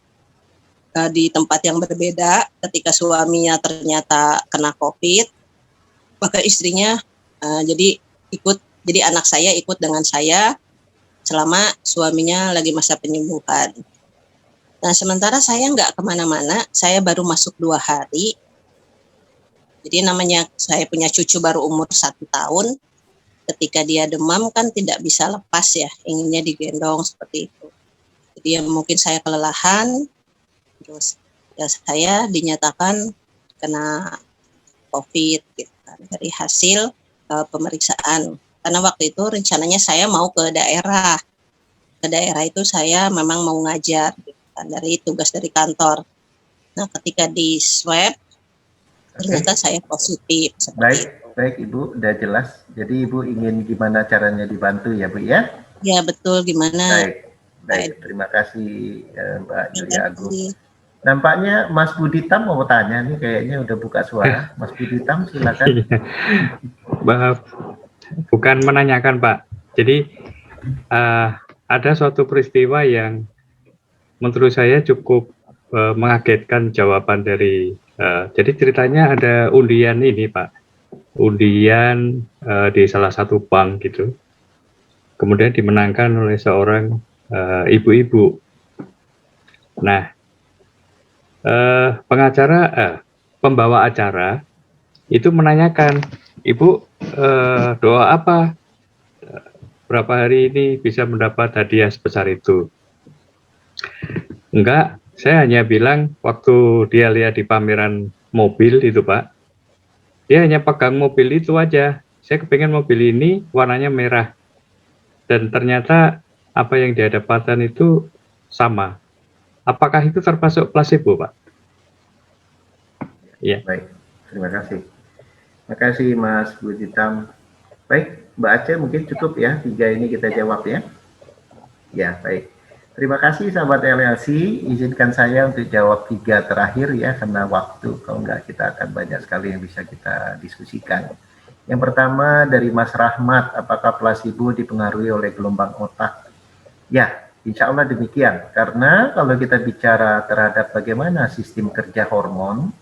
S9: di tempat yang berbeda, ketika suaminya ternyata kena COVID, maka istrinya jadi anak saya ikut dengan saya selama suaminya lagi masa penyembuhan. Nah sementara saya nggak kemana-mana, saya baru masuk 2 hari. Jadi namanya saya punya cucu baru umur 1 tahun, ketika dia demam kan tidak bisa lepas ya, inginnya digendong seperti itu. Jadi ya mungkin saya kelelahan, terus ya saya dinyatakan kena COVID gitu kan, dari hasil pemeriksaan. Karena waktu itu rencananya saya mau ke daerah. Ke daerah itu saya memang mau ngajar gitu kan, dari tugas dari kantor. Nah ketika di swab, ternyata saya positif.
S2: Baik Ibu, udah jelas. Jadi Ibu ingin gimana caranya dibantu ya Bu ya?
S9: Ya betul, gimana?
S2: Baik. Terima kasih Mbak Julia Agung. Nampaknya Mas Buditam mau tanya nih, kayaknya udah buka suara. Mas Buditam silakan.
S10: Maaf, bukan menanyakan Pak. Jadi ada suatu peristiwa yang menurut saya cukup mengagetkan jawaban dari. Jadi ceritanya ada undian ini Pak, undian di salah satu bank gitu. Kemudian dimenangkan oleh seorang ibu-ibu. Nah, pembawa acara itu menanyakan, Ibu doa apa? Berapa hari ini bisa mendapat hadiah sebesar itu? Enggak, saya hanya bilang waktu dia lihat di pameran mobil itu Pak, dia hanya pegang mobil itu aja. Saya kepengen mobil ini warnanya merah. Dan ternyata apa yang dia dapatkan itu sama. Apakah itu termasuk placebo, Pak? Ya.
S2: Baik, terima kasih. Terima kasih Mas Buditam. Baik, Mbak Aceh mungkin cukup ya, 3 ini kita jawab ya. Ya, baik. Terima kasih sahabat LLC, izinkan saya untuk jawab 3 terakhir ya, karena waktu, kalau enggak kita akan banyak sekali yang bisa kita diskusikan. Yang pertama dari Mas Rahmat, apakah placebo dipengaruhi oleh gelombang otak? Ya, insya Allah demikian. Karena kalau kita bicara terhadap bagaimana sistem kerja hormon,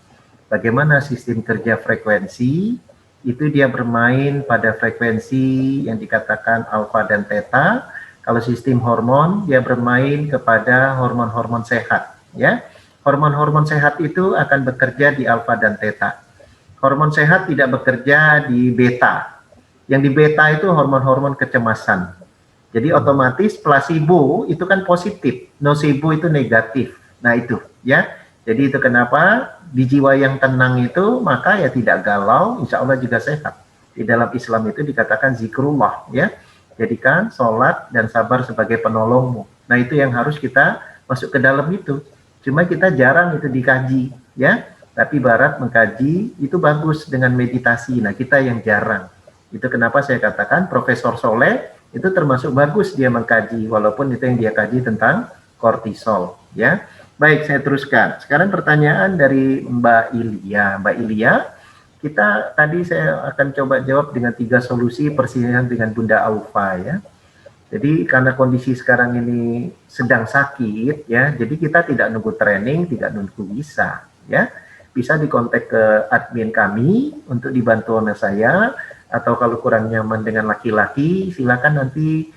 S2: bagaimana sistem kerja frekuensi, itu dia bermain pada frekuensi yang dikatakan alfa dan theta. Kalau sistem hormon, dia bermain kepada hormon-hormon sehat. Ya, hormon-hormon sehat itu akan bekerja di alfa dan theta. Hormon sehat tidak bekerja di beta. Yang di beta itu hormon-hormon kecemasan. Jadi otomatis placebo itu kan positif, nocebo itu negatif. Nah itu ya. Jadi itu kenapa di jiwa yang tenang itu maka ya tidak galau, insya Allah juga sehat. Di dalam Islam itu dikatakan zikrullah ya. Jadikan sholat dan sabar sebagai penolongmu. Nah itu yang harus kita masuk ke dalam itu. Cuma kita jarang itu dikaji ya. Tapi Barat mengkaji itu bagus dengan meditasi. Nah kita yang jarang. Itu kenapa saya katakan Profesor Soleh itu termasuk bagus dia mengkaji, walaupun itu yang dia kaji tentang kortisol, ya. Baik, saya teruskan. Sekarang pertanyaan dari Mbak Ilya. Mbak Ilya, kita tadi saya akan coba jawab dengan 3 solusi persisian dengan Bunda Aufa, ya. Jadi karena kondisi sekarang ini sedang sakit, ya, jadi kita tidak nunggu training, tidak nunggu bisa, ya. Bisa dikontak ke admin kami untuk dibantu oleh saya, atau kalau kurang nyaman dengan laki-laki, silakan nanti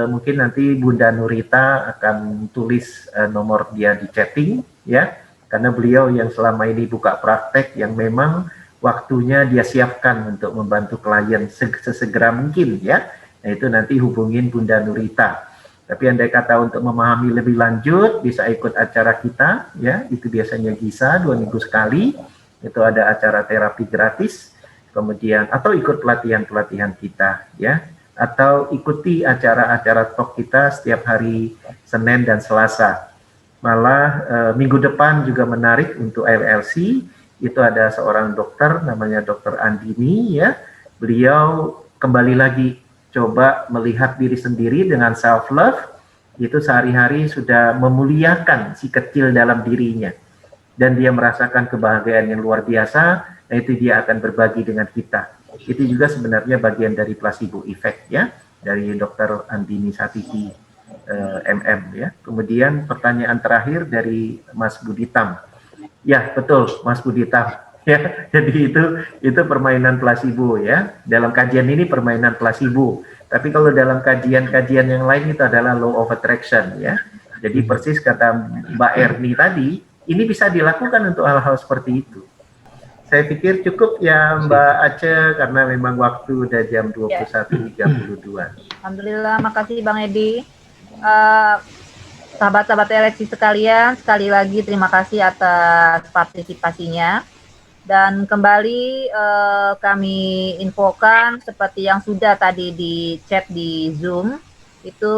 S2: mungkin nanti Bunda Nurita akan tulis nomor dia di chatting, ya, karena beliau yang selama ini buka praktek yang memang waktunya dia siapkan untuk membantu klien sesegera mungkin, ya. Nah, itu nanti hubungin Bunda Nurita. Tapi andai kata untuk memahami lebih lanjut bisa ikut acara kita, ya, itu biasanya GISA 2 minggu sekali, itu ada acara terapi gratis, kemudian atau ikut pelatihan-pelatihan kita, ya. Atau ikuti acara-acara talk kita setiap hari Senin dan Selasa. Malah minggu depan juga menarik untuk LLC, itu ada seorang dokter namanya Dr. Andini, ya. Beliau kembali lagi coba melihat diri sendiri dengan self love, itu sehari-hari sudah memuliakan si kecil dalam dirinya. Dan dia merasakan kebahagiaan yang luar biasa, nah itu dia akan berbagi dengan kita. Itu juga sebenarnya bagian dari placebo effect, ya, dari Dr. Andini Satiti MM, ya. Kemudian pertanyaan terakhir dari Mas Buditam. Ya, betul, Mas Buditam. Ya, jadi itu permainan placebo, ya. Dalam kajian ini permainan placebo. Tapi kalau dalam kajian-kajian yang lain itu adalah law of attraction, ya. Jadi persis kata Mbak Erni tadi, ini bisa dilakukan untuk hal-hal seperti itu. Saya pikir cukup ya Mbak Aceh, karena memang waktu udah jam 21.32.
S1: Alhamdulillah, makasih Bang Edi. Sahabat-sahabat LXI sekalian, sekali lagi terima kasih atas partisipasinya. Dan kembali kami infokan seperti yang sudah tadi di chat di Zoom, itu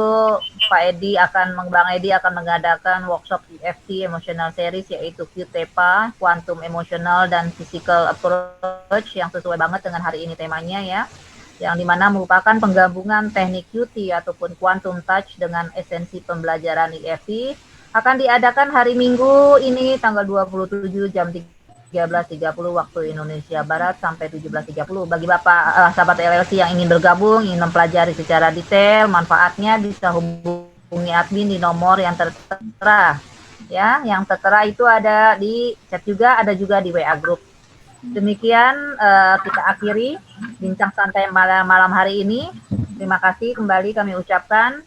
S1: Bang Edi akan mengadakan workshop EFT Emotional Series, yaitu QTEPA, Quantum Emotional dan Physical Approach, yang sesuai banget dengan hari ini temanya, ya, yang dimana merupakan penggabungan teknik QT ataupun Quantum Touch dengan esensi pembelajaran EFT, akan diadakan hari Minggu ini tanggal 27 jam 13.30 waktu Indonesia Barat sampai 17.30. Bagi Bapak sahabat LLC yang ingin bergabung, ingin mempelajari secara detail manfaatnya, bisa hubungi admin di nomor yang tertera, ya. Yang tertera itu ada di chat juga, ada juga di WA group. Demikian kita akhiri bincang santai malam hari ini. Terima kasih kembali kami ucapkan.